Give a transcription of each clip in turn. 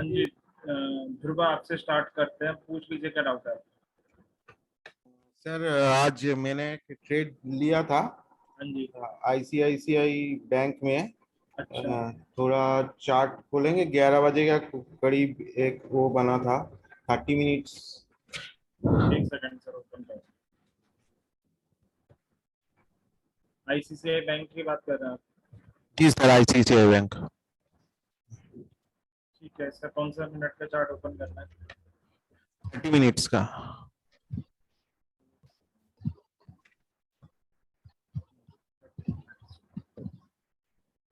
हाँ जी, ध्रुवा आपसे स्टार्ट करते हैं, पूछ लीजिए क्या डाउट है। सर आज मैंने एक ट्रेड लिया था हाँ जी। आईसीआईसीआई बैंक में। अच्छा, थोड़ा चार्ट खोलेंगे, 11 बजे का करीब एक वो बना था 30 मिनट्स। एक सेकंड सर, ओपन करो। आईसीआईसीआई बैंक की बात कर रहे हैं आप? जी सर, आईसीआईसीआई बैंक। ठीक है, इसका कौन सा मिनट का चार्ट ओपन करना है? 30 मिनट्स का।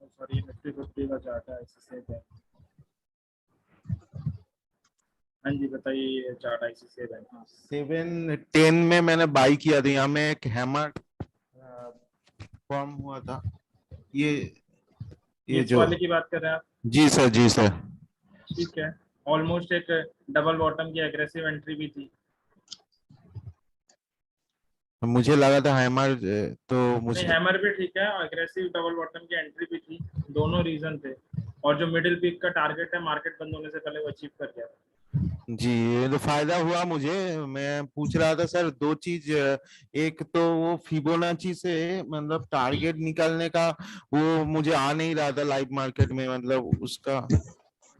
सॉरी, निफ्टी 50 का चार्ट है आईसीआईसीआई बैंक। हाँ जी, बताइए ये चार्ट आईसीआईसीआई बैंक। 7:10 में मैंने बाई किया था, यहाँ में एक हैमर फॉर्म हुआ था। ये ये इस जो, वाले की बात कर रहे हैं आप? जी सर, जी सर। ठीक है, ऑलमोस्ट एक डबल बॉटम की एग्रेसिव एंट्री भी थी। मुझे लगा था हैमर, तो नहीं, मुझे, हैमर भी ठीक है, एग्रेसिव डबल बॉटम की एंट्री भी थी। दोनों रीजन थे, और जो मिडिल पीक का टारगेट है मार्केट बंद होने से पहले वो अचीव कर गया था। जी ये तो फायदा हुआ मुझे। मैं पूछ रहा था सर दो चीज, एक तो वो फिबोनाची से मतलब टारगेट निकालने का, वो मुझे आ नहीं रहा था लाइव मार्केट में, मतलब उसका।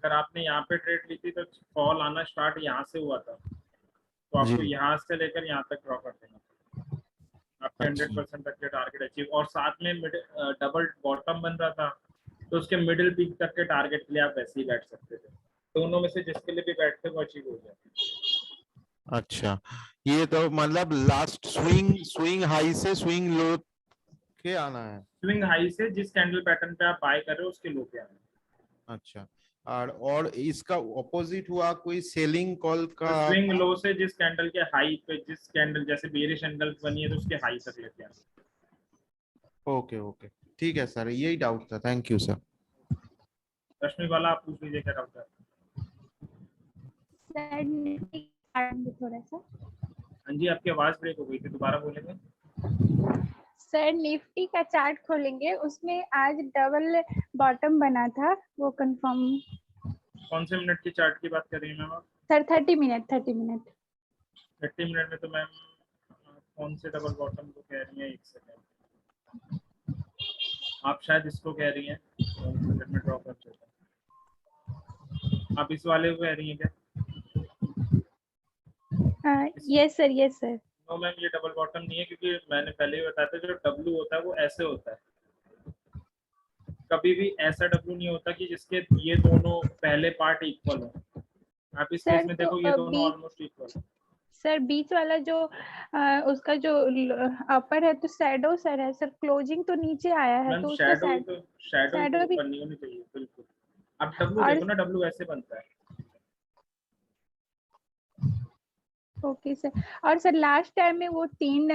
अगर आपने यहाँ पे ट्रेड ली थी तो फॉल आना स्टार्ट यहाँ से हुआ था, तो जी। आपको यहाँ से लेकर यहाँ तक ड्रॉ कर देना था। आपके अच्छा। 100% तक के टारगेट अचीव, और साथ में डबल बॉटम बन रहा था, तो उसके मिडिल पीक तक के टारगेट के लिए आप वैसे ही बैठ सकते थे। दोनों में से जिसके लिए भी बैठते वो अचीव हो जाए। अच्छा, ये तो मतलब लास्ट स्विंग स्विंग हाई से स्विंग लो के आना है। स्विंग हाई से जिस कैंडल पैटर्न पे आप बाय कर रहे हो उसके लो पे आना है। अच्छा, और इसका ऑपोजिट हुआ कोई सेलिंग कॉल तो का? स्विंग लो से जिस कैंडल के हाई पे, जिस कैंडल जैसे बेरिश कैंडल बनी है तो उसके हाई तक लेके आना। ओके ओके, ठीक है सर, यही डाउट था। Thank you sir. रश्मि वाला आप पूछ लीजिए क्या डाउट है। सर थोड़ा सा। हाँ जी, आपकी आवाज ब्रेक हो गई थी, दोबारा बोलेंगे? सर निफ्टी का चार्ट खोलेंगे, उसमें आज डबल बॉटम बना था, वो कंफर्म। कौन से मिनट की चार्ट की बात कर रही हैं मैम आप? Sir 30 minute 30 minute. 30 मिनट में तो मैम कौन से डबल बॉटम को कह रही हैं? एक सेकेंड, आप शायद इसको कह रही हैं। 1 सेकेंड में ड्रॉ कर देता हूं। आप इस वाले को कह रही हैं क्या? Yes sir, yes sir. No ma'am, ये डबल बॉटम नहीं है, क्योंकि मैंने पहले ही बताया था जो डब्लू होता है वो ऐसे होता है। कभी भी ऐसा डब्लू नहीं होता कि जिसके ये दोनों पहले पार्ट इक्वल हो। आप इस केस सर में तो देखो, ये दोनों बीच, ऑलमोस्ट इक्वल है। सर बीच वाला जो उसका जो अपर है तो शैडो सर है सर, क्लोजिंग तो नीचे आया है मैम तो उसका शैडो ही तो, शैडो ही तो शैडो भी। ऊपर नहीं होनी चाहिए बिल्कुल। आप डब्लू और देखो ना, डब्लू ऐसे बनता है। ओके सर, और सर लास्ट टाइम में वो 3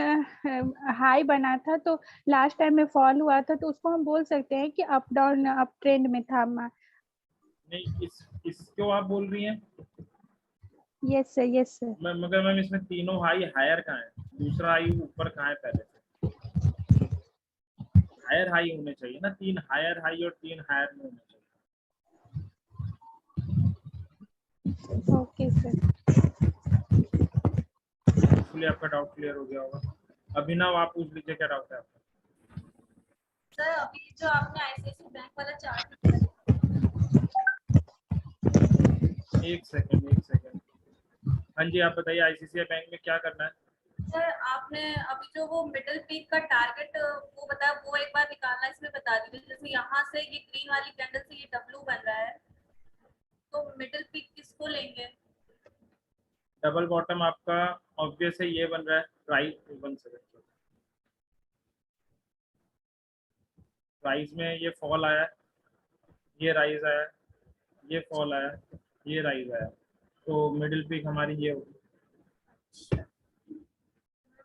हाई बना था, तो लास्ट टाइम में फॉल हुआ था, तो उसको हम बोल सकते हैं कि अप डाउन अप ट्रेंड में था। नहीं, इसको आप बोल रही हैं? Yes sir, yes sir. मगर मैम इसमें तीनों हाई हायर कहाँ है? दूसरा हाई ऊपर कहाँ है पहले से? हायर हाई होने चाहिए ना, 3 हायर हाई और 3 हायर में होने चाहिए। Okay sir. इसलिए आपका डाउट क्लियर हो गया होगा। अभिनव आप पूछ लीजिए क्या डाउट है आपका। सर अभी जो आपने आईसीआईसीआई बैंक वाला चार्ट दिखाया, एक सेकंड, एक सेकंड। हाँ जी, आप बताइए आईसीआईसीआई बैंक में क्या करना है? सर आपने अभी जो वो मिडिल पीक का टारगेट वो बताया, वो एक बार निकालना इसमें बता दीजिए। जैसे यहाँ से ये ग्रीन वाली कैंडल से ये डब्लू बन रहा है, तो मिडिल पीक किसको लेंगे? डबल बॉटम आपका ऑब्वियस है, ये बन रहा है। प्राइस में ये फॉल आया, ये राइज आया, ये फॉल आया, ये राइज आया, तो मिडिल पीक हमारी ये होगी।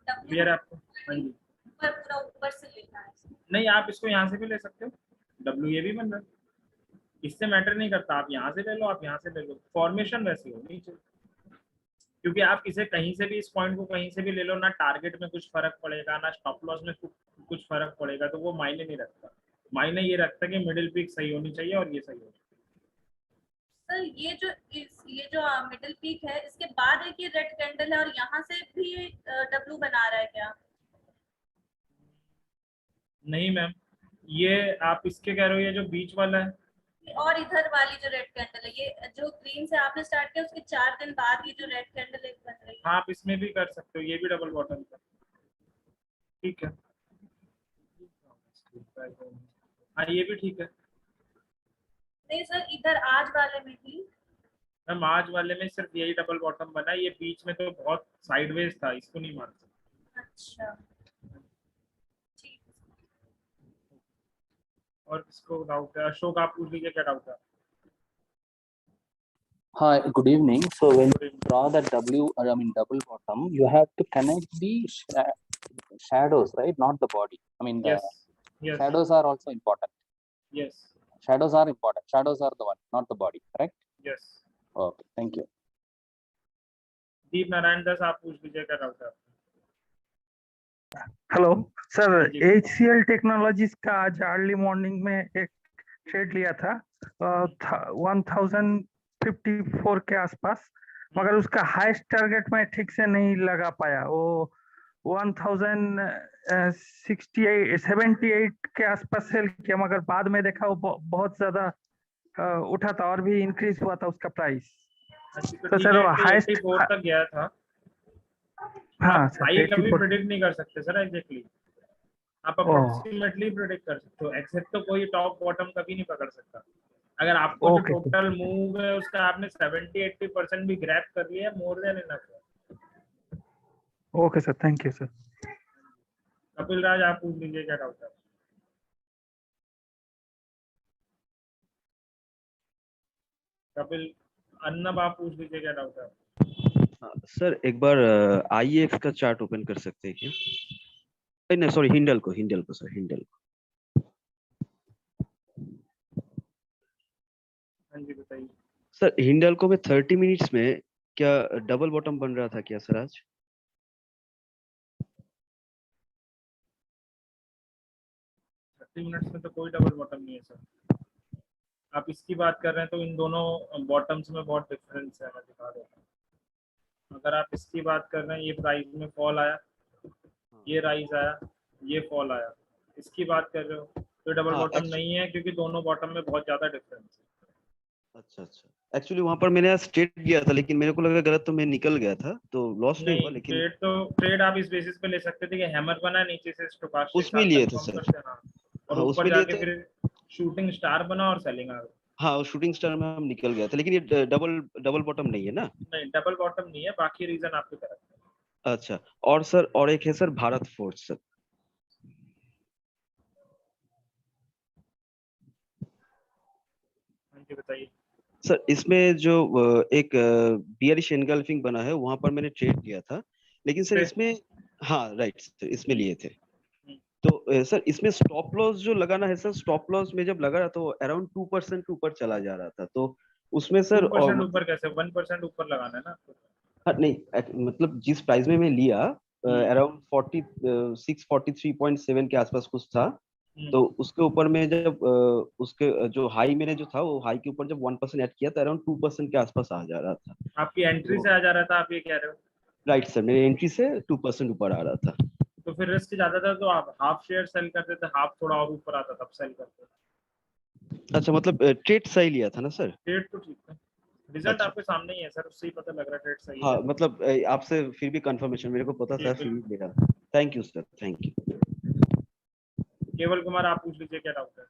क्लियर है आपको? हाँ जी। ऊपर पूरा ऊपर से लेना है। नहीं, आप इसको यहाँ से भी ले सकते हो, डब्ल्यू ये भी बन रहा है, इससे मैटर नहीं करता। आप यहाँ से ले लो, आप यहाँ से ले लो, फॉर्मेशन वैसी होनी चाहिए। क्योंकि आप इसे कहीं से भी, इस पॉइंट को कहीं से भी ले लो ना, टारगेट में कुछ फर्क पड़ेगा ना स्टॉप लॉस में कुछ फर्क पड़ेगा, तो वो मायने नहीं रखता। मायने ये रखता है कि मिडिल पीक सही होनी चाहिए और ये सही होनी चाहिए। सर ये जो मिडिल पीक है, इसके बाद एक ये रेड कैंडल है और यहाँ से भी डब्ल्यू बना रहा है क्या? नहीं मैम, ये आप इसके कह रहे हो, ये जो बीच वाला है? और इधर वाली जो रेड कैंडल है, ये जो ग्रीन से आपने स्टार्ट किया उसके 4 दिन बाद ये जो रेड कैंडल एक बन रही है। हाँ, आप इसमें भी कर सकते हो, ये भी डबल बॉटम का, ठीक है। हाँ, ये भी ठीक है नहीं सर, इधर आज वाले में भी मैम। आज वाले में सिर्फ यही डबल बॉटम बना है, ये बीच में तो बहुत साइडवेज था, इसको नहीं मान सकते। अच्छा ठीक है। और किसको डाउट है? अशोक, आप पूछ लीजिए क्या डाउट है। Hi, good evening. So when you draw the W, or I mean double bottom, you have to connect the shadows, right? Not the body. I mean the yes yes shadows are also important. Yes Shadows are important. Shadows are the one, not the body, correct? Yes. Okay, thank you. दीप नारायण दास, आप पूछ लीजिए क्या doubt है। Hello sir, हाँ जी। HCL technologies का आज early morning में एक ट्रेड लिया था 1054 के आसपास, मगर उसका हाईएस्ट टारगेट मैं ठीक से नहीं लगा पाया। वो 1068 के आसपास सेल किया, मगर बाद में देखा वो बहुत ज्यादा उठा था और भी इंक्रीज हुआ था उसका प्राइस। तो सर वो हाईएस्ट 84 तक गया था। हाँ आप सर, हाई कभी 84 प्रेडिक्ट नहीं कर सकते सर एग्जैक्टली, आप अप्रोक्सीमेटली प्रेडिक्ट कर सकते हो। एग्जैक्ट तो कोई टॉप बॉटम कभी नहीं पकड़ सकता। अगर आपको जो Okay, टोटल मूव है उसका आपने 70-80% भी ग्रैब कर लिया है, मोर देन इनफ है। Okay sir, thank you sir. Kapil Raj, आप पूछ लीजिए क्या डाउट है। कपिल अन्नब, आप पूछ लीजिए क्या डाउट है। सर एक बार IEX का चार्ट ओपन कर सकते हैं क्या? नहीं सॉरी, हिंडल को सर, हिंडल को। हाँ जी बताइए। सर हिंडल को में 30 मिनट्स में क्या डबल बॉटम बन रहा था क्या सर आज? 30 मिनट्स में तो कोई डबल बॉटम नहीं है सर। आप इसकी बात कर रहे हैं तो इन दोनों बॉटम्स में बहुत डिफरेंस है, मैं दिखा देता हूँ। अगर आप इसकी बात कर रहे हैं, ये प्राइस में फॉल आया, ये राइज आया, ये फॉल आया, इसकी बात कर रहे हो तो डबल बॉटम नहीं है, क्योंकि दोनों बॉटम में बहुत ज्यादा डिफरेंस है। अच्छा, एक्चुअली वहां पर मैंने स्ट्रेट गया था, लेकिन मेरे को लगा गलत, तो मैं निकल गया था, तो लॉस नहीं हुआ। लेकिन ट्रेड आप इस बेसिस पे ले सकते थे कि हैमर बना, नीचे से स्टोकास्टिक उसमें लिए थे सर। और हाँ, ऊपर जाके फिर शूटिंग स्टार बना और सेलिंग आ गई। हाँ, शूटिंग स्टार में हम निकल गया था, लेकिन ये डबल बॉटम नहीं है ना? नहीं, डबल बॉटम नहीं है, बाकी रीजन आपकी तरफ है। अच्छा, और सर और एक है सर भारत फोर्ज सर। हाँ जी बताइए। सर इसमें जो एक बियरिश एनगल्फिंग बना है, वहां पर मैंने ट्रेड किया था, लेकिन सर इसमें, हाँ राइट सर, इसमें लिए थे। तो सर इसमें स्टॉप लॉस जो लगाना है सर, स्टॉप लॉस में जब लगा रहा तो अराउंड 2% ऊपर चला जा रहा था, तो उसमें सर 2% ऊपर कैसे? 1% ऊपर लगाना है ना आपको। हाँ नहीं, मतलब जिस प्राइस में मैं लिया अराउंड 43.7 के आसपास कुछ था, तो उसके ऊपर में जब उसके जो हाई मैंने जो था, वो हाई के ऊपर जब 1% ऐड किया तो अराउंड 2% के आसपास आ जा रहा था। आपकी एंट्री से आ जा रहा था, आप ये कह रहे हो? राइट सर, मेरी एंट्री से 2% ऊपर आ रहा था। तो फिर रिस्क ज्यादा था, तो आप हाफ शेयर सेल करते थे, हाफ थोड़ा और ऊपर आता तब सेल करते। अच्छा, मतलब ट्रेड सही लिया था ना सर? ट्रेड तो ठीक है, रिजल्ट अच्छा। आपके सामने ही है सर, उससे ही पता लग रहा है ट्रेड सही हाँ है। मतलब आपसे फिर भी कंफर्मेशन मेरे को पता था, फिर भी मेरा thank you sir, thank you. केवल कुमार, आप पूछ लीजिए क्या डाउट है।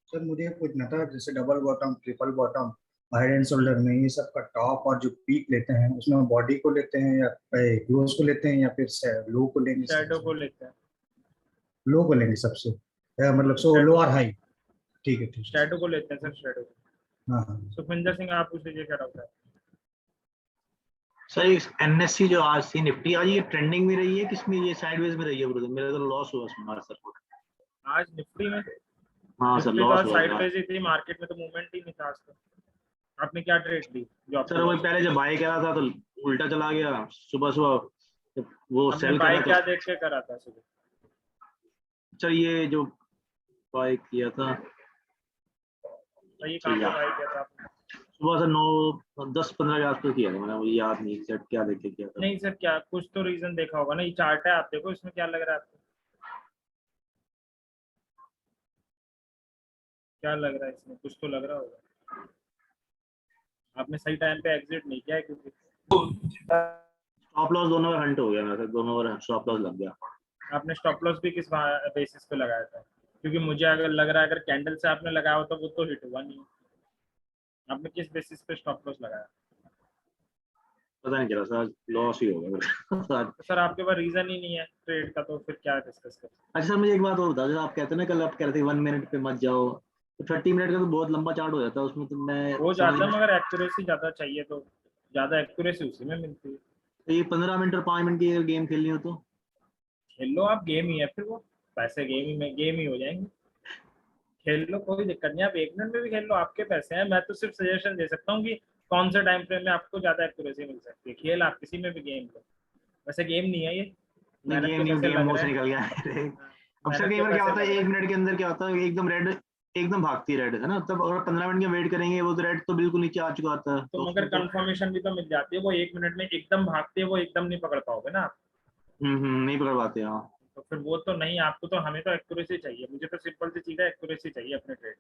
सर मुझे पूछना था, जैसे double bottom, triple bottom, head and shoulder में ये सब का टॉप और जो पीक लेते हैं, उसमें बॉडी को लेते हैं या क्लोज को लेते हैं या फिर लो को लेंगे? शैडो को लेते हैं। लो को लेंगे सबसे, मतलब सो लो और हाई। ठीक है, ठीक है। शैडो को लेते हैं सर, शैडो को। हाँ हाँ। सुखविंदर सिंह, आप पूछ लीजिए क्या डाउट है। सर NSE जो आज थी निफ्टी, आज ये ट्रेंडिंग में रही है, किसमें ये साइडवेज में रही है? मेरा तो लॉस हुआ उसमें सर। आज निफ्टी में? हाँ सर, निफ्टी लॉस तो हुआ। साइडवेज ही थी, मार्केट में तो मूवमेंट ही नहीं था आज तक। आपने क्या ट्रेड ली जो सर वही पहले जब बाय करा था तो उल्टा चला गया, सुबह वो सेल बाय करा क्या था। देख के करा था सुबह? सर ये जो बाय किया था सही काम पे भाई किया था आपने। सुबह से 9-10-15 के आसपास किया था मैंने, मुझे याद नहीं एग्जैक्ट क्या देख के किया था। नहीं सर, क्या कुछ तो रीजन देखा होगा ना, ये चार्ट है आप देखो इसमें क्या लग रहा है आपको, क्या लग रहा है इसमें, कुछ तो लग रहा होगा। आपने सही टाइम पे एग्जिट नहीं किया है क्योंकि स्टॉप लॉस दोनों का हंट हो गया मेरा, दोनों का स्टॉप लॉस लग गया। आपने स्टॉप लॉस भी किस बेसिस पे लगाया था? क्योंकि मुझे अगर लग रहा है अगर कैंडल से आपने लगाया हो तो वो तो हिट हुआ नहीं, आपने किस बेसिस पे स्टॉप लॉस लगाया? पता नहीं चला सर, लॉस ही हो गया मेरा। तो सर आपके पास रीजन ही नहीं है ट्रेड का, तो फिर क्या डिस्कस कर? अच्छा सर, मुझे एक बात और बता दो, आप कहते हैं ना कल आप कह रहे थे 1 मिनट पे मत जाओ, तो 30 मिनट का तो बहुत लंबा चार्ट हो जाता है उसमें, तो मैं हो समझ जाता है नहीं- मगर एक्यूरेसी ज्यादा चाहिए, तो ज्यादा एक्यूरेसी उसी में मिलती है। तो ये 15 मिनट और 5 मिनट की अगर गेम खेलनी हो तो खेल लो आप, गेम ही है फिर वो, पैसे गेम ही में गेम ही हो जाएंगे। खेल लो, कोई दिक्कत नहीं, आप 1 मिनट में भी खेल लो, आपके पैसे हैं। मैं तो सिर्फ सजेशन दे सकता हूँ कि कौन से टाइम फ्रेम में आपको ज्यादा एक्यूरेसी मिल सकती है। खेल आप किसी में भी गेम लो, वैसे गेम नहीं है ये, मेहनत गेम के नहीं, पैसे गेम लग मुंह रहे से हैं। निकल गया। हाँ, अब सर मेहनत कई के बार क्या पैसे होता है लग रहे 1 हैं। मिनट के अंदर क्या होता है एकदम रेड, एकदम भागती है रेड, है ना, तब अगर 15 मिनट के वेट करेंगे वो तो रेड तो बिल्कुल नीचे आ चुका होता है, तो तो मगर उसमें तो कंफर्मेशन भी तो मिल जाती है, वो 1 मिनट में एकदम भागती है, वो एकदम नहीं पकड़ पाओगे ना आप। नहीं पकड़ पाते। हाँ तो फिर वो तो नहीं, आपको तो, हमें तो एक्यूरेसी चाहिए, मुझे तो सिंपल सी चीज़ है, एक्यूरेसी चाहिए अपने ट्रेड।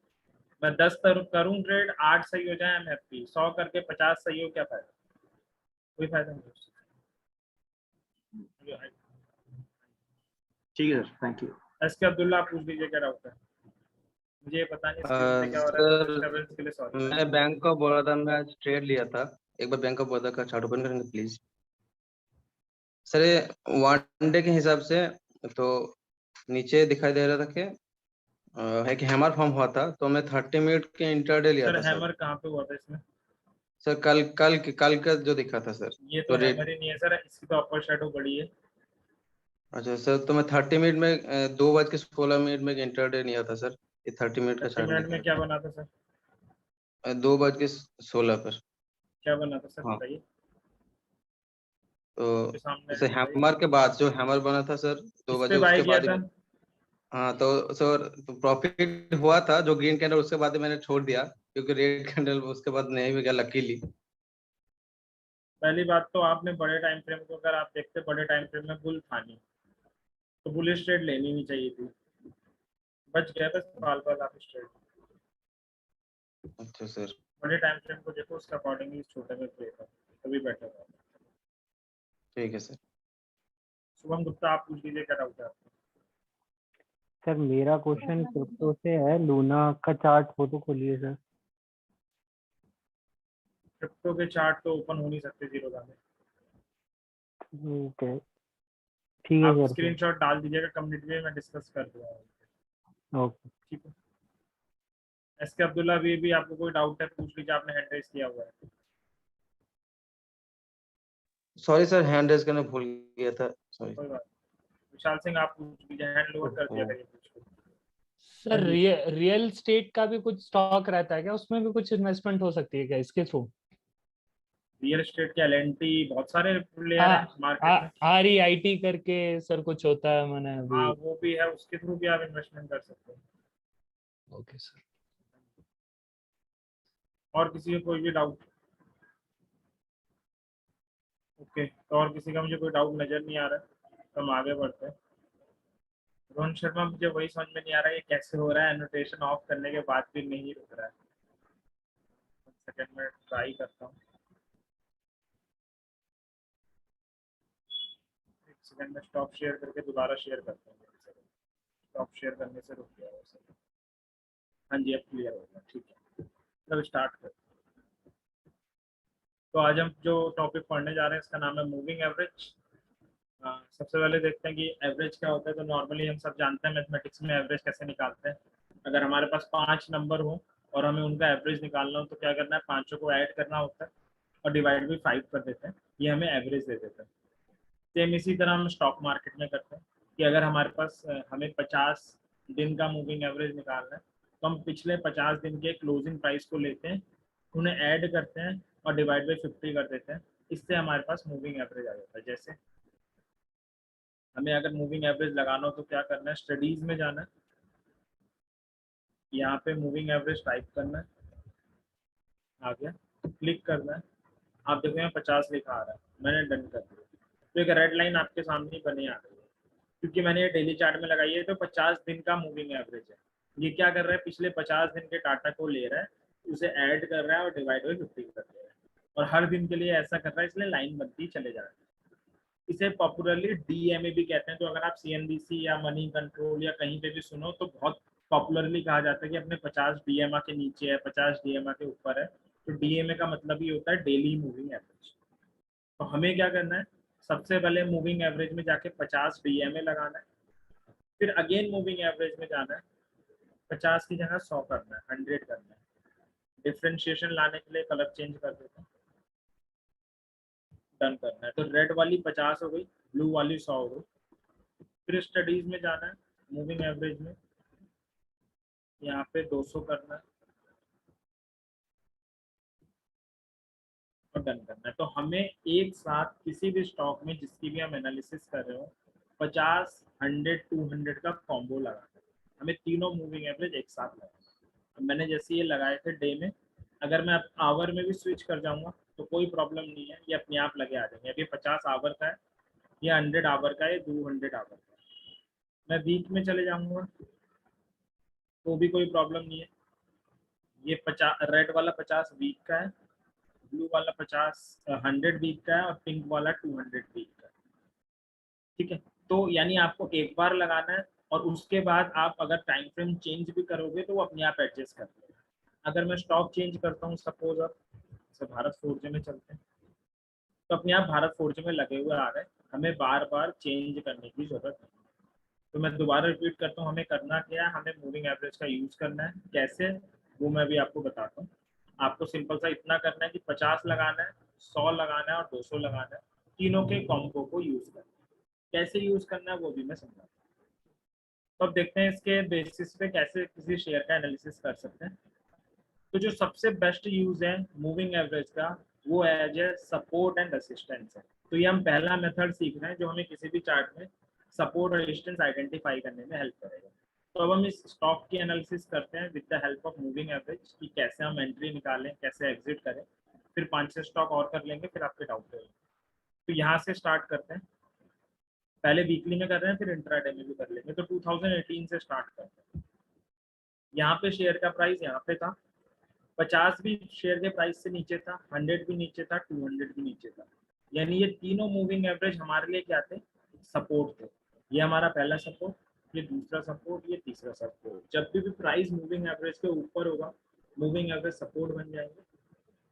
मैं 10 करूँ ट्रेड, 8 सही हो जाए, आई एम हैप्पी। 100 करके 50 सही हो, क्या फायदा? कोई फायदा नहीं उससे। ठीक है sir, thank you. SK Abdullah, आप पूछ लीजिए क्या डाउट है। मुझे ये पता नहीं स्क्रीन पे क्या हो रहा है, तो सर डिस्टर्बेंस के लिए सॉरी। मैं बैंक ऑफ बड़ौदा में आज ट्रेड लिया था, एक बार बैंक ऑफ बड़ौदा का चार्ट ओपन करेंगे प्लीज। सर ये 1 डे के हिसाब से तो नीचे दिखाई दे रहा था कि है कि हैमर फॉर्म हुआ था, तो मैं 30 मिनट के इंटरडे लिया सर था सर। हैमर कहाँ पे हुआ था इसमें? सर कल का जो दिखा था सर। ये तो तो हैमर ही नहीं है सर, इसकी तो अपर शैडो बड़ी है। अच्छा सर, तो मैं 30 मिनट में 2:16 में एक इंटरडे लिया था सर, ये 30 मिनट का 30 चार्ट मिनट दिखा में क्या बना था सर? है 2:16 पर। क्या बना था सर, हाँ बताइए। तो आपके सामने जैसे है, बताइए। हैमर के बाद जो हैमर बना था सर 2 इस बजे, पे बाय उसके किया बाद था? हाँ तो सर तो प्रॉफिट हुआ था जो ग्रीन कैंडल, उसके बाद मैंने छोड़ दिया क्योंकि रेड कैंडल उसके बाद नहीं भी गया लकीली। पहली बात तो आपने बड़े टाइम फ्रेम को, अगर आप देखते बड़े टाइम फ्रेम में बुल था नहीं, तो बुलिश ट्रेड लेनी नहीं चाहिए थी, बच गया था बाल बाल आप ट्रेड। अच्छा सर, बड़े टाइम फ्रेम को देखो, उसके अकॉर्डिंगली छोटे में प्ले करो, तभी बेटर होगा। ठीक है सर। शुभम गुप्ता, आप पूछ लीजिए क्या डाउट है आपको। सर मेरा क्वेश्चन क्रिप्टो से है, लूना का चार्ट फोटो खोलिए सर। क्रिप्टो के चार्ट तो ओपन हो नहीं सकते जीरो में। ओके ठीक है आप सर। स्क्रीनशॉट डाल दीजिएगा कम्युनिटी में, मैं डिस्कस कर दूंगा। ओके ठीक है। एसके अब्दुल्ला, भी आपको कोई डाउट है पूछ लीजिए, आपने हैंड रेज किया हुआ है। सॉरी सर, हैंड रेज करना भूल गया था, सॉरी। कोई बात नहीं। विशाल सिंह, आप पूछ लीजिए, हैंड लोअर कर दिया करिए पूछ लो। सर रियल स्टेट का भी कुछ स्टॉक रहता है क्या, उसमें भी कुछ इन्वेस्टमेंट हो सकती है क्या इसके थ्रू? रियल एस्टेट के एलएनटी, बहुत सारे प्लेयर हैं मार्केट में। REIT करके सर कुछ होता है, मैंने हाँ अभी। वो भी है, उसके थ्रू भी आप इन्वेस्टमेंट कर सकते हैं। Okay sir. और किसी को कोई भी डाउट? ओके, तो और किसी का मुझे कोई डाउट नजर नहीं आ रहा है, तो हम आगे बढ़ते हैं। रोहन शर्मा, मुझे वही समझ में नहीं आ रहा है ये कैसे हो रहा है, एनोटेशन ऑफ करने के बाद भी नहीं रुक रहा है। सेकंड में ट्राई करता हूँ, एक सेकंड में स्टॉप शेयर करके दोबारा शेयर करता हूँ। स्टॉप शेयर करने से रुक गया वैसे। हाँ जी, अब क्लियर हो गया, ठीक है। तब स्टार्ट करते हैं। तो आज हम जो टॉपिक पढ़ने जा रहे हैं इसका नाम है मूविंग एवरेज। सबसे पहले देखते हैं कि एवरेज क्या होता है। तो नॉर्मली हम सब जानते हैं मैथमेटिक्स में एवरेज कैसे निकालते हैं। अगर हमारे पास 5 नंबर हो और हमें उनका एवरेज निकालना हो तो क्या करना है, पाँचों को ऐड करना होता है और डिवाइड बाई 5 कर देते हैं, ये हमें एवरेज दे देता है। सेम इसी तरह हम स्टॉक मार्केट में करते हैं कि अगर हमारे पास हमें 50 दिन का मूविंग एवरेज निकालना है तो हम पिछले 50 दिन के क्लोजिंग प्राइस को लेते हैं, उन्हें ऐड करते हैं और डिवाइड बाई 50 कर देते हैं। इससे हमारे पास मूविंग एवरेज आ जाता है। जैसे हमें अगर मूविंग एवरेज लगाना हो तो क्या करना है, स्टडीज में जाना है, यहाँ पे मूविंग एवरेज टाइप करना है आ गया, क्लिक करना है, आप देखो यहाँ 50 लिखा आ रहा है, मैंने डन कर दिया। तो एक रेड लाइन आपके सामने बनी आ रही है, क्योंकि मैंने ये डेली चार्ट में लगाई है, तो 50 दिन का मूविंग एवरेज है। ये क्या कर रहा है, पिछले 50 दिन के डाटा को ले रहा है, उसे ऐड कर रहा है और डिवाइड बाई 50 कर रहा है, और हर दिन के लिए ऐसा कर रहा है, इसलिए लाइन बनती चले जा रही है। इसे पॉपुलरली डीएमए भी कहते हैं। तो अगर आप सीएनबीसी या मनी कंट्रोल या कहीं पे भी सुनो तो बहुत पॉपुलरली कहा जाता है कि अपने 50 डीएमए के नीचे है, 50 डीएमए के ऊपर है। तो डीएमए का मतलब ही होता है डेली मूविंग एवरेज। तो हमें क्या करना है, सबसे पहले मूविंग एवरेज में जाके 50 डीएमए लगाना है, फिर अगेन मूविंग एवरेज में जाना है, 50 की जगह 100 करना है, 100 करना है। डिफरेंशिएशन लाने के लिए कलर चेंज कर देते हैं, डन करना है। तो रेड वाली 50 हो गई, ब्लू वाली 100 हो गई। फिर स्टडीज में जाना है, मूविंग एवरेज में यहाँ पे 200 करना है और डन करना है। तो हमें एक साथ किसी भी स्टॉक में जिसकी भी हम एनालिसिस कर रहे हो 50, 100, 200 का कॉम्बो लगाना है। हमें तीनों मूविंग एवरेज एक साथ लगाना है। मैंने जैसे ये लगाए थे डे में, अगर मैं आवर में भी स्विच कर जाऊंगा तो कोई प्रॉब्लम नहीं है, ये अपने आप लगे आ जाएंगे। अभी 50 आवर का है, ये 100 आवर का है, 200 आवर का है। मैं वीक में चले जाऊंगा तो भी कोई प्रॉब्लम नहीं है। ये 50 रेड वाला 50 वीक का है, ब्लू वाला 100 वीक का है और पिंक वाला 200 वीक का है। ठीक है, तो यानी आपको एक बार लगाना है और उसके बाद आप अगर टाइम फ्रेम चेंज भी करोगे तो वो अपने आप एडजस्ट कर देगा। अगर मैं स्टॉक चेंज करता हूँ, सपोज अब भारत फोर्ज में चलते हैं, तो अपने आप भारत फोर्ज में लगे हुए आ रहे हैं, हमें बार बार चेंज करने की जरूरत नहीं। तो मैं दोबारा रिपीट करता हूँ, हमें करना क्या है, हमें मूविंग एवरेज का यूज करना है। कैसे, वो मैं भी आपको बताता हूँ। आपको सिंपल सा इतना करना है कि 50 लगाना है, 100 लगाना है और 200 लगाना है, तीनों के कॉम्बो को यूज करना है। कैसे यूज करना है वो भी मैं समझाता हूँ। तो अब देखते हैं इसके बेसिस पे कैसे किसी शेयर का एनालिसिस कर सकते हैं। तो जो सबसे बेस्ट यूज है मूविंग एवरेज का वो as a support and resistance है। तो ये हम पहला मेथड सीख रहे हैं जो हमें किसी भी चार्ट में सपोर्ट और रेजिस्टेंस आइडेंटिफाई करने में हेल्प करेगा। तो अब हम इस स्टॉक की एनालिसिस करते हैं with the help of moving average कि कैसे हम एंट्री निकालें, कैसे एग्जिट करें। फिर 5-6 स्टॉक और कर लेंगे, फिर आपके डाउट रहेंगे। तो यहाँ से स्टार्ट करते हैं, पहले वीकली में कर रहे हैं, फिर इंट्राडे में भी कर लेंगे। तो 2018 से स्टार्ट करते हैं। यहाँ पे शेयर का प्राइस यहाँ पे था, 50 भी शेयर के प्राइस से नीचे था, 100 भी नीचे था, 200 भी नीचे था। यानी ये तीनों मूविंग एवरेज हमारे लिए क्या थे, सपोर्ट थे। ये हमारा पहला सपोर्ट, ये दूसरा सपोर्ट, ये तीसरा सपोर्ट। जब भी प्राइस मूविंग एवरेज के ऊपर होगा मूविंग एवरेज सपोर्ट बन जाएंगे,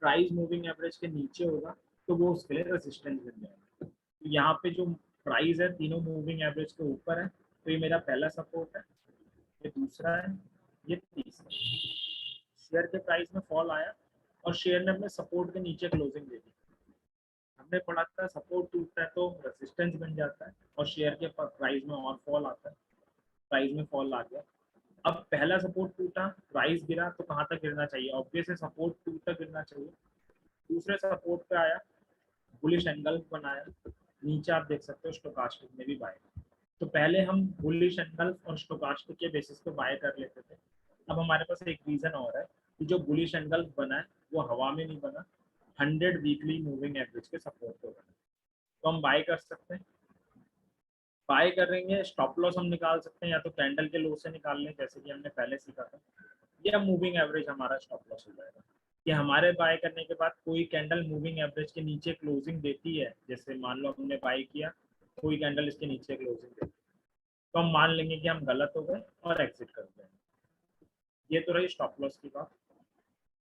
प्राइस मूविंग एवरेज के नीचे होगा तो वो उसके लिए रेजिस्टेंस बन जाएगा। तो यहाँ पे जो प्राइस है तीनों मूविंग एवरेज के ऊपर है, तो ये मेरा पहला सपोर्ट है, ये दूसरा है, ये तीसरा। शेयर के प्राइस में फॉल आया और शेयर ने अपने सपोर्ट के नीचे क्लोजिंग दे दी। हमने पढ़ा था सपोर्ट टूटता है तो रेजिस्टेंस बन जाता है और शेयर के प्राइस में और फॉल आता है। प्राइस में फॉल आ गया, अब पहला सपोर्ट टूटा, प्राइस गिरा, तो कहाँ तक गिरना चाहिए, ऑब्वियस है सपोर्ट 2 तक गिरना चाहिए। दूसरे सपोर्ट पे आया, बुलिश एंगल बनाया, नीचे आप देख सकते हो स्टोकास्टिक में भी बाय। तो पहले हम बुलिश एंगल और स्टोकास्टिक के बेसिस पे बाय कर लेते थे। अब हमारे पास एक रीजन और है कि जो बुलिश एंगल बना है वो हवा में नहीं बना, 100 वीकली मूविंग एवरेज के सपोर्ट पे बना। तो हम बाय कर सकते हैं, बाय करेंगे, स्टॉप लॉस हम निकाल सकते हैं या तो कैंडल के लो से निकाल लें जैसे कि हमने पहले सीखा था, या मूविंग एवरेज हमारा स्टॉप लॉस हो जाएगा कि हमारे बाय करने के बाद कोई कैंडल मूविंग एवरेज के नीचे क्लोजिंग देती है। जैसे मान लो हमने बाय किया, कोई कैंडल इसके नीचे क्लोजिंग देती है, तो हम मान लेंगे कि हम गलत हो गए और एग्जिट कर देंगे। ये तो रही स्टॉप लॉस की बात।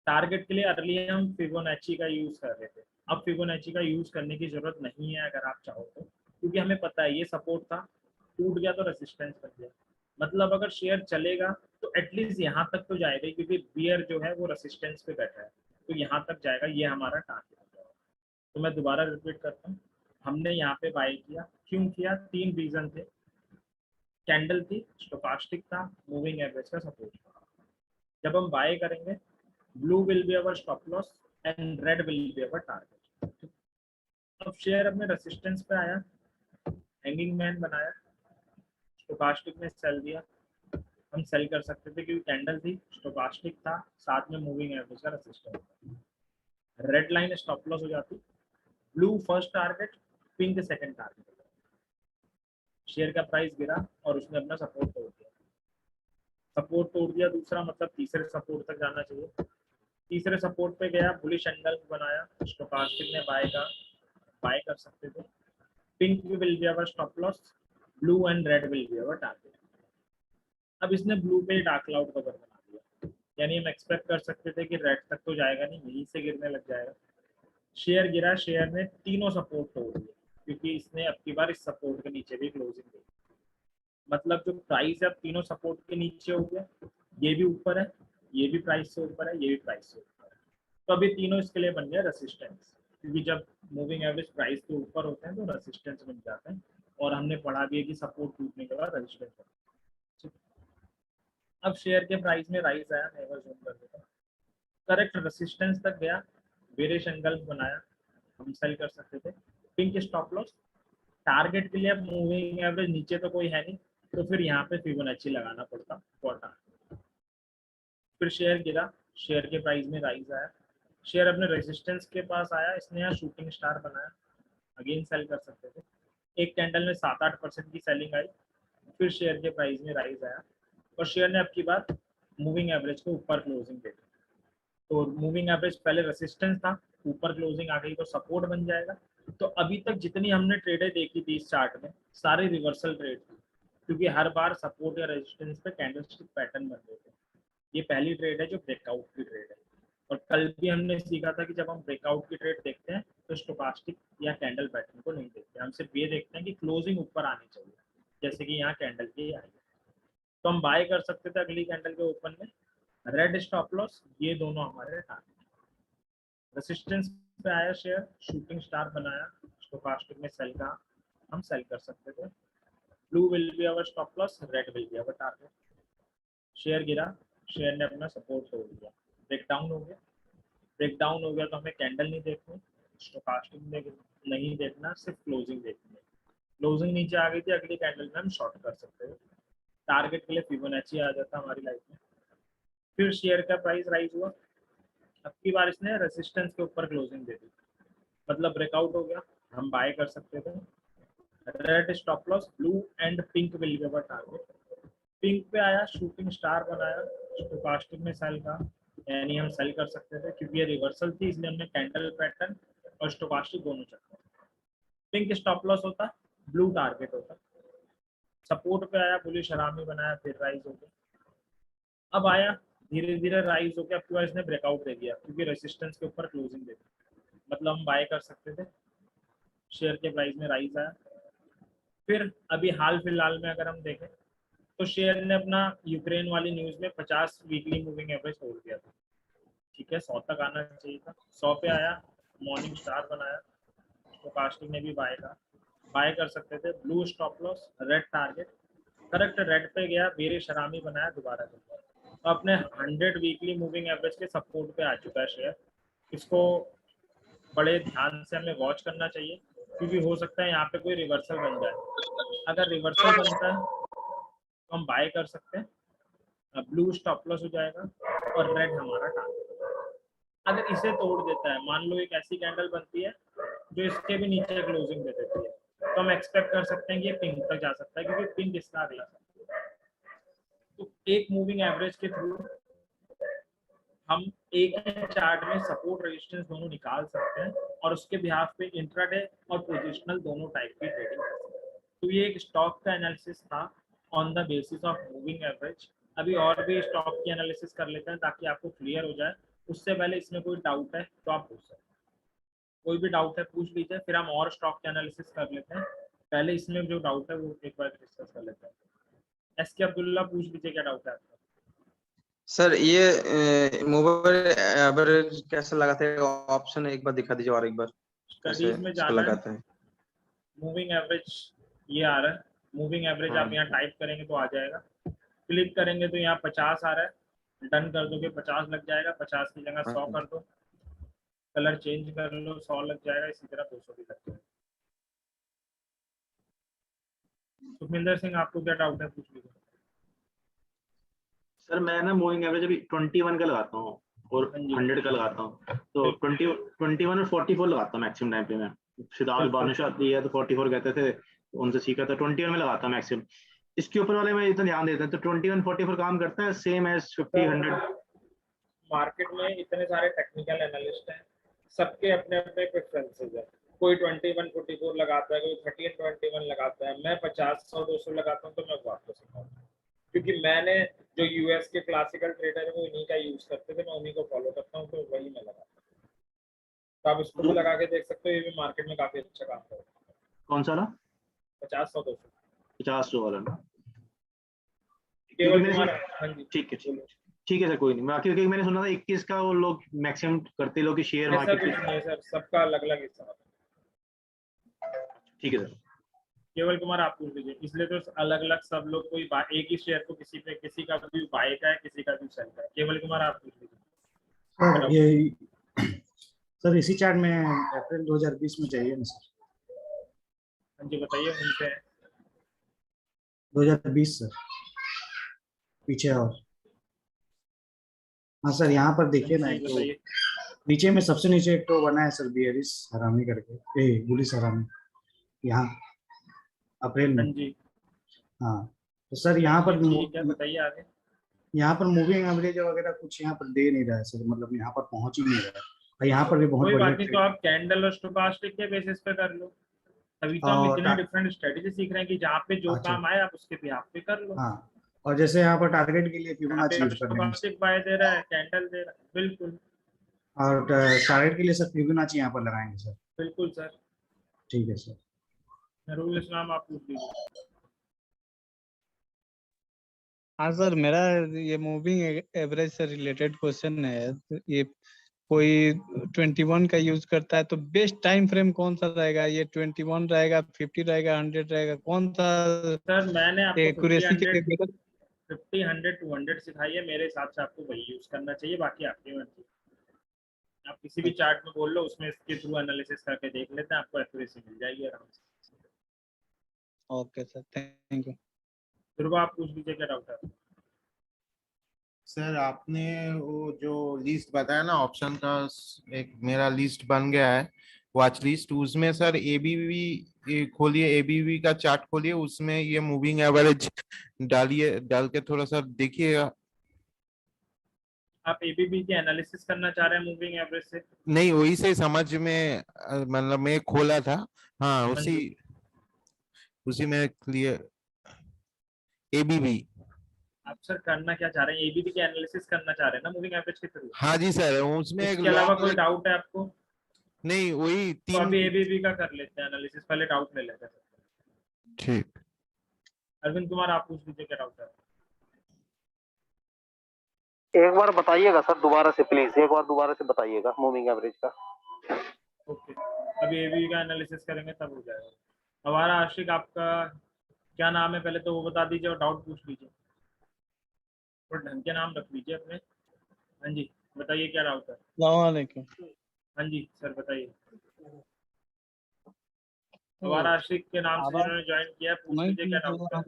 टारगेट के लिए अर्ली हम फिबोनाची का यूज कर रहे थे, अब फिबोनाची का यूज करने की जरूरत नहीं है अगर आप चाहो तो, क्योंकि हमें पता है ये सपोर्ट था, टूट गया तो रेसिस्टेंस बन गया। मतलब अगर शेयर चलेगा तो एटलीस्ट यहाँ तक तो जाएगा, क्योंकि बियर जो है वो रेसिस्टेंस पे बैठा है, तो यहाँ तक जाएगा, ये हमारा टारगेट हो जाएगा। तो मैं दोबारा रिपीट करता हूँ, हमने यहाँ पे बाय किया, क्यों किया, 3 रीजन थे, कैंडल थी, स्टोकास्टिक था, मूविंग एवरेज का सपोर्ट था। जब हम बाय करेंगे, blue will be our stop loss and red will be our target. अब शेयर अपने रेसिस्टेंस पे आया, हैंगिंग मैन बनाया, स्टोकास्टिक ने सेल दिया, हम सेल कर सकते थे क्योंकि कैंडल थी, स्टोकास्टिक था, साथ में मूविंग एवरेज का रेसिस्टेंस था। रेड लाइन स्टॉप लॉस हो जाती, blue first target, pink second target. Share का प्राइस गिरा और उसने अपना सपोर्ट तोड़ दिया। सपोर्ट तोड़ दिया दूसरा मतलब तीसरे सपोर्ट तक जाना चाहिए। तीसरे सपोर्ट पे गया, बुलिश एंगल बनाया, स्टोकास्टिक ने बाय कर सकते थे। Pink will be our stop loss, blue and red will be our target. अब इसने ब्लू पे डार्क क्लाउड कवर बना दिया, यानी हम एक्सपेक्ट कर सकते थे कि रेड तक तो जाएगा नहीं, यहीं से गिरने लग जाएगा। शेयर गिरा, शेयर ने तीनों सपोर्ट तोड़ दिए क्योंकि इसने अब की बार इस सपोर्ट के नीचे भी क्लोजिंग दी। मतलब जो प्राइस है अब तीनों सपोर्ट के नीचे हो गया, ये भी ऊपर है, ये भी प्राइस से ऊपर है, ये भी प्राइस से ऊपर है। तो अभी तीनों इसके लिए बन गया रेसिस्टेंस, क्योंकि जब मूविंग एवरेज प्राइस के ऊपर होते हैं तो रेसिस्टेंस बन जाते हैं। और हमने पढ़ा भी है कि सपोर्ट टूटने के बाद रेजिस्टेंस बनता है। अब शेयर के प्राइस में राइज आया, नेवर जूम कर देता, करेक्ट रेसिस्टेंस तक गया, बेरिश एंगल बनाया, हम सेल कर सकते थे। पिंक स्टॉप लॉस, टारगेट के लिए अब मूविंग एवरेज नीचे तो कोई है नहीं, तो फिर यहाँ पे फिबोनाची लगाना पड़ता फॉर टारगेट। फिर शेयर गिरा, शेयर के प्राइस में राइज आया, शेयर अपने रेजिस्टेंस के पास आया, इसने यहाँ शूटिंग स्टार बनाया, अगेन सेल कर सकते थे। एक कैंडल में 7-8% की सेलिंग आई, फिर शेयर के प्राइस में राइज आया और शेयर ने अब की बार मूविंग एवरेज के ऊपर क्लोजिंग दे दी। तो मूविंग एवरेज पहले रेसिस्टेंस था, ऊपर क्लोजिंग आ गई तो सपोर्ट बन जाएगा। तो अभी तक जितनी हमने ट्रेडें देखी थी इस चार्ट में सारी रिवर्सल ट्रेड थी, क्योंकि हर बार सपोर्ट या रेजिस्टेंस पे कैंडलस्टिक पैटर्न बन रहे थे। ये पहली ट्रेड है जो ब्रेकआउट की ट्रेड है। और कल भी हमने सीखा था कि जब हम ब्रेकआउट की ट्रेड देखते हैं तो स्टोकास्टिक या कैंडल पैटर्न को नहीं देखते, हम सिर्फ ये देखते हैं कि क्लोजिंग ऊपर आनी चाहिए, जैसे कि यहाँ कैंडल की आई। तो हम बाय कर सकते थे अगली कैंडल के ओपन में, रेड स्टॉप लॉस, ये दोनों हमारे टारगेट। रेसिस्टेंस पे आया शेयर, शूटिंग स्टार बनाया, स्टोकास्टिक में सेल का, हम सेल कर सकते थे। Blue will be our stop loss, red will be our target. Share गिरा, शेयर ने अपना सपोर्ट तोड़ दिया, ब्रेकडाउन हो गया। ब्रेकडाउन हो गया तो हमें कैंडल नहीं देखनी, स्टोकास्टिक नहीं देखना, सिर्फ क्लोजिंग देखनी है। क्लोजिंग नीचे आ गई थी, अगली कैंडल में हम शॉर्ट कर सकते हैं, टारगेट के लिए फिबोनाची आ जाता हमारी लाइफ में। फिर शेयर का प्राइस राइज हुआ, अब की बार इसने रेसिस्टेंस के ऊपर क्लोजिंग दे दी, मतलब ब्रेकआउट हो गया, हम बाय कर सकते थे। Red stop loss, blue and pink will be our target. Pink पे आया, शूटिंग स्टार बनाया, स्टोकास्टिक में सेल का, यानी हम सेल कर सकते थे क्योंकि ये रिवर्सल थी, इसलिए हमने कैंडल पैटर्न और स्टोकास्टिक दोनों चक्कर। पिंक स्टॉप लॉस होता, ब्लू टारगेट होता। सपोर्ट पे आया, बुलिश हरामी बनाया, फिर राइज हो गया। अब आया धीरे धीरे राइज होकर, अब की बार इसने ब्रेकआउट दे दिया क्योंकि रेसिस्टेंस के ऊपर क्लोजिंग दे दी, मतलब हम बाय कर सकते थे। शेयर के प्राइस में राइज आया। फिर अभी हाल फिलहाल में अगर हम देखें तो शेयर ने अपना यूक्रेन वाली न्यूज में 50 वीकली मूविंग एवरेज तोड़ दिया था, ठीक है, 100 तक आना चाहिए था, 100 पे आया, मॉर्निंग स्टार बनाया, स्टोकास्टिक ने भी बाय कर सकते थे। Blue stop loss, red target, correct red पे गया, बेरिश हरामी बनाया, दोबारा कर। तो अपने 100 वीकली मूविंग एवरेज के सपोर्ट पे आ चुका है शेयर, इसको बड़े ध्यान से हमें वॉच करना चाहिए क्योंकि हो सकता है यहाँ पे कोई रिवर्सल बन जाए। अगर रिवर्सल बनता है तो हम बाय कर सकते हैं, ब्लू स्टॉप लॉस हो जाएगा और रेड हमारा टारगेट। अगर इसे तोड़ देता है, मान लो एक ऐसी कैंडल बनती है जो इसके भी नीचे क्लोजिंग दे देती है, तो हम एक्सपेक्ट कर सकते हैं कि ये पिंक तक जा सकता है क्योंकि पिंक इसका अगला है। तो एक मूविंग एवरेज के थ्रू हम एक ही चार्ट में सपोर्ट रेजिस्टेंस दोनों निकाल सकते हैं और उसके बिहाफ पे इंट्राडे और पोजिशनल दोनों टाइप की ट्रेडिंग कर सकते हैं। तो ये एक स्टॉक का एनालिसिस था on the basis of moving average. अभी और भी स्टॉक की एनालिसिस कर लेते हैं ताकि आपको क्लियर हो जाए। उससे पहले इसमें कोई डाउट है तो आप पूछ सकते हैं, कोई भी डाउट है पूछ लीजिए, फिर हम और स्टॉक की एनालिसिस कर लेते हैं। पहले इसमें जो डाउट है वो एक बार डिस्कस कर लेते हैं। एसके अब्दुल्ला पूछ लीजिए क्या डाउट है आपका। सर ये मूवर एवरेज कैसे लगाते हैं, ऑप्शन एक बार दिखा दीजिए और एक बार कैसे स्टडीज में इसको जाना लगाते हैं। मूविंग एवरेज ये आ रहा है, मूविंग एवरेज हाँ। आप यहाँ टाइप करेंगे तो आ जाएगा, क्लिक करेंगे तो यहाँ 50 आ रहा है, डन कर दोगे 50 लग जाएगा, 50 की जगह 100 कर दो, कलर चेंज कर लो 100 लग जाएगा, इसी तरह 200 भी लग जाएगा। सुखविंदर सिंह आपको क्या डाउट है पूछ लीजिए। सर मैं ना मूविंग एवरेज अभी 21 का लगाता हूँ, और 100 का लगाता हूँ तो 21 और 44 लगाता हूँ मैक्सिमम टाइम पे मैं। सिद्धार्थ बानुश आती है तो 44 कहते थे, उनसे सीखा था 21 में लगाता हूँ मैक्सिमम। इसके ऊपर वाले में इतना ध्यान देते हैं तो 21 44 काम करता है सेम एज 50 100। मार्केट में इतने सारे टेक्निकल एनालिस्ट हैं, सबके अपने अपने प्रेफरेंसेस है। कोई 21 44 लगाता है, कोई 30 21 लगाता है। मैं 50 100 200 लगाता हूँ तो मैं वो आपको सिखाऊंगा, क्योंकि मैंने जो यूएस के क्लासिकल ट्रेडर है वो इन्हीं का यूज करते थे, मैं उन्हीं को फॉलो करता हूँ, तो वही मैं लगाता हूँ। तो आप इसको भी लगा के देख सकते हो, ये भी मार्केट में काफी अच्छा काम कर रहा है। कौन सा ना 50 100 200 50 100 वाला ना? केवल तुम्हारा। हाँ जी ठीक है ठीक है सर, कोई नहीं। बाकी क्योंकि मैंने सुना था 21 का वो लोग मैक्सिमम करते लोग कि शेयर ऐसा मार्केट कुछ नहीं है सर, सबका अलग अलग हिस्सा है। ठीक है सर। केवल कुमार आप पूछ लीजिए, इसलिए तो अलग अलग सब लोग कोई एक ही शेयर को किसी का भी बाय का है, किसी का भी सेल का है। केवल कुमार आप पूछ लीजिए। सर ये सर इसी चार्ट में अप्रैल 2020 में चाहिए ना सर? हाँ जी बताइए, उनसे 2020 सर, पीछे और। हाँ सर यहाँ पर देखिए ना, एक तो नीचे में सबसे नीचे एक तो बना है सर बियरिश हरामी करके, बुलिश हरामी, यहाँ अप्रैल में। हाँ तो सर यहाँ पर बताइए आगे। यहाँ पर मूविंग एवरेज वगैरह कुछ यहाँ पर दे नहीं रहा है सर, मतलब यहाँ पर पहुंच ही नहीं रहा है। और यहाँ पर भी बहुत कोई बढ़िया बात नहीं, तो आप कैंडल और स्टोकास्टिक के बेसिस पे कर लो। अभी तो हम इतने डिफरेंट स्ट्रेटेजी सीख रहे हैं कि जहाँ पे जो काम आए आप उसके भी आप पे कर लो। हाँ, और जैसे यहाँ पर टारगेट के लिए फिबोनाची यूज कर रहे हैं, स्टोकास्टिक बाय दे रहा है, कैंडल दे रहा है, बिल्कुल। और टारगेट के लिए सर फिबोनाची यहाँ पर लगाएंगे सर। बिल्कुल सर, ठीक है सर। नरूल इस्लाम आप पूछ लीजिए। हाँ सर, मेरा ये मूविंग एवरेज से रिलेटेड क्वेश्चन है। ये कोई 21 का यूज करता है तो बेस्ट टाइम फ्रेम कौन सा रहेगा? ये 21 रहेगा, 50 रहेगा, 100 रहेगा, कौन सा? सर मैंने आपको 50 एक्यूरेसी 100 200 सिखाई है, मेरे हिसाब से आपको वही यूज करना चाहिए, बाकी आपकी मर्जी। आप किसी भी चार्ट में बोल लो, उसमें इसके थ्रू एनालिसिस करके देख लेते हैं, आपको एक्यूरेसी मिल जाएगी आराम से। Okay sir, thank you. Dhruv आप पूछ लीजिए, क्या डाउट है? सर आपने वो जो लिस्ट बताया ना ऑप्शन का, एक मेरा लिस्ट बन गया है वॉच लिस्ट, उसमें सर एबीवी खोलिए, एबीवी का चार्ट खोलिए, उसमें ये मूविंग एवरेज डालिए, डाल के थोड़ा सा देखिएगा। आप एबीवी की एनालिसिस करना चाह रहे हैं मूविंग एवरेज से? नहीं, वही से समझ में, मतलब मैं खोला था। हाँ उसी में क्लियर एबीवी। आप सर करना क्या चाह रहे हैं? एबीवी की एनालिसिस करना चाह रहे हैं ना मूविंग एवरेज के थ्रू? हाँ जी सर, उसमें इसके अलावा कोई डाउट है आपको? नहीं, वही तो अभी एबीवी का कर लेते हैं एनालिसिस, पहले डाउट ले लेते हैं। ठीक। अरविंद कुमार आप पूछ लीजिए, क्या डाउट है? एक बार बताइएगा सर दोबारा से, प्लीज एक बार दोबारा से बताइएगा मूविंग एवरेज का। ओके, अभी एबीवी का एनालिसिस करेंगे तब हो जाएगा। हमारा आशिक, आपका क्या नाम है पहले तो वो बता दीजिए और डाउट पूछ लीजिए, और ढंग के नाम रख लीजिए अपने। हाँ जी बताइए, क्या डाउट है? वालेकुम। हाँ जी सर बताइए। हमारा आशिक के नाम से जिन्होंने ज्वाइन किया, पूछ लीजिए क्या डाउट है।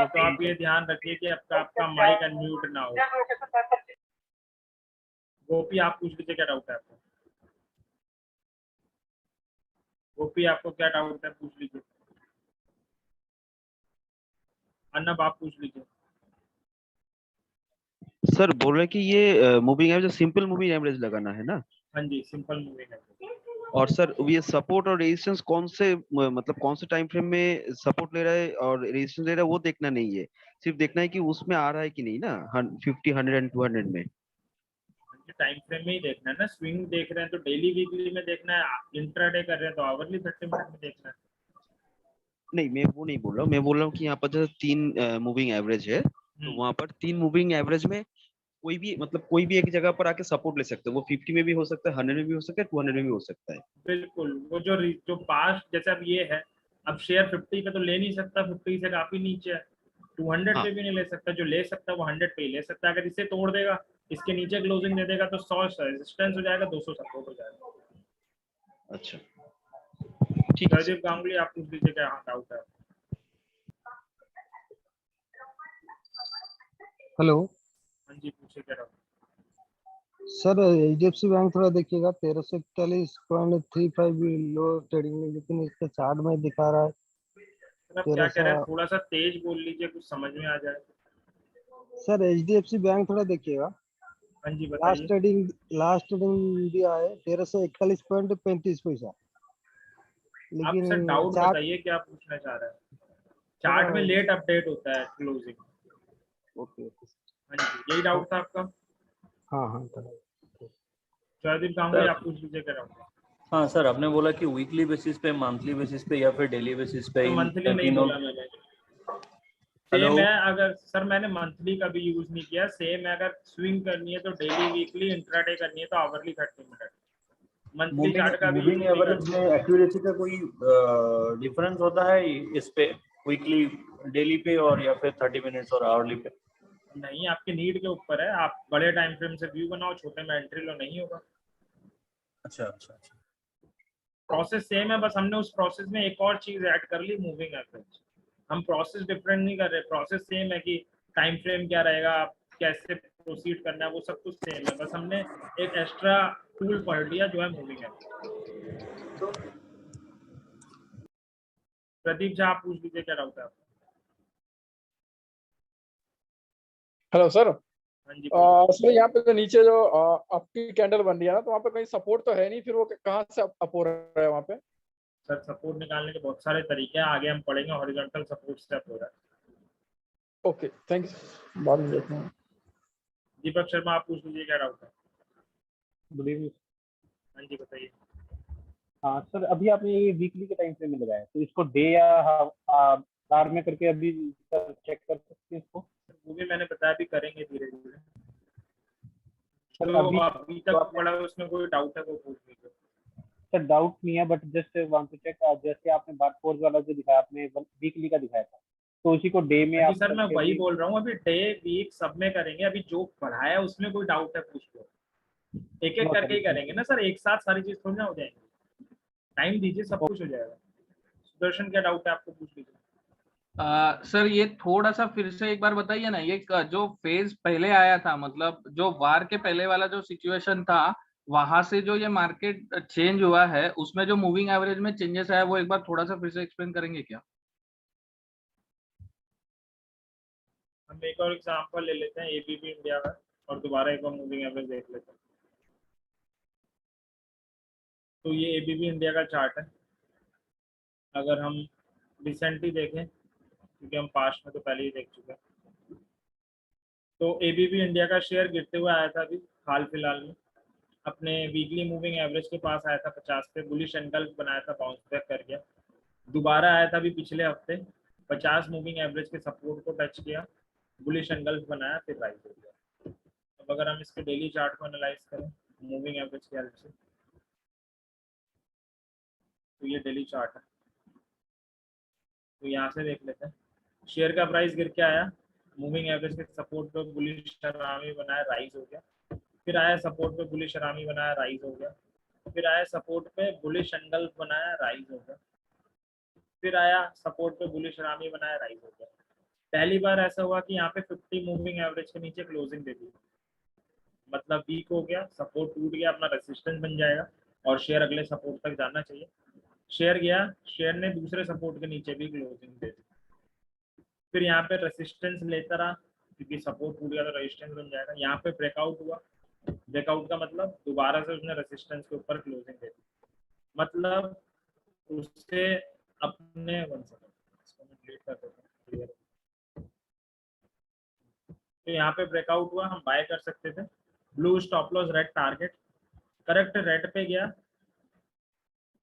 तो आप ये ध्यान रखिए कि आपका माइक अनम्यूट ना हो। गोपी आप पूछ लीजिए, क्या डाउट है आपको? गोपी आपको क्या डाउट है, पूछ लीजिए। अन्नब आप पूछ लीजिए। सर बोल रहे कि ये moving average simple moving average लगाना है ना? हाँ जी, सिंपल मूविंग एवरेज। और सर ये सपोर्ट और रेजिस्टेंस कौन से, मतलब कौन से टाइम फ्रेम में सपोर्ट ले रहा है और रेजिस्टेंस ले रहा है वो देखना नहीं है, सिर्फ देखना है कि उसमें आ रहा है कि नहीं ना 50 100 एंड 200 में। टाइम फ्रेम में ही देखना है ना, स्विंग देख रहे हैं तो डेली वीकली में देखना है, इंट्राडे कर रहे हैं तो आवरली 30 मिनट में देखना है। नहीं मैं वो नहीं बोल रहा हूँ, मैं बोल रहा हूँ कि यहाँ पर जो 3 मूविंग एवरेज है तो वहां पर 3 मूविंग एवरेज में कोई भी, मतलब कोई भी एक जगह पर आके सपोर्ट ले सकते हैं। वो 50 में भी हो सकता है, 100 में भी हो सकता है, 200 में भी हो सकता है। बिल्कुल, वो जो पास्ट जैसे अब ये है, अब शेयर 50 पे तो ले नहीं सकता, 50 से काफी नीचे है, 200 पे भी नहीं ले सकता। जो ले सकता है वो 100 पे ही ले सकता है। अगर इसे तोड़ देगा, इसके नीचे क्लोजिंग दे देगा तो 100 रेजिस्टेंस हो जाएगा, 200 सपोर्ट हो जाएगा। अच्छा ठीक है। राजीव गांगुली आप पूछ लीजिए, क्या डाउट है? हेलो। हाँ जी पूछिए क्या डाउट। सर एचडीएफसी बैंक थोड़ा देखिएगा 1341.35 लो ट्रेडिंग में, लेकिन इसका चार्ट में दिखा रहा है सर आप क्या कह रहे हैं, 1300। थोड़ा सा तेज बोल लीजिए, कुछ समझ में आ जाए। सर एचडीएफसी बैंक थोड़ा देखिएगा, हाँ जी लास्ट बताइए। ट्रेडिंग दिया है 1341.35 पैसा, आप लेकिन सर डाउट चार्ट बताइए क्या पूछना चाह रहे हैं। चार्ट में लेट अपडेट होता है क्लोजिंग। Okay okay. हाँ जी यही डाउट था आपका। हाँ हाँ जयदीप गांगुली आप पूछ लीजिए क्या डाउट है। हाँ सर, आपने बोला कि वीकली बेसिस पे, मंथली बेसिस पे या फिर डेली बेसिस पे इन मंथली नहीं तीनों। बोला मैंने। हेलो सेम है अगर सर, मैंने मंथली का भी यूज नहीं किया। सेम है, अगर स्विंग करनी है तो डेली, वीकली, इंट्राडे करनी है तो आवरली 30 मिनट। मंथली चार्ट का भी यूज मूविंग नहीं एवरेज करते। में एक्यूरेसी का कोई डिफरेंस होता है इस पे, वीकली, डेली पे और या फिर 30 मिनट्स और आवरली पे? नहीं, आपके नीड के ऊपर है। आप बड़े टाइम फ्रेम से व्यू बनाओ, छोटे में एंट्री लो, नहीं होगा। अच्छा अच्छा अच्छा। प्रोसेस सेम है, बस हमने उस प्रोसेस में एक और चीज ऐड कर ली, मूविंग एवरेज। हम प्रोसेस डिफरेंट नहीं कर रहे, प्रोसेस सेम है कि टाइम फ्रेम क्या रहेगा, आप कैसे प्रोसीड करना है, वो सब कुछ सेम है। बस हमने एक एक्स्ट्रा टूल पढ़ लिया जो है मूविंग एवरेज। प्रदीप जी आप पूछ लीजिए क्या डाउट है आपका। Hello sir. हाँ जी सर यहाँ पे तो नीचे जो आपकी कैंडल बन रही है ना, तो वहाँ पे कहीं सपोर्ट तो है नहीं, फिर वो कहाँ से अप हो रहा है वहाँ पे? सर सपोर्ट निकालने के बहुत सारे तरीके हैं, आगे हम पढ़ेंगे। हॉरिजॉन्टल सपोर्ट स्टेप हो रहा है। ओके थैंक यू, बाद में देखते हैं। दीपक शर्मा आप पूछ लीजिए क्या डाउट है। Good evening. हाँ जी बताइए। हाँ सर, अभी आपने ये वीकली के टाइम फ्रेम में लगाया, तो इसको डे या आर में करके अभी चेक कर सकते हैं इसको? वो भी मैंने बताया, भी करेंगे धीरे धीरे। सर तो अभी अभी तक पढ़ा है उसमें कोई डाउट है वो पूछ लीजिए। सर डाउट नहीं है, but just want to check, जैसे आपने बार फोर्स वाला जो दिखाया, आपने वीकली का दिखाया था, तो उसी को डे में अभी आप सर मैं करके वही भी। बोल रहा हूँ, अभी डे वीक सब में करेंगे। अभी जो पढ़ाया है उसमें कोई डाउट है पूछ लो, एक एक नो करके सर, ही करेंगे ना सर, एक साथ सारी चीज थोड़ी ना हो जाएंगी। टाइम दीजिए, सब कुछ हो जाएगा। सुदर्शन क्या डाउट है आपको, पूछ लीजिए। सर ये थोड़ा सा फिर से एक बार बताइए ना, ये जो फेज पहले आया था, मतलब जो वार के पहले वाला जो सिचुएशन था, वहां से जो ये मार्केट चेंज हुआ है, उसमें जो मूविंग एवरेज में चेंजेस आया, वो एक बार थोड़ा सा फिर से एक्सप्लेन करेंगे क्या? हम एक और एग्जांपल ले लेते हैं एबीबी इंडिया का, और दोबारा एक बार मूविंग एवरेज देख लेते हैं। तो ये एबीबी इंडिया का चार्ट है। अगर हम रिसेंटली देखें, क्योंकि हम पास्ट में तो पहले ही देख चुके हैं, तो एबीबी इंडिया का शेयर गिरते हुए आया था अभी हाल फिलहाल में, अपने वीकली मूविंग एवरेज के पास आया था 50 पे, बुलिश एंगल बनाया था, बाउंस बैक कर गया। दोबारा आया था अभी पिछले हफ्ते, 50 मूविंग एवरेज के सपोर्ट को टच किया, बुलिश एंगल बनाया, फिर राइज हो गया। अब अगर हम इसके डेली चार्ट को एनालाइज करें मूविंग एवरेज की हेल्प से, तो ये डेली चार्ट है। तो यहाँ से देख लेते हैं, शेयर का प्राइस गिर के आया, मूविंग एवरेज के सपोर्ट पे बुलिश हरामी बनाया, राइज हो गया। फिर आया सपोर्ट पे बुलिश हरामी बनाया, राइज हो गया। फिर आया सपोर्ट पे बुलिश एंगल बनाया, राइज हो गया। फिर आया सपोर्ट पे बुलिश हरामी बनाया, राइज हो गया। पहली बार ऐसा हुआ कि यहाँ पे 50 मूविंग एवरेज के नीचे क्लोजिंग दे दी, मतलब वीक हो गया, सपोर्ट टूट गया, अपना रेसिस्टेंस बन जाएगा और शेयर अगले सपोर्ट तक जाना चाहिए। शेयर गया, शेयर ने दूसरे सपोर्ट के नीचे भी क्लोजिंग दे दी। फिर यहाँ पे रेसिस्टेंस लेता रहा, क्योंकि सपोर्ट टूट गया तो रेजिस्टेंस बन जाएगा। यहाँ पे ब्रेकआउट हुआ, ब्रेकआउट का मतलब दोबारा से उसने रेजिस्टेंस के ऊपर क्लोजिंग दे दी, मतलब उससे अपने तो यहाँ पे ब्रेकआउट हुआ, हम बाय कर सकते थे। Blue stop loss red target, correct red पे गया,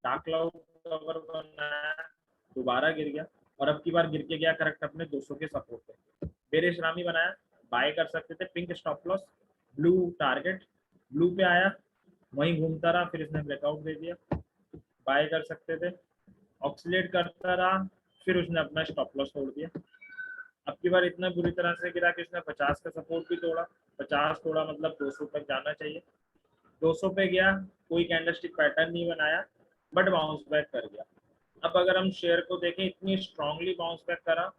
डार्क क्लाउड कवर बनाया, दोबारा गिर गया, और अब की बार गिर के गया करेक्ट अपने 200 के सपोर्ट पे, बेरिश रामी बनाया, बाय कर सकते थे। Pink stop loss, blue target, blue पे आया, वहीं घूमता रहा, फिर इसने ब्रेकआउट दे दिया, बाय कर सकते थे। ऑक्सीलेट करता रहा, फिर उसने अपना स्टॉप लॉस तोड़ दिया। अब की बार इतना बुरी तरह से गिरा कि इसने 50 का सपोर्ट भी तोड़ा, 50 तोड़ा मतलब 200 तक जाना चाहिए। 200 पे गया, कोई कैंडलस्टिक पैटर्न नहीं बनाया, बट बाउंस बैक कर गया। अब अगर हम शेयर को देखें, इतनी स्ट्रांगली बाउंस बैक करा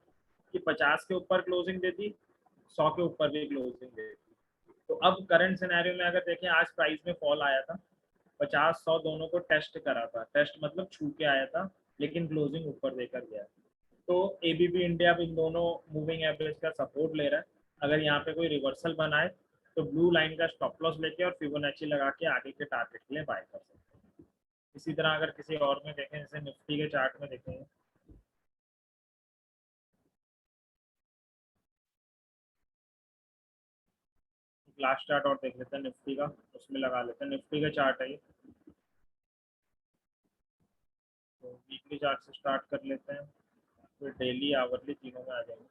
कि 50 के ऊपर क्लोजिंग दे दी, 100 के ऊपर भी क्लोजिंग दे दी। तो अब करंट सिनेरियो में अगर देखें, आज प्राइस में फॉल आया था, 50-100 दोनों को टेस्ट करा था, टेस्ट मतलब छू के आया था, लेकिन क्लोजिंग ऊपर देकर गया। तो एबीबी इंडिया इन दोनों मूविंग एवरेज का सपोर्ट ले रहा है। अगर यहाँ पे कोई रिवर्सल बनाए तो ब्लू लाइन का स्टॉप लॉस लेके और फिबोनाची लगा के आगे के टारगेट के लिए बाय कर सकते हैं। इसी तरह अगर किसी और में देखें, जैसे निफ्टी के चार्ट में देखेंगे, लास्ट चार्ट और देख लेते हैं निफ्टी का, उसमें लगा लेते हैं। निफ्टी का चार्ट है ये, तो वीकली चार्ट से स्टार्ट कर लेते हैं, फिर डेली आवरली तीनों में आ जाएंगे।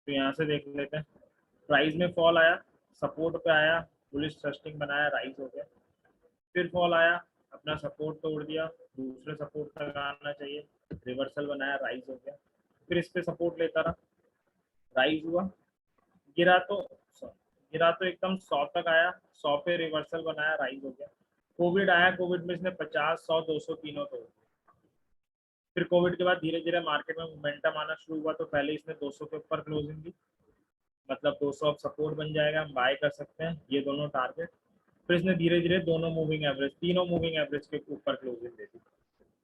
तो यहाँ से देख लेते हैं, प्राइस में फॉल आया, सपोर्ट पे आया, बुलिश थ्रस्टिंग बनाया, राइज हो गया, फिर फॉल आया, अपना सपोर्ट तोड़ दिया, दूसरे सपोर्ट तक आना चाहिए, रिवर्सल बनाया, राइज हो गया, फिर इस पे सपोर्ट लेता रहा, राइज हुआ, गिरा तो एकदम 100 तक आया, 100 पे रिवर्सल बनाया, राइज हो गया। कोविड आया, कोविड में इसने 50, 100, 200 तीनों तोड़। फिर कोविड के बाद धीरे धीरे मार्केट में मोमेंटम आना शुरू हुआ, तो पहले इसने 200 के ऊपर क्लोजिंग दी, मतलब 200 अब सपोर्ट बन जाएगा, हम बाय कर सकते हैं ये दोनों टारगेट। फिर इसने धीरे धीरे दोनों मूविंग एवरेज, तीनों मूविंग एवरेज के ऊपर क्लोजिंग दे दी।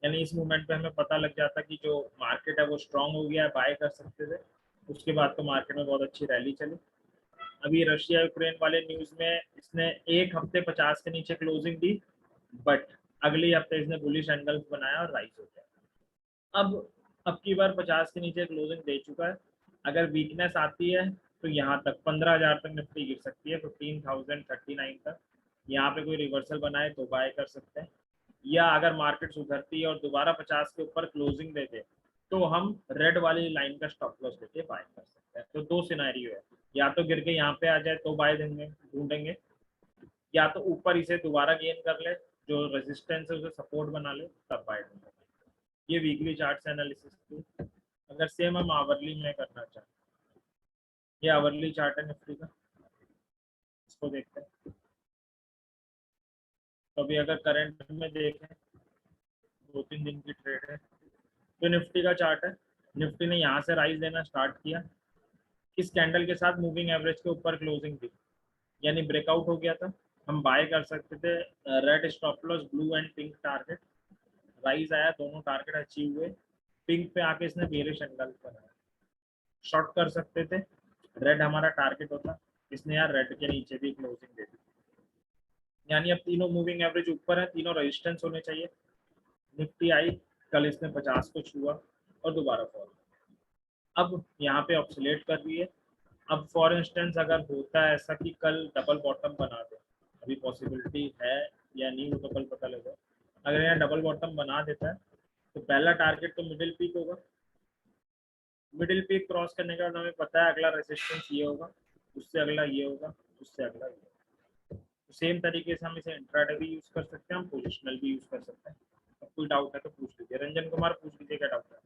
यानी इस मूवमेंट पे हमें पता लग जाता कि जो मार्केट है वो स्ट्रांग हो गया है, बाय कर सकते थे। उसके बाद तो मार्केट में बहुत अच्छी रैली चली। अभी रशिया यूक्रेन वाले न्यूज़ में इसने एक हफ्ते 50 के नीचे क्लोजिंग दी, बट अगले हफ्ते इसने बुलिश एंगल्स बनाया और राइज हो गया। अब की बार 50 के नीचे क्लोजिंग दे चुका है। अगर वीकनेस आती है तो यहाँ तक 15,000 तक निफ्टी गिर सकती है, 15,039 तक। यहाँ पे कोई रिवर्सल बनाए तो बाय कर सकते हैं, या अगर मार्केट सुधरती है और दोबारा 50 के ऊपर क्लोजिंग दे दे तो हम रेड वाली लाइन का स्टॉप लॉस लेके बाय कर सकते हैं। तो दो सिनेरियो है, या तो गिर के यहाँ पे आ जाए तो बाय ढूंढेंगे, या तो ऊपर इसे दोबारा गेन कर ले, जो रेजिस्टेंस है उसे सपोर्ट बना ले, तब बाय ढूंढेंगे। ये वीकली चार्ट से एनालिसिस थी। अगर सेम हम आवरली में करना चाहें, ये आवरली चार्ट है निफ्टी का, इसको देखते हैं। तो अभी अगर करंट में देखें, 2-3 दिन की ट्रेड है, तो निफ्टी का चार्ट है। निफ्टी ने यहाँ से राइज देना स्टार्ट किया, किस कैंडल के साथ, मूविंग एवरेज के ऊपर क्लोजिंग दी, यानी ब्रेकआउट हो गया था, हम बाय कर सकते थे। Red stop loss, blue and pink target, rise आया, दोनों टारगेट अचीव हुए। पिंक पे आके इसने बेरिश एंगल बनाया, शॉर्ट कर सकते थे, रेड हमारा टारगेट होता, इसने यार रेड के नीचे भी क्लोजिंग दे दी। यानी अब तीनों मूविंग एवरेज ऊपर है, तीनों रेजिस्टेंस होने चाहिए। निफ्टी आई, कल इसने 50 को छुआ और दोबारा फॉल, अब यहाँ पे ऑक्सीलेट कर रही है। अब फॉर इंस्टेंस अगर होता है ऐसा कि कल डबल बॉटम बना दे, अभी पॉसिबिलिटी है या नहीं वो तो कल पता लगेगा। अगर यहाँ डबल बॉटम बना देता है तो पहला टारगेट तो मिडिल पीक होगा, मिडिल पीक क्रॉस करने के बाद हमें पता है अगला रेजिस्टेंस ये होगा, उससे अगला ये होगा, उससे अगला ये होगा। तो सेम तरीके से हम इसे इंट्राडे भी यूज कर सकते हैं, हम पोजिशनल भी यूज कर सकते हैं। अब कोई डाउट है तो पूछ लीजिए। रंजन कुमार पूछ लीजिए क्या डाउट है।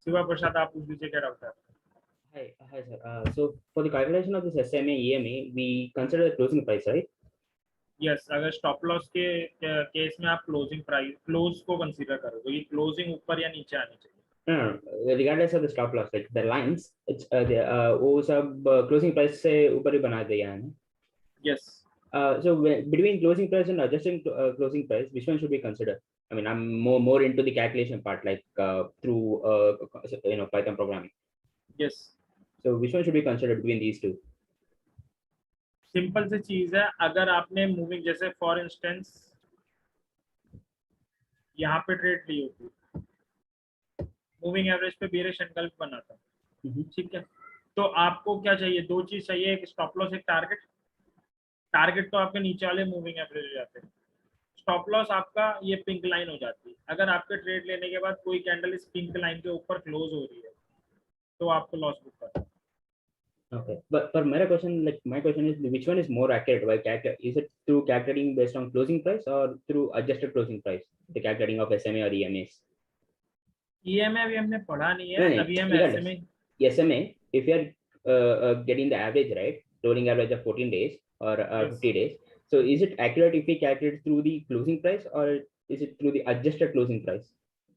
शिवा प्रसाद आप पूछ लीजिए क्या डाउट है। Hi sir. So for the calculation of this SMA EMA, we consider the closing price, right? Yes, अगर स्टॉप लॉस के केस में आप क्लोजिंग प्राइस, क्लोज को कंसीडर करो तो ये क्लोजिंग ऊपर या नीचे आनी चाहिए। No, regardless of the stop loss, like the lines, it's वो सब closing price से ऊपर ही बना दिया है ना? Yes. So between closing price and adjusting closing price, which one should we consider? I mean, I'm more into the calculation part, like through Python programming. Yes. So which one should we consider between these two? Simple सी चीज है, अगर आपने moving, जैसे for instance यहाँ पे trade ली होती, moving average पे बेरिश एंगल बना था, ठीक है, तो आपको क्या चाहिए, दो चीज चाहिए, एक स्टॉप लॉस, एक टारगेट। टारगेट तो आपके नीचे वाले मूविंग एवरेज हो जाते हैं, स्टॉप लॉस आपका ये पिंक लाइन हो जाती है। अगर आपके ट्रेड लेने के बाद कोई कैंडल इस पिंक लाइन के ऊपर क्लोज हो रही है तो आपको लॉस बुक करना है। Okay, but my question is, which one is more accurate? Is it through calculating based on closing price or through adjusted closing price, the calculating of SMA or EMAs? EMA अभी हमने पढ़ा नहीं है, अभी हम SMA if you are getting the average, right, rolling average of 14 days or 50 days. So is it accurate if we calculate through the closing price or is it through the adjusted closing price?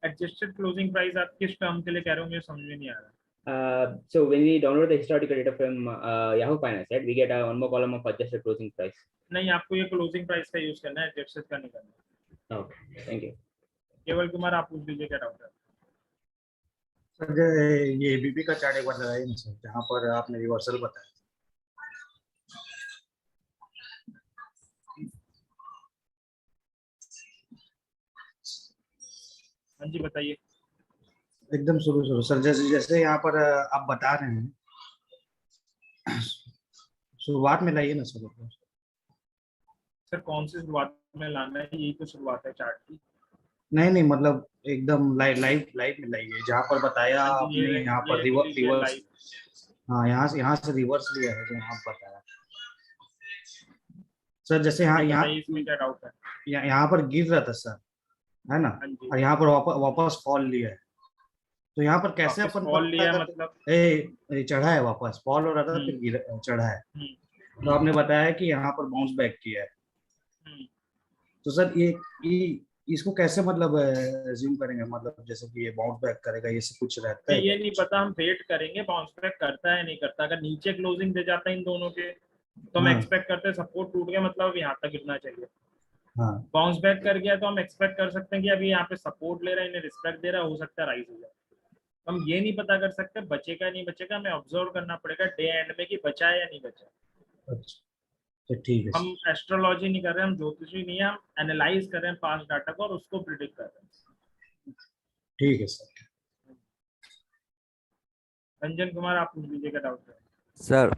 Adjusted closing price आप किस term के लिए कह रहे हो, मुझे समझ में नहीं आ रहा। So when we download the historical data from Yahoo Finance, right, we get one more column of adjusted closing price. नहीं, आपको ये क्लोजिंग प्राइस का यूज करना है, adjusted का नहीं करना। Okay, thank you. केवल कुमार आप पूछ लीजिए क्या डाउट है। सर ये एबीपी का चार्ट एक बार लगाइए ना सर, जहाँ पर आपने रिवर्सल बताया। हाँ जी बताइए। एकदम शुरू सर, जैसे यहाँ पर आप बता रहे हैं, शुरुआत में लाइए ना सर। सर कौन सी शुरुआत में लाना है, यही तो शुरुआत है चार्ट की। नहीं मतलब एकदम लाइव में लाइए, जहाँ पर बताया आपने, यहाँ पर रिवर्स। हाँ, यहाँ से रिवर्स लिया है जो आप बताया सर। जैसे यहाँ इसमें क्या डाउट है? यहाँ पर गिर रहा था सर, है ना, और यहाँ पर वापस फॉल लिया है, तो यहाँ पर कैसे अपन फॉल लिया मतलब चढ़ा है, वापस फॉल हो रहा था फिर गिरा, चढ़ा है। तो आपने बताया कि यहाँ पर बाउंस बैक किया है, तो सर ये इसको कैसे मतलब अज्यूम करेंगे, मतलब जैसे कि ये बाउंस बैक करेगा, ये सब कुछ रहता है? ये नहीं पता, हम वेट करेंगे बाउंस बैक करता है नहीं करता। अगर नीचे क्लोजिंग दे जाता है इन दोनों के तो हम एक्सपेक्ट करते हैं सपोर्ट टूट गया, मतलब यहाँ तक गिरना चाहिए। बाउंस बैक कर गया तो हम एक्सपेक्ट कर सकते हैं कि अभी यहाँ पे सपोर्ट ले रहा है, इन्हें रिस्पेक्ट दे रहा है, हो सकता है राइज हो जाए। हम ये नहीं पता कर सकते बचेगा नहीं बचेगा, हमें ऑब्जर्व करना पड़ेगा डे एंड में कि बचा है या नहीं बचा। अच्छा तो ठीक है। हम एस्ट्रोलॉजी नहीं कर रहे हैं, हम ज्योतिषी नहीं है, हम एनालाइज कर रहे हैं पास्ट डाटा को और उसको प्रिडिक्ट कर रहे हैं। ठीक है सर। रंजन कुमार आप पूछ लीजिए क्या डाउट है सर।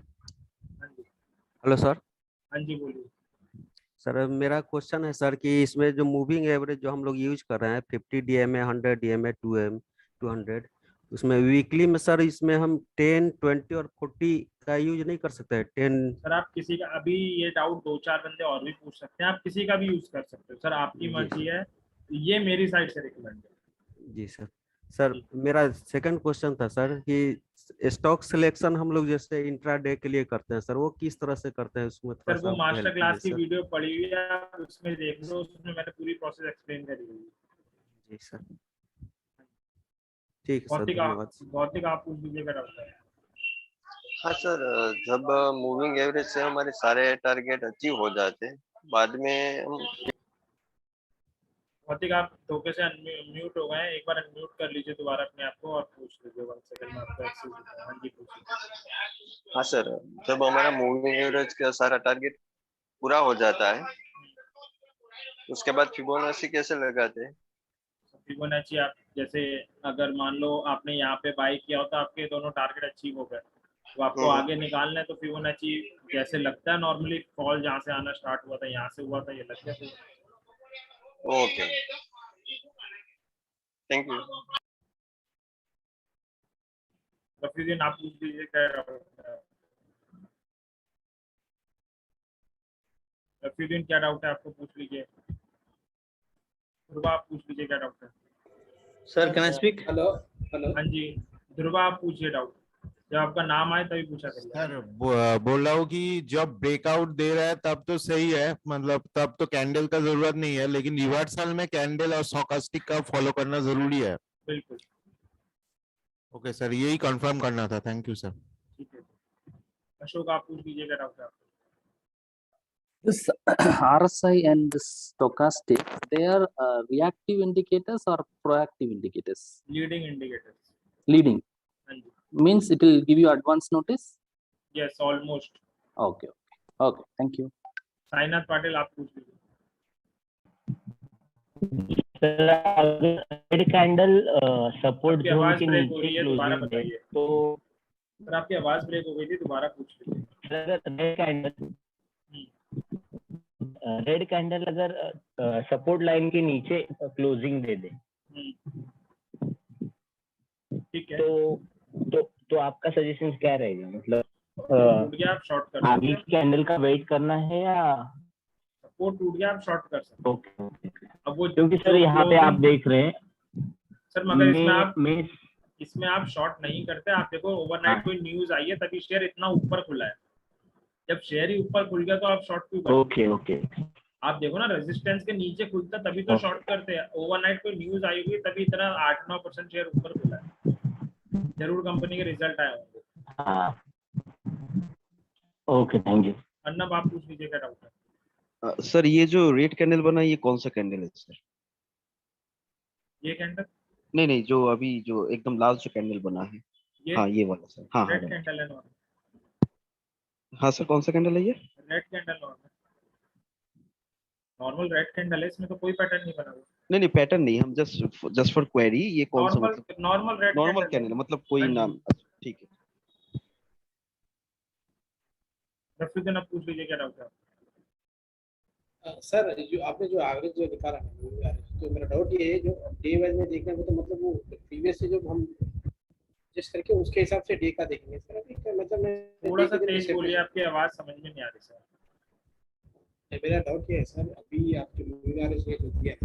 Hello sir. हाँ जी बोलिए सर। मेरा क्वेश्चन है सर कि इसमें जो मूविंग एवरेज जो हम लोग यूज कर रहे हैं 50 DMA 100 DMA 200, उसमें वीकली में सर इसमें हम 10 20 और 40 का यूज नहीं कर सकते हैं? 10 सर आप किसी का अभी ये डाउट 2-4 बंदे और भी पूछ सकते हैं, आप किसी का भी यूज कर सकते हो सर, आपकी मर्जी है, ये मेरी साइड से रिकमेंड है। जी सर। सर मेरा सेकंड क्वेश्चन था सर कि स्टॉक सिलेक्शन हम लोग जैसे इंट्राडे के लिए करते हैं सर, वो किस तरह से करते हैं उसमें थोड़ा सर वो मास्टर क्लास की वीडियो पड़ी हुई है, आप उसमें देख लो, उसमें मैंने पूरी प्रोसेस एक्सप्लेन करी हुई है। जी सर ठीक है सर, धन्यवाद। भौतिक आप पूछ लीजिएगा डाउट है। हाँ सर, जब मूविंग एवरेज से हमारे सारे टारगेट अचीव हो जाते हैं, बाद में हम भौतिक आप धोखे से अनम्यूट हो गए हैं, एक बार अनम्यूट कर लीजिए दोबारा अपने आप को और पूछ लीजिए 1 सेकंड में आपको एक्सेस होगा। हाँ जी पूछिए। हाँ सर, जब हमारा मूविंग एवरेज का सारा टारगेट पूरा हो जाता है, उसके बाद फिबोनाची कैसे लगाते हैं? फिबोनाची आप जैसे अगर मान लो आपने यहाँ पे बाई किया होता, आपके दोनों टारगेट अचीव हो गए, तो आपको आगे निकालना है, तो फिबोनाची जैसे लगता है नॉर्मली फॉल जहाँ से आना स्टार्ट हुआ था, यहाँ से हुआ था, ये लग गया था। Okay, thank you. रफीदीन आप पूछ लीजिए क्या डाउट है। रफीदीन क्या डाउट है आपको, पूछ लीजिए। ध्रुवा आप पूछ लीजिए क्या डाउट है। Sir can I speak? Hello. हाँ जी ध्रुवा आप पूछिए डाउट, जब आपका नाम आए तभी पूछा करिए। सर बोल रहा हूँ कि जब ब्रेकआउट दे रहा है तब तो सही है, मतलब तब तो कैंडल का जरूरत नहीं है, लेकिन रिवर्सल में कैंडल और स्टोकास्टिक का फॉलो करना जरूरी है। बिल्कुल। ओके सर, यही कंफर्म करना था, थैंक यू सर। ठीक है, अशोक आप पूछ लीजिए क्या डाउट है। This RSI and the stochastic, they are reactive indicators or proactive indicators? Leading indicators. Leading. Means it will give you advance notice? Yes, almost. Okay, okay, thank you. Sainath Patil आप पूछ लीजिए। सर अगर रेड कैंडल सपोर्ट जोन के नीचे दोबारा closing बताइए। तो sir आपकी आवाज ब्रेक हो गई थी, दोबारा पूछ लीजिए। रेड कैंडल अगर सपोर्ट लाइन के नीचे क्लोजिंग दे दे ठीक है, तो आपका सजेशन क्या रहेगा, मतलब टूट गया आप शॉर्ट कर आगे की कैंडल का वेट करना है या सपोर्ट टूट गया आप शॉर्ट कर सकते ओके। अब वो क्योंकि सर यहाँ पे आप देख रहे हैं सर, मगर इसमें आप शॉर्ट नहीं करते। आप देखो ओवरनाइट कोई न्यूज आई है तभी शेयर इतना ऊपर खुला है, जब शेयर ही ऊपर खुल गया तो आप शॉर्ट क्यों करते? ओके ओके आप देखो ना, रेजिस्टेंस के नीचे खुलता तभी तो शॉर्ट करते हैं। ओवरनाइट कोई न्यूज आई हुई तभी इतना 8-9% शेयर ऊपर खुला है, जरूर कंपनी के रिजल्ट आए होंगे। हाँ ओके थैंक यू। अर्नब आप पूछ लीजिए क्या डाउट है। सर ये जो रेड कैंडल बना है ये कौन सा कैंडल है सर? ये कैंडल नहीं, जो अभी जो एकदम लाल जो कैंडल बना है। हाँ ये वाला सर। हाँ रेड कैंडल है। हाँ सर, कौन सा कैंडल है ये? Red candle normal red candle है, इसमें तो कोई पैटर्न नहीं बना हुआ। नहीं पैटर्न नहीं, हम जस्ट फॉर क्वेरी, ये कौन सा मतलब नॉर्मल कैंडल मतलब कोई नाम? ठीक है। रफीदन आप पूछ लीजिए क्या डाउट है। सर जो आपने जो एवरेज जो दिखा रहा है, तो मेरा डाउट ये है जो डे वाइज में देखने में, तो मतलब वो प्रीवियस से जो हम जिस करके उसके हिसाब से डे का देखेंगे सर। अभी मतलब मैं थोड़ा सा तेज बोलिए, आपकी आवाज समझ में नहीं आ रही सर। मेरा डाउट ये है सर, अभी आपके मूविंग एवरेज रेट होती है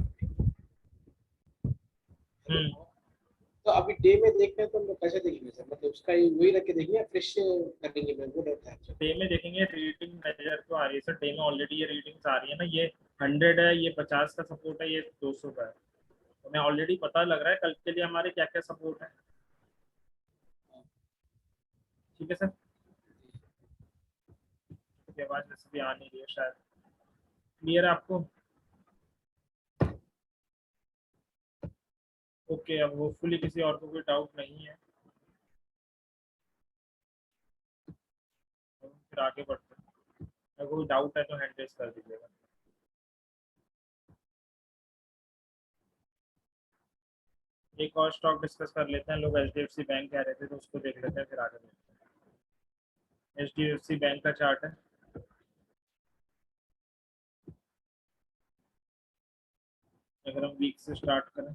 तो अभी डे में देखते हैं तो हम लोग कैसे देखेंगे सर? मतलब उसका वही रख के देखेंगे या फ्रेश करेंगे? मैं वो डाउट है। डे में देखेंगे, रीडिंग मेजर तो आ रही है सर। डे में ऑलरेडी ये रीडिंग्स आ रही है ना, ये 100 है, ये 50 का सपोर्ट है, ये 200 का है। तो हमें ऑलरेडी पता लग रहा है कल के लिए हमारे क्या क्या सपोर्ट है। ठीक है सर। तो आवाज वैसे भी आ नहीं रही है शायद। क्लियर है आपको? ओके, अब होपफुली किसी और को कोई डाउट नहीं है, फिर आगे बढ़ते हैं। अगर कोई डाउट है तो हैंड रेज कर दीजिएगा। एक और स्टॉक डिस्कस कर लेते हैं लोग। HDFC बैंक कह रहे थे तो उसको देख लेते हैं, फिर आगे बढ़ते हैं। HDFC बैंक का चार्ट है। अगर हम वीक से स्टार्ट करें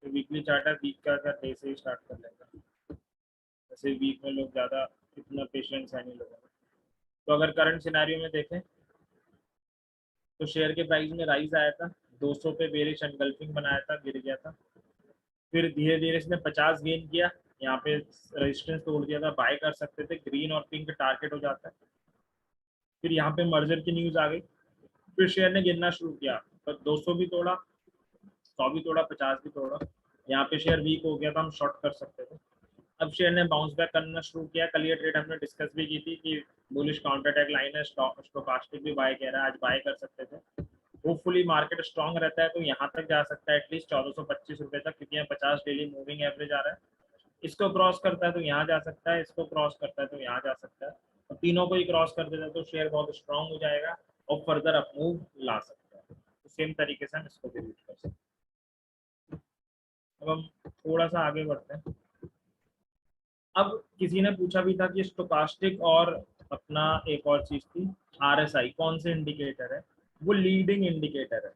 तो वीकली चार्ट है। वीक का अगर डे से ही स्टार्ट कर लेंगे, वैसे वीक में लोग ज़्यादा इतना पेशेंस है नहीं लोगों में। तो अगर करंट सिनेरियो में देखें तो शेयर के प्राइस में राइज आया था, 200 पे बेरिश एनगल्फिंग बनाया था, गिर गया था। फिर धीरे धीरे इसने 50 गेन किया, यहाँ पे रेजिस्टेंस तोड़ दिया था, बाय कर सकते थे, ग्रीन और पिंक टारगेट हो जाता है। फिर यहाँ पे मर्जर की न्यूज़ आ गई, फिर शेयर ने गिरना शुरू किया, तो 200 भी तोड़ा, 100 भी तोड़ा, 50 भी तोड़ा। यहाँ पे शेयर वीक हो गया था, हम शॉर्ट कर सकते थे। अब शेयर ने बाउंस बैक करना शुरू किया। कल ये ट्रेड हमने डिस्कस भी की थी कि बुलिश काउंटर अटैक लाइन है, स्टोकास्टिक भी बाय कह रहा है, आज बाय कर सकते थे। होपफुली मार्केट स्ट्रॉन्ग रहता है तो यहाँ तक जा सकता है, एटलीस्ट 1425 रुपए तक, क्योंकि यहाँ 50 डेली मूविंग एवरेज आ रहा है। इसको क्रॉस करता है तो यहाँ जा सकता है, इसको क्रॉस करता है तो यहाँ जा सकता है, और तीनों को ही क्रॉस कर देता है तो शेयर बहुत स्ट्रॉन्ग हो जाएगा और फर्दर अप मूव ला सकता है। तो सेम तरीके से हम इसको भी यूज कर सकते हैं। अब हम थोड़ा सा आगे बढ़ते हैं। अब किसी ने पूछा भी था कि स्टोकास्टिक और अपना एक और चीज थी RSI कौन से इंडिकेटर है? वो लीडिंग इंडिकेटर है।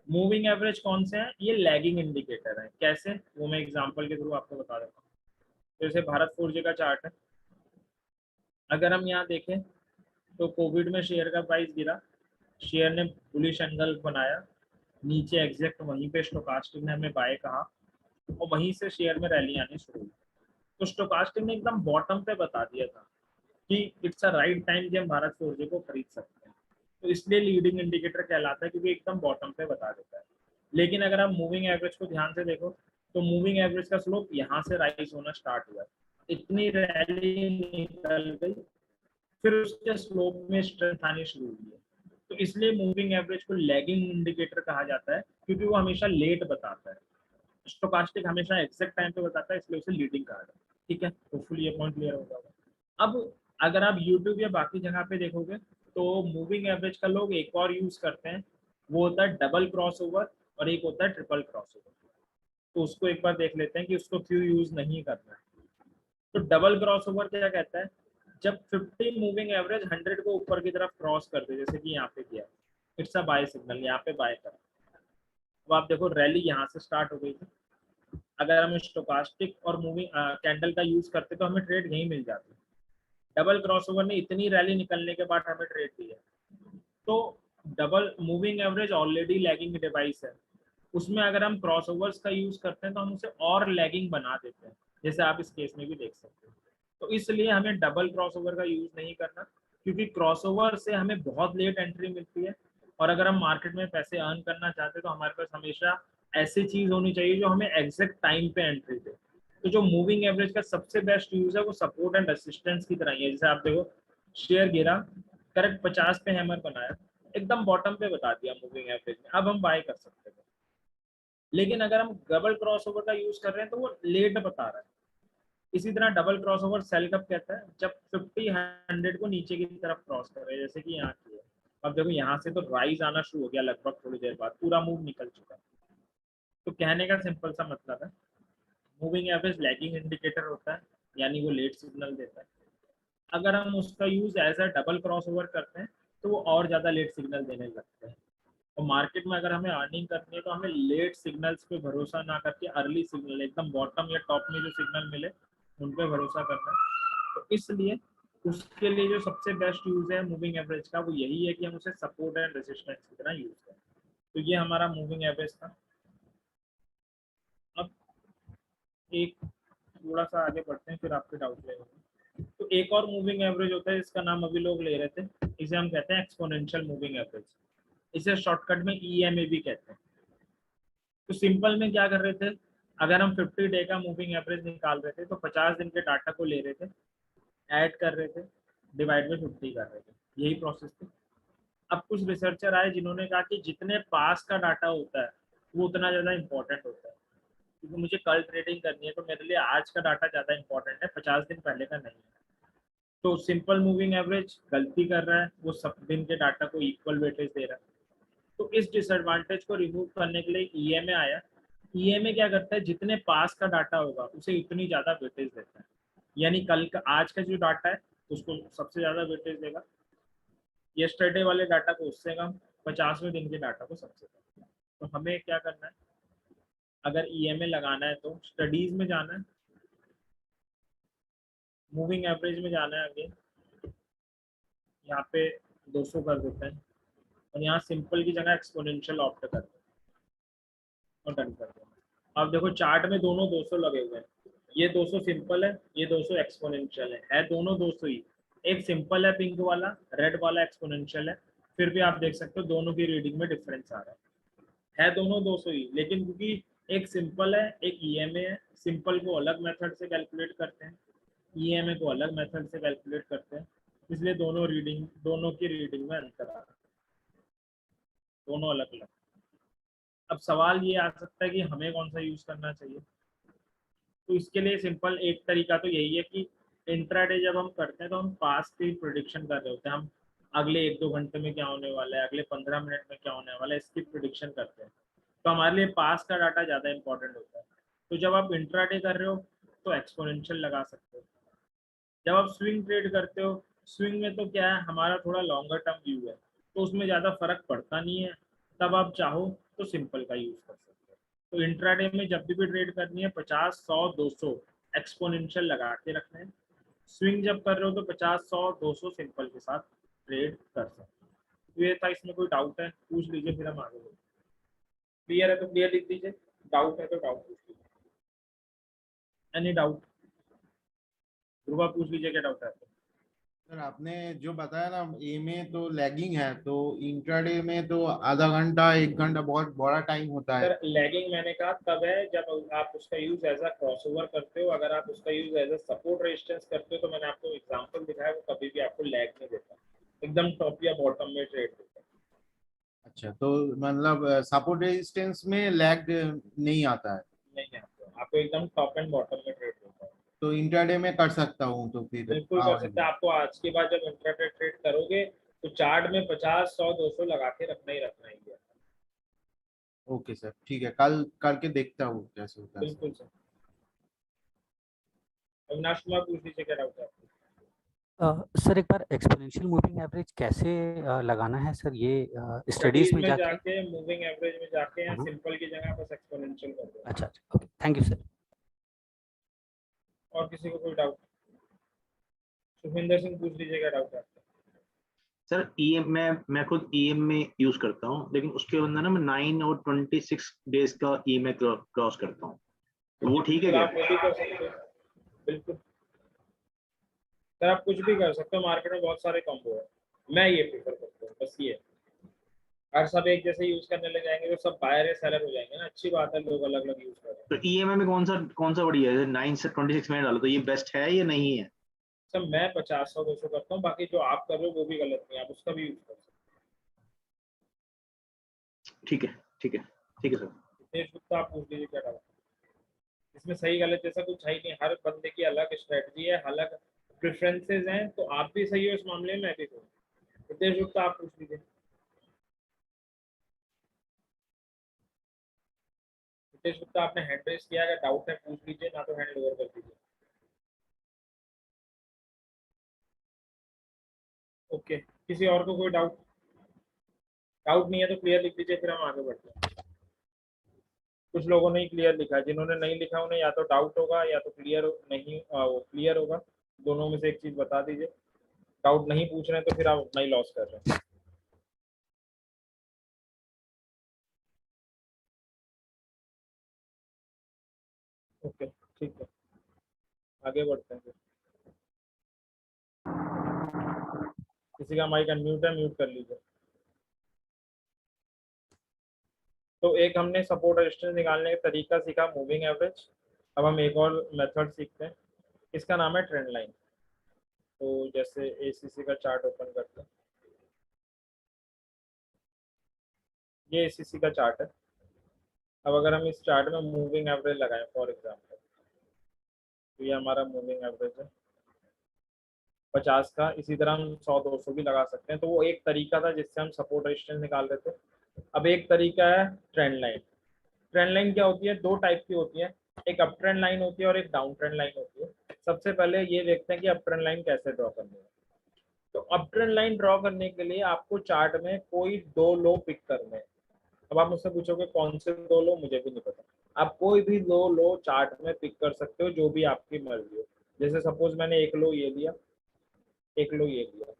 मूविंग एवरेज कौन से हैं? ये लैगिंग इंडिकेटर है। कैसे? वो मैं एग्जांपल के थ्रू आपको बता देता हूँ। जैसे भारत फोर्ज का चार्ट है, अगर हम यहाँ देखें तो कोविड में शेयर का प्राइस गिरा, शेयर ने बुलिश एंगल बनाया, नीचे एग्जैक्ट वहीं पे स्टोकास्टिक ने हमें बाय कहा और वहीं से शेयर में रैली आनी शुरू हुई। तो स्टोकास्टिक ने एकदम बॉटम पे बता दिया था कि इट्स अ राइट टाइम कि हम भारत फोर्जे को खरीद सकते हैं। तो इसलिए लीडिंग इंडिकेटर कहलाता है, क्योंकि एकदम बॉटम पे बता देता है। लेकिन अगर आप मूविंग एवरेज को ध्यान से देखो तो मूविंग एवरेज का स्लोप यहाँ से राइज होना स्टार्ट हुआ, इतनी रैली निकल गई, फिर उसके स्लोप में स्ट्रेंथ आनी शुरू हुई है। तो इसलिए मूविंग एवरेज को लैगिंग इंडिकेटर कहा जाता है, क्योंकि वो हमेशा लेट बताता है। स्टोकास्टिक हमेशा एग्जैक्ट टाइम पे बताता है, इसलिए उसे लीडिंग कहा जाता है। ठीक है, होपफुली ये पॉइंट क्लियर हो जाएगा। अब अगर आप YouTube या बाकी जगह पे देखोगे तो मूविंग एवरेज का लोग एक और यूज करते हैं, वो होता है डबल क्रॉसओवर और एक होता है ट्रिपल क्रॉसओवर। तो उसको एक बार देख लेते हैं कि उसको क्यों यूज नहीं करना है। तो डबल क्रॉसओवर क्या कहता है? जब 50 मूविंग एवरेज 100 को ऊपर की तरफ क्रॉस कर दे, जैसे कि यहाँ पे किया, इट्स अ बाय सिग्नल, यहाँ पे बाय कर। अब आप देखो रैली यहाँ से स्टार्ट हो गई थी। अगर हम स्टोकास्टिक और मूविंग कैंडल का यूज करते तो हमें ट्रेड यहीं मिल जाती। डबल क्रॉसओवर ने इतनी रैली निकलने के बाद हमें ट्रेड दी है। तो double moving average already lagging device है, उसमें अगर हम क्रॉसओवर्स का यूज करते हैं तो हम उसे और लैगिंग बना देते हैं, जैसे आप इस केस में भी देख सकते हैं। तो इसलिए हमें डबल क्रॉसओवर का यूज नहीं करना, क्योंकि क्रॉसओवर से हमें बहुत लेट एंट्री मिलती है, और अगर हम मार्केट में पैसे अर्न करना चाहते हैं तो हमारे पास हमेशा ऐसी चीज होनी चाहिए जो हमें एग्जैक्ट टाइम पे एंट्री दे। तो जो मूविंग एवरेज का सबसे बेस्ट यूज है वो सपोर्ट एंड रेसिस्टेंस की तरह ही है। जैसे आप देखो, शेयर गिरा, करेक्ट 50 पे हैमर बनाया, एकदम बॉटम पे बता दिया मूविंग एवरेज में, अब हम बाय कर सकते हैं। लेकिन अगर हम डबल क्रॉसओवर का यूज कर रहे हैं तो वो लेट बता रहा है। इसी तरह डबल क्रॉसओवर सेल कब कहता है, जब 50-100 को नीचे की तरफ क्रॉस कर रहे हैं, जैसे कि यहाँ किया। अब देखो यहाँ से तो राइज आना शुरू हो गया, लगभग थोड़ी देर बाद पूरा मूव निकल चुका है। तो कहने का सिंपल सा मतलब है, मूविंग एवरेज लैगिंग इंडिकेटर होता है, यानी वो लेट सिग्नल देता है। अगर हम उसका use as a double crossover करते हैं तो वो और ज्यादा लेट सिग्नल देने लगते हैं। और मार्केट में अगर हमें अर्निंग करनी है तो हमें लेट सिग्नल्स पे भरोसा ना करके अर्ली सिग्नल, एकदम बॉटम या टॉप में जो सिग्नल मिले उन पे भरोसा करना है। तो इसलिए उसके लिए जो सबसे बेस्ट यूज है मूविंग एवरेज का वो यही है कि हम उसे सपोर्ट एंड रेजिस्टेंस की तरह यूज करें। तो ये हमारा मूविंग एवरेज था। अब एक थोड़ा सा आगे बढ़ते हैं, फिर आपके डाउट लेंगे। तो एक और मूविंग एवरेज होता है, इसका नाम अभी लोग ले रहे थे, इसे हम कहते हैं एक्सपोनेंशियल मूविंग एवरेज। इसे शॉर्टकट में EMA भी कहते हैं। तो सिंपल में क्या कर रहे थे, अगर हम 50 डे का मूविंग एवरेज निकाल रहे थे तो 50 दिन के डाटा को ले रहे थे, ऐड कर रहे थे, डिवाइड में 50 कर रहे थे, यही प्रोसेस थी। अब कुछ रिसर्चर आए जिन्होंने कहा कि जितने पास का डाटा होता है वो उतना ज़्यादा इंपॉर्टेंट होता है, क्योंकि मुझे कल ट्रेडिंग करनी है तो मेरे लिए आज का डाटा ज़्यादा इंपॉर्टेंट है, 50 दिन पहले का नहीं है। तो सिंपल मूविंग एवरेज गलती कर रहा है, वो सब दिन के डाटा को इक्वल वेटेज दे रहा है। तो इस डिसएडवांटेज को रिमूव करने के लिए EMA आया। EMA क्या करता है, जितने पास का डाटा होगा उसे उतनी ज़्यादा वेटेज देता है, यानी कल का आज का जो डाटा है उसको सबसे ज़्यादा वेटेज देगा, यस्टरडे वाले डाटा को उससे कम, 50वें दिन के डाटा को सबसे कम। तो हमें क्या करना है, अगर EMA लगाना है तो स्टडीज में जाना है, मूविंग एवरेज में जाना है, आगे यहाँ पे 200 कर देते हैं और यहाँ सिंपल की जगह एक्सपोनेंशियल ऑप्ट करते हैं और डन करते हैं। अब देखो चार्ट में दोनों 200 लगे हुए हैं, ये 200 सिंपल है, ये 200 एक्सपोनेंशियल है दोनों 200 ही। एक सिंपल है पिंक वाला, रेड वाला एक्सपोनेंशियल है, फिर भी आप देख सकते हो दोनों की रीडिंग में डिफरेंस आ रहा है दोनों 200 ही। लेकिन क्योंकि एक सिंपल है एक EMA है, सिंपल को अलग मेथड से कैलकुलेट करते हैं, EMA को अलग मेथड से कैलकुलेट करते हैं, इसलिए दोनों की रीडिंग में अंतर आ रहा है, दोनों अलग अलग। अब सवाल ये आ सकता है कि हमें कौन सा यूज करना चाहिए। तो इसके लिए सिंपल एक तरीका तो यही है कि इंट्राडे जब हम करते हैं तो हम पास की प्रेडिक्शन कर रहे होते हैं, हम अगले 1-2 घंटे में क्या होने वाला है, अगले 15 मिनट में क्या होने वाला है, इसकी प्रेडिक्शन करते हैं। तो हमारे लिए पास का डाटा ज़्यादा इंपॉर्टेंट होता है। तो जब आप इंट्राडे कर रहे हो तो एक्सपोनेंशियल लगा सकते हो। जब आप स्विंग ट्रेड करते हो, स्विंग में तो क्या है, हमारा थोड़ा लॉन्गर टर्म व्यू है तो उसमें ज़्यादा फर्क पड़ता नहीं है, तब आप चाहो तो सिंपल का यूज़ कर सकते हो। तो इंट्राडे में जब भी ट्रेड करनी है 50, 100, 200 एक्सपोनेंशियल लगा के रखना है। स्विंग जब कर रहे हो तो 50, 100, 200 सिंपल के साथ ट्रेड कर सकते हो। तो ये था, इसमें कोई डाउट है पूछ लीजिए, फिर हम आगे बढ़ेंगे। क्लियर है तो क्लियर लिख दीजिए, डाउट है तो डाउट पूछ लीजिए। Any doubt? ध्रुवा पूछ लीजिए क्या डाउट है आपको। सर आपने जो बताया ना EMA तो लैगिंग है, तो इंट्राडे में तो आधा घंटा 1 घंटा बहुत बड़ा टाइम होता है। सर लैगिंग मैंने कहा तब है जब आप उसका यूज एज अ क्रॉसओवर करते हो, अगर आप उसका use as a support resistance करते हो तो मैंने आपको एग्जांपल दिखाया, वो कभी भी आपको लैग नहीं देता, एकदम टॉप या बॉटम में ट्रेड देता है। अच्छा, तो मतलब सपोर्ट रेजिस्टेंस में लैग नहीं आता है? नहीं आता, आपको एकदम टॉप एंड बॉटम में ट्रेड देता है। तो इंट्राडे में कर सकता हूँ तो फिर? बिल्कुल कर सकते हैं। आपको आज के बाद जब इंट्राडे ट्रेड करोगे तो चार्ट में 50, 100, 200 लगा के रखना ही रखना ही है। ओके सर, ठीक है, कल करके देखता हूँ कैसे होता है। बिल्कुल सर। अविनाश कुमार पूछ लीजिए क्या डाउट है आपको। सर एक बार एक्सपोनेंशियल मूविंग एवरेज कैसे लगाना है सर, ये स्टडीज में जाके मूविंग एवरेज में जाके या सिंपल की जगह बस एक्सपोनेंशियल कर दो। अच्छा, ओके, थैंक यू सर। और किसी को कोई डाउट? सुखविंदर सिंह पूछ लीजिए क्या डाउट है आपका। सर मैं खुद EM में यूज करता हूँ, लेकिन उसके अंदर ना मैं 9 और 26 डेज का EMA क्रॉस करता हूँ, तो वो ठीक है क्या? आप वो भी कर सकते हो, बिल्कुल सर आप कुछ भी कर सकते हो, मार्केट में बहुत सारे कॉम्बो है, मैं ये प्रीफर करता हूँ बस ये। अगर सब एक जैसे यूज करने लग जाएंगे तो सब बायर है सेलर हो जाएंगे ना, अच्छी बात है लोग अलग अलग यूज कर रहे हैं। तो ईएमआई में कौन सा बढ़िया है? 9 से 26 मिनट डालो तो ये बेस्ट है या नहीं है? सर मैं 50 100 200 करता हूँ, बाकी जो आप कर रहे हो वो भी गलत नहीं है, आप उसका भी यूज कर सकते हो। ठीक है सर। नितेश गुप्ता आप पूछ लीजिए क्या डाला इसमें, सही गलत जैसा कुछ है ही नहीं, हर बंदे की अलग स्ट्रेटजी है, अलग प्रेफरेंसेस हैं, तो आप भी सही हो इस मामले में, मैं भी हूँ। नितेश गुप्ता आप पूछ लीजिए। नितेश गुप्ता आपने हैंड रेस किया, अगर डाउट है पूछ लीजिए, ना तो हैंड ओवर कर दीजिए। ओके, किसी और को कोई डाउट नहीं है तो क्लियर लिख दीजिए, फिर हम आगे बढ़ते हैं। कुछ लोगों ने ही क्लियर लिखा, जिन्होंने नहीं लिखा उन्हें या तो डाउट होगा या तो क्लियर नहीं वो क्लियर होगा, दोनों में से एक चीज बता दीजिए। डाउट नहीं पूछ रहे हैं तो फिर आप अपना ही लॉस कर रहे हैं। ओके ठीक है, आगे बढ़ते हैं फिर। किसी का माइक अनम्यूट है, म्यूट कर लीजिए। तो एक हमने सपोर्ट रेजिस्टेंस निकालने का तरीका सीखा, मूविंग एवरेज। अब हम एक और मेथड सीखते हैं, इसका नाम है ट्रेंड लाइन। तो जैसे एसीसी का चार्ट ओपन करते हैं, ये एसीसी का चार्ट है। अब अगर हम इस चार्ट में मूविंग एवरेज लगाएं फॉर एग्जांपल, तो ये हमारा मूविंग एवरेज है 50 का, इसी तरह हम 100 200 भी लगा सकते हैं। तो वो एक तरीका था जिससे हम सपोर्ट रेजिस्टेंस निकाल रहे थे। अब एक तरीका है ट्रेंड लाइन। ट्रेंड लाइन क्या होती है? दो टाइप की होती है, एक अप ट्रेंड लाइन होती है और एक डाउन ट्रेंड लाइन होती है। सबसे पहले ये देखते हैं कि अप ट्रेंड लाइन कैसे ड्रॉ करनी है। तो अप ट्रेंड लाइन ड्रॉ करने के लिए आपको चार्ट में कोई दो लो पिक करने हैं। अब आप मुझसे पूछोगे कौन से दो लो, मुझे भी नहीं पता। आप कोई भी दो लो चार्ट में पिक कर सकते हो, जो भी आपकी मर्जी हो। जैसे सपोज मैंने एक लो ये लिया, एक लो ये लिया,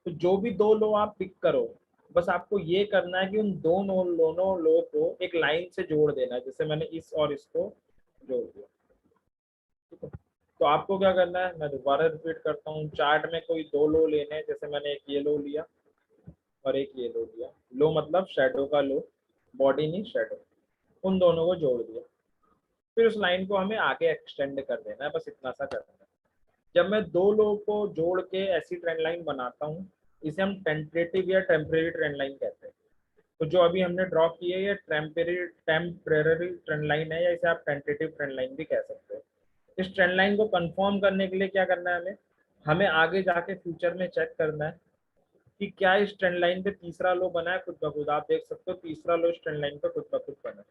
तो जो भी दो लो आप पिक करो, बस आपको ये करना है कि उन दोनों लो को एक लाइन से जोड़ देना है। जैसे मैंने इस और इसको जोड़ दिया, ठीक है। तो आपको क्या करना है, मैं दोबारा रिपीट करता हूँ, चार्ट में कोई दो लो लेने हैं। जैसे मैंने एक ये लो लिया और एक ये लो लिया, लो मतलब शेडो का लो, बॉडी नहीं शेडो, उन दोनों को जोड़ दिया। फिर उस लाइन को हमें आगे एक्सटेंड कर देना है, बस इतना सा करना है। जब मैं दो लो को जोड़ के ऐसी ट्रेंड लाइन बनाता हूँ, इसे हम टेंटेटिव या टेम्परेरी ट्रेंड लाइन कहते हैं। तो जो अभी हमने ड्रॉ की है ये टेम्परेरी ट्रेंड लाइन है, या इसे आप टेंटेटिव ट्रेंड लाइन भी कह सकते हैं। इस ट्रेंड लाइन को कंफर्म करने के लिए क्या करना है, हमें आगे जाके फ्यूचर में चेक करना है कि क्या इस ट्रेंड लाइन पे तीसरा लो बना है खुद ब खुद। आप देख सकते हो तीसरा लो इस ट्रेंड लाइन पे खुद ब खुद बना है।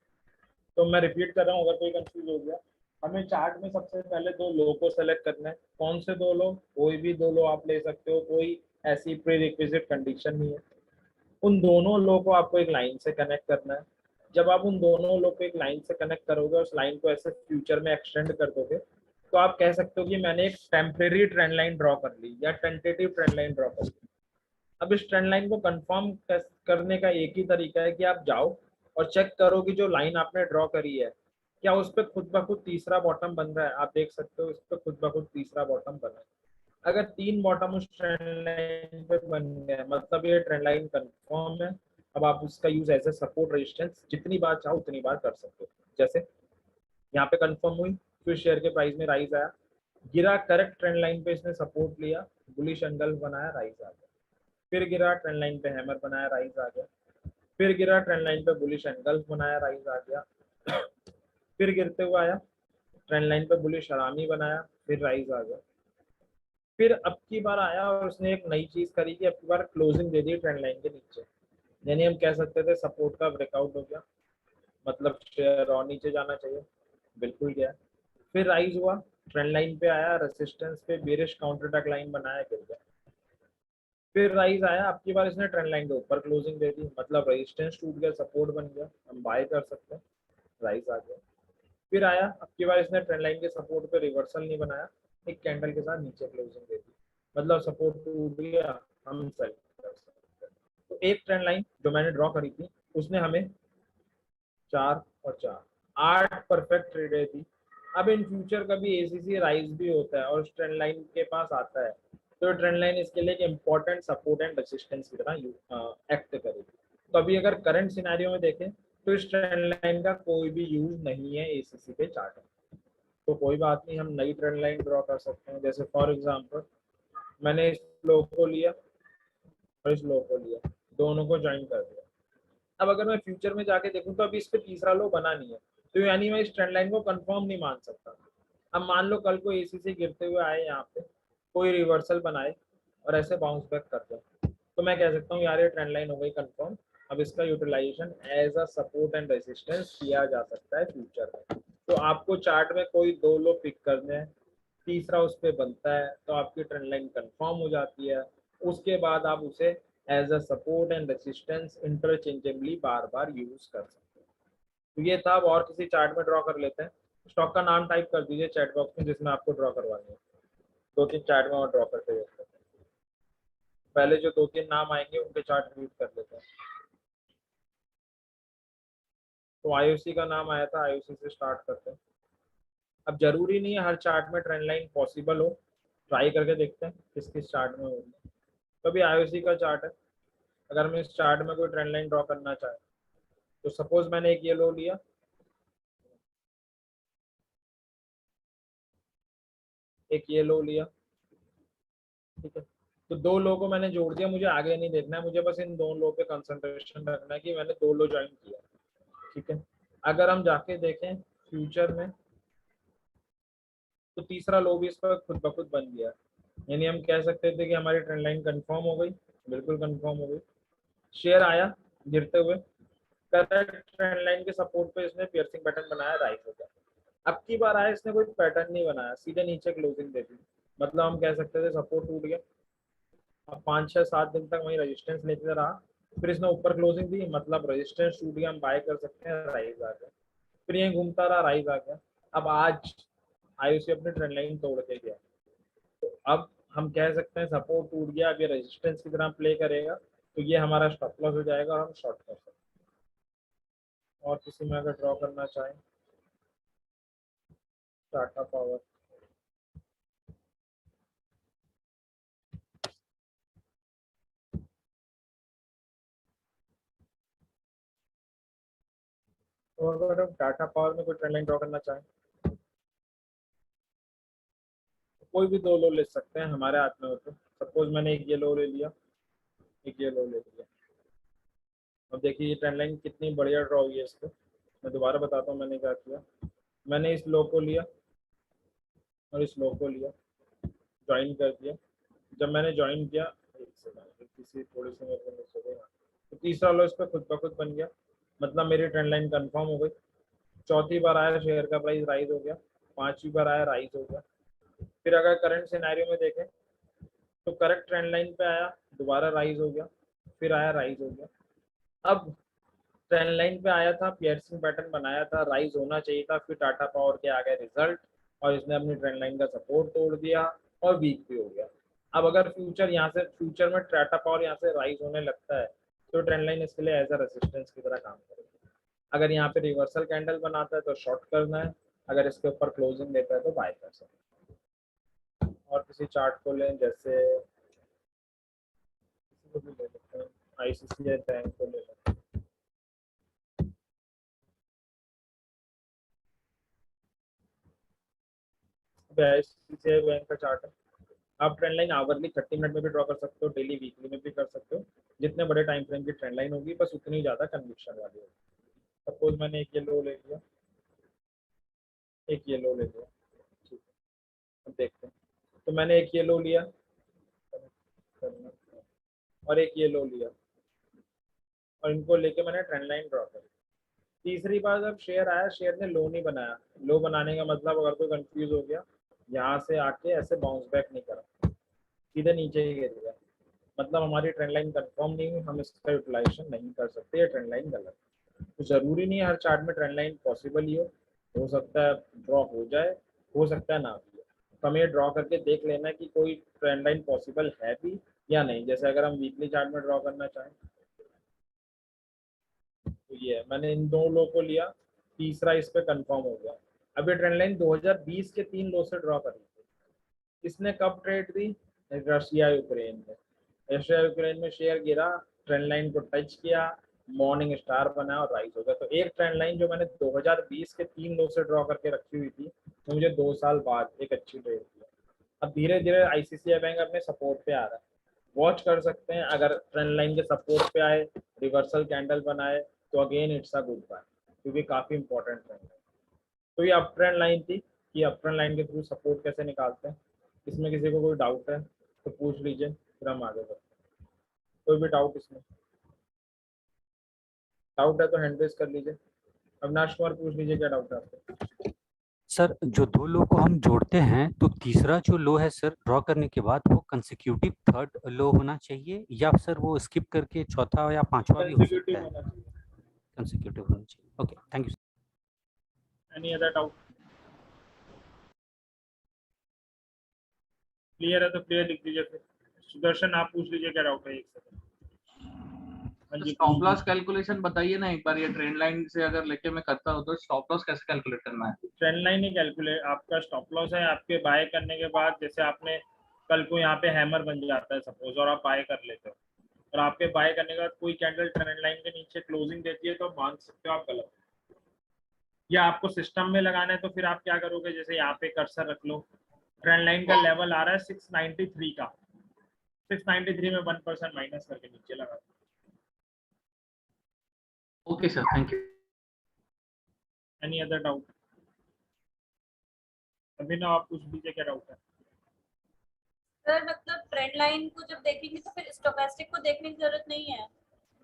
तो मैं रिपीट कर रहा हूँ, अगर कोई कंफ्यूज हो गया, हमें चार्ट में सबसे पहले दो लो को सेलेक्ट करना है। कौन से दो लो? कोई भी दो लो आप ले सकते हो, कोई ऐसी प्री रिक्विजिट कंडीशन नहीं है। उन दोनों लो को आपको एक लाइन से कनेक्ट करना है। जब आप उन दोनों लो को एक लाइन से कनेक्ट करोगे, उस लाइन को ऐसे फ्यूचर में एक्सटेंड कर दोगे, तो आप कह सकते हो कि मैंने एक टेम्परेरी ट्रेंड लाइन ड्रॉ कर ली या टेंटेटिव ट्रेंड लाइन ड्रॉ कर ली। अब इस ट्रेंड लाइन को कंफर्म करने का एक ही तरीका है कि आप जाओ और चेक करो कि जो लाइन आपने ड्रॉ करी है क्या उस पर खुद ब खुद तीसरा बॉटम बन रहा है। आप देख सकते हो इस पर खुद ब खुद तीसरा बॉटम बना है। अगर 3 बॉटम उस ट्रेंड लाइन पे बन गए, मतलब ये ट्रेंड लाइन कंफर्म है। अब आप उसका use as a support resistance जितनी बार चाहो उतनी बार कर सकते हो। जैसे यहाँ पे कंफर्म हुई, फिर शेयर के प्राइस में राइज आया, गिरा, करेक्ट ट्रेंड लाइन पे इसने सपोर्ट लिया, बुलिश एंगल बनाया, राइज आ गया। फिर गिरा, ट्रेंड लाइन पे हैमर बनाया, राइज आ गया। फिर गिरा, ट्रेंड लाइन पे बुलिश एंगल बनाया, राइज आ गया। फिर गिरते हुए आया, ट्रेंड लाइन पे बुलिश हरामी बनाया, फिर राइज आ गया। फिर अब की बार आया और उसने एक नई चीज करी कि अब की बार क्लोजिंग दे दी ट्रेंड लाइन के नीचे, यानी हम कह सकते थे सपोर्ट का ब्रेकआउट हो गया, मतलब शेयर और नीचे जाना चाहिए, बिल्कुल गया। फिर राइज हुआ, ट्रेंड लाइन पे आया, रेसिस्टेंस पे बेरिश काउंटर अटैक लाइन बनाया, गिर गया। फिर राइज आया, अब की बार इसने ट्रेंड लाइन के ऊपर क्लोजिंग दे दी, मतलब रेजिस्टेंस टूट गया, सपोर्ट बन गया, हम बाय कर सकते हैं, राइज आ गया। फिर आया, अब की बार इसने ट्रेंड लाइन के सपोर्ट पे रिवर्सल नहीं बनाया, एक कैंडल के साथ नीचे क्लोजिंग दे दी, मतलब सपोर्ट टूट गया, हम सेल कर सकते हैं। तो एक ट्रेंड लाइन जो मैंने ड्रॉ करी थी उसने हमें 4 और 4 8 परफेक्ट ट्रेडें दी। अब इन फ्यूचर कभी एसीसी राइज भी होता है और उस ट्रेंड लाइन के पास आता है तो ट्रेंड लाइन इसके लिए एक इंपॉर्टेंट सपोर्ट एंड रेजिस्टेंस की तरह एक्ट करेगी। तो अभी अगर करंट सिनेरियो में देखें तो इस ट्रेंड लाइन का कोई भी यूज नहीं है एसीसी पे चार्ट में, तो कोई बात नहीं, हम नई ट्रेंड लाइन ड्रॉ कर सकते हैं। जैसे फॉर एग्जांपल मैंने इस लो को लिया और इस लो को लिया, दोनों को ज्वाइन कर दिया। अब अगर मैं फ्यूचर में जाके देखूं तो अभी इस पे तीसरा लो बना नहीं है, तो यानी मैं इस ट्रेंड लाइन को कंफर्म नहीं मान सकता। अब मान लो कल को एसीसी गिरते हुए आए, यहाँ पे कोई रिवर्सल बनाए और ऐसे बाउंस बैक कर दे, तो मैं कह सकता हूँ यार ये ट्रेंड लाइन हो गई कंफर्म, अब इसका utilisation as a support and resistance किया जा सकता है फ्यूचर में। तो आपको चार्ट में कोई दो लो पिक करने हैं, तीसरा उस पर बनता है तो आपकी ट्रेंड लाइन कंफर्म हो जाती है। उसके बाद आप उसे as a support and resistance interchangeably बार बार यूज कर सकते हैं। तो ये था, अब और किसी चार्ट में ड्रॉ कर लेते हैं। स्टॉक का नाम टाइप कर दीजिए चैट बॉक्स में जिसमें आपको ड्रॉ करवानी है, 2-3 चार्ट में और ड्रॉ करते हुए पहले जो 2-3 नाम आएंगे उनके चार्ट रीड कर लेते हैं। तो आईओसी का नाम आया था, आईओसी से स्टार्ट करते हैं। अब जरूरी नहीं है हर चार्ट में ट्रेंड लाइन पॉसिबल हो, ट्राई करके देखते हैं किस किस चार्ट में होगी। तो अभी आईओसी का चार्ट है, अगर मैं इस चार्ट में कोई ट्रेंड लाइन ड्रॉ करना चाहे तो सपोज मैंने एक ये लो लिया, एक ये लो लिया, ठीक है। तो दो लो को मैंने जोड़ दिया, मुझे आगे नहीं देखना है, मुझे बस इन दो लो पे कंसंट्रेशन रखना है कि मैंने दो लो ज्वाइन किया, ठीक है। अगर हम जाके देखें फ्यूचर में तो तीसरा लो भी इस पर खुद ब खुद बन गया, यानी हम कह सकते थे कि हमारी ट्रेंड लाइन कंफर्म हो गई, बिल्कुल कंफर्म हो गई। शेयर आया गिरते हुए, करेक्ट ट्रेंड लाइन के सपोर्ट पे इसने पियर्सिंग पैटर्न बनाया, राइट हो गया। अब की बार आया इसने कोई पैटर्न नहीं बनाया, सीधे नीचे क्लोजिंग दे दी, मतलब हम कह सकते थे सपोर्ट टूट गया। अब 5-6-7 दिन तक वही रेजिस्टेंस लेते रहा, फिर इसने ऊपर क्लोजिंग दी, मतलब रेजिस्टेंस टूट गया, हम बाय कर सकते हैं, राइज आ गया, फिर यहीं घूमता रहा, राइज आ गया। अब आज आईओसी अपनी ट्रेंड लाइन तोड़ के गया, तो अब हम कह सकते हैं सपोर्ट टूट गया, अब ये रेजिस्टेंस की तरह प्ले करेगा, तो ये हमारा स्टॉप लॉस हो जाएगा और हम शॉर्ट कर सकते हैं। और किसी में अगर ड्रॉ करना चाहें, टाटा पावर, तो अगर हम टाटा पावर में कोई ट्रेंड लाइन ड्रॉ करना चाहें तो कोई भी दो लो ले सकते हैं, हमारे हाथ में हो। तो सपोज मैंने एक ये लो ले लिया, एक ये लो ले लिया, अब देखिए ये ट्रेंड लाइन कितनी बढ़िया ड्रॉ हुई है। इसको मैं दोबारा बताता हूँ मैंने क्या किया। मैंने इस लो को लिया और इस लो को लिया, ज्वाइन कर दिया। जब मैंने ज्वाइन किया, एक सेकंड, किसी थोड़ी सी मेरे को मिस हो गई, तो तीसरा लो इस पर खुद ब खुद बन गया, मतलब मेरी ट्रेंड लाइन कंफर्म हो गई। चौथी बार आया शेयर का प्राइस राइज हो गया, पांचवी बार आया राइज हो गया। फिर अगर करंट सिनेरियो में देखें तो करेक्ट ट्रेंड लाइन पे आया, दोबारा राइज हो गया, फिर आया राइज हो गया। अब ट्रेंड लाइन पे आया था, पियर्सिंग पैटर्न बनाया था, राइज होना चाहिए था, फिर टाटा पावर के आ गए रिजल्ट और इसने अपनी ट्रेंड लाइन का सपोर्ट तोड़ दिया और वीक भी हो गया। अब अगर फ्यूचर में टाटा पावर यहाँ से राइज होने लगता है तो ट्रेंड लाइन इसके लिए एज अ रेजिस्टेंस की तरह काम करेगी। अगर यहाँ पे रिवर्सल कैंडल बनाता है तो शॉर्ट करना है, अगर इसके ऊपर क्लोजिंग देता है तो बाय कर सकते हैं। और किसी चार्ट को लें, जैसे किसी को भी ले लेते हैं, आईसीआईसीआई बैंक को ले लेते हैं। आईसीआईसीआई बैंक का चार्ट है, आप ट्रेंड लाइन आवरली 30 मिनट में भी ड्रॉ कर सकते हो, डेली वीकली में भी कर सकते हो। जितने बड़े टाइम फ्रेम की ट्रेंड लाइन होगी बस उतनी ज़्यादा कन्विक्शन वाली होगी। सपोज मैंने एक ये लो ले लिया, एक ये लो ले लिया, ठीक है। अब देखते हैं, तो मैंने एक ये लो लिया और एक ये लो लिया और इनको लेके मैंने ट्रेंड लाइन ड्रॉ करी। तीसरी बार जब शेयर आया, शेयर ने लो नहीं बनाया, लो बनाने का मतलब अगर कोई कंफ्यूज हो गया, यहाँ से आके ऐसे बाउंस बैक नहीं करा, सीधे नीचे ही गिर गया, मतलब हमारी ट्रेंड लाइन कंफर्म नहीं हुई, हम इसका यूटिलाइजेशन नहीं कर सकते, ये ट्रेंड लाइन गलत है। तो जरूरी नहीं है हर चार्ट में ट्रेंड लाइन पॉसिबल ही हो सकता है ड्रॉ हो जाए, हो सकता है ना भी। तो हमें ड्रॉ करके देख लेना है कि कोई ट्रेंड लाइन पॉसिबल है भी या नहीं। जैसे अगर हम वीकली चार्ट में ड्रॉ करना चाहें तो ये मैंने इन दो लो को लिया, तीसरा इस पे कंफर्म हो गया। अब ये ट्रेंड लाइन 2020 के 3 लो से ड्रॉ करी थी, इसने कब ट्रेड दी, रशिया यूक्रेन में, रशिया यूक्रेन में शेयर गिरा, ट्रेंड लाइन को टच किया, मॉर्निंग स्टार बना और राइज हो गया। तो एक ट्रेंड लाइन जो मैंने 2020 के 3 लो से ड्रॉ करके रखी हुई थी, तो मुझे 2 साल बाद एक अच्छी ट्रेड दी। अब धीरे धीरे आईसीआईसीआई बैंक अपने सपोर्ट पे आ रहा है, वॉच कर सकते हैं। अगर ट्रेंड लाइन के सपोर्ट पे आए, रिवर्सल कैंडल बनाए, तो again it's a good buy, क्योंकि काफी इंपॉर्टेंट ट्रेंड है। तो ये अप ट्रेंड लाइन थी कि अप ट्रेंड लाइन के थ्रू सपोर्ट कैसे निकालते हैं। इसमें किसी को कोई डाउट है तो पूछ लीजिए, फिर हम आगे बढ़ते हैं। कोई भी डाउट इसमें डाउट है तो हैंड रेज कर लीजिए। अविनाश कुमार पूछ लीजिए क्या डाउट है आपको। सर जो दो लो को हम जोड़ते हैं तो तीसरा जो लो है सर ड्रॉ करने के बाद वो कंसेक्यूटिव थर्ड लो होना चाहिए, या सर वो स्किप करके चौथा या पांचवा भी हो सकता है? कंसेक्यूटिव होना चाहिए। Okay, thank you. Any other doubt? Clear है तो क्लियर लिख दीजिए। फिर सुदर्शन आप पूछ लीजिए क्या डाउट है। एक सेकंड। स्टॉप लॉस कैलकुलेशन बताइए ना एक बार। ये ट्रेंड लाइन से अगर लेके मैं करता हूँ तो स्टॉप लॉस कैसे कैलकुलेट करना है? ट्रेंड लाइन ही कैलकुलेट, आपका स्टॉप लॉस है आपके बाय करने के बाद, जैसे आपने कल को यहाँ पे हैमर बन जाता है सपोज और आप बाय कर लेते हो, और आपके बाय करने के बाद कोई कैंडल ट्रेंड लाइन के नीचे क्लोजिंग देती है, तो मान सकते हो आप गलत। या आपको सिस्टम में लगाना है तो फिर आप क्या करोगे, जैसे यहाँ पे कर्सर रख लो, ट्रेंड लाइन का लेवल आ रहा है 693 का, 693 में 1% माइनस करके नीचे लगा दो। Okay sir, thank you. Any other doubt? अभी ना आप पूछ लीजिए क्या डाउट है। सर मतलब ट्रेंड लाइन को जब देखेंगे तो फिर स्टोकेस्टिक को देखने की जरूरत नहीं है?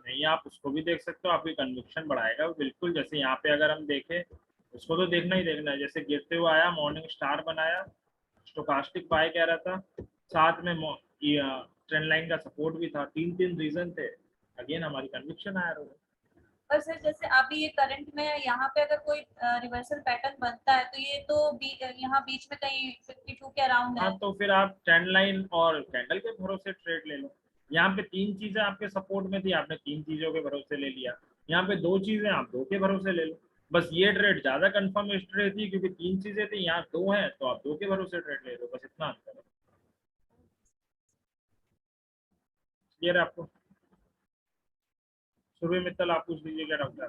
नहीं, आप उसको भी देख सकते हो, आपकी कन्विक्शन बढ़ाएगा वो बिल्कुल। जैसे यहाँ पे अगर हम देखें, उसको तो देखना ही देखना है। जैसे गिरते हुए आया, मॉर्निंग स्टार बनाया, स्टोकास्टिक बाय कह रहा था, साथ में ट्रेंड लाइन का सपोर्ट भी था, 3 रीजन थे, अगेन हमारी कन्विक्शन आया रहा। और सर जैसे अभी ये करंट में यहाँ पे अगर कोई रिवर्सल पैटर्न बनता है तो ये तो यहाँ बीच में कहीं 52 के अराउंड है। हाँ, तो फिर आप ट्रेंड लाइन और कैंडल के भरोसे ट्रेड ले लो। यहाँ पे 3 चीजें आपके सपोर्ट में थी, आपने 3 चीजों के भरोसे ले लिया। यहाँ पे 2 चीजें, आप 2 के भरोसे ले लो। बस ये ट्रेड ज्यादा कंफर्म ट्रेड थी क्योंकि 3 चीजें थी, यहाँ 2 हैं तो आप 2 के भरोसे ट्रेड ले लो, बस इतना अंतर है। क्लियर है आपको? सुरभि मित्तल आप पूछ लीजिए क्या डाउट है।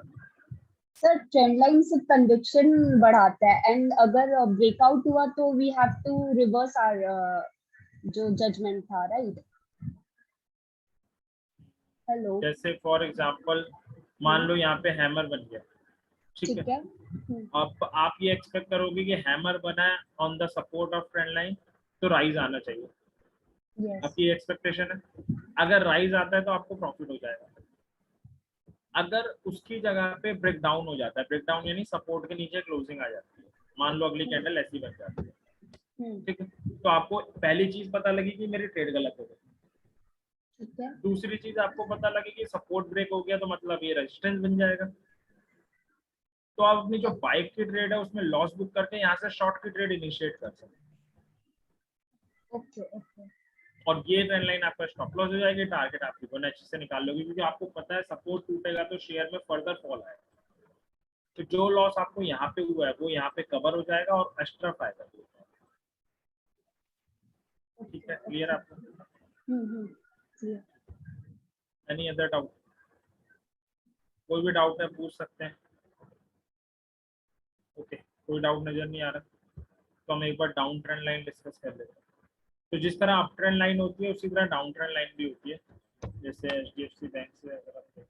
सर ट्रेंड लाइन से कन्विक्शन बढ़ाता है, एंड अगर ब्रेकआउट हुआ तो we have to reverse our जो जजमेंट था, राइट? हेलो, जैसे फॉर एग्जांपल मान लो यहाँ पे हैमर बन गया, ठीक है? अब आप ये एक्सपेक्ट करोगे कि हैमर बना है on the support of trend line तो राइज आना चाहिए। yes. आपकी एक्सपेक्टेशन है। अगर राइज आता है तो आपको प्रॉफिट हो जाएगा। अगर उसकी जगह पे ब्रेक डाउन हो जाता है, ब्रेक डाउन यानी सपोर्ट के नीचे क्लोजिंग आ जाती है, मान लो अगली कैंडल ऐसी बन जाती है, ठीक है, तो आपको पहली चीज पता लगी कि मेरी ट्रेड गलत हो गई। दूसरी चीज आपको पता लगी कि सपोर्ट ब्रेक हो गया तो मतलब ये रेजिस्टेंस बन जाएगा। तो आप अपनी जो बाइक की ट्रेड है उसमें लॉस बुक करके यहाँ से शॉर्ट की ट्रेड इनिशिएट कर सकते हैं। ओके। और ये ट्रेंड लाइन आपका स्टॉप लॉस हो जाएगी, टारगेट आप फिबोनाची से निकाल लोगे, क्योंकि आपको पता है सपोर्ट टूटेगा तो शेयर में फर्दर फॉल आएगा। तो जो लॉस आपको यहाँ पे हुआ है वो यहाँ पे कवर हो जाएगा और एक्स्ट्रा फायदा भी हो जाएगा। ठीक है, क्लियर आपको? Any other doubt? कोई भी डाउट है पूछ सकते हैं। ओके, कोई डाउट नजर नहीं आ रहा तो हम एक बार डाउन ट्रेंड लाइन डिस्कस कर लेते हैं। तो जिस तरह अप ट्रेंड लाइन होती है उसी तरह डाउन ट्रेंड लाइन भी होती है। जैसे HDFC बैंक से अगर आप देखें,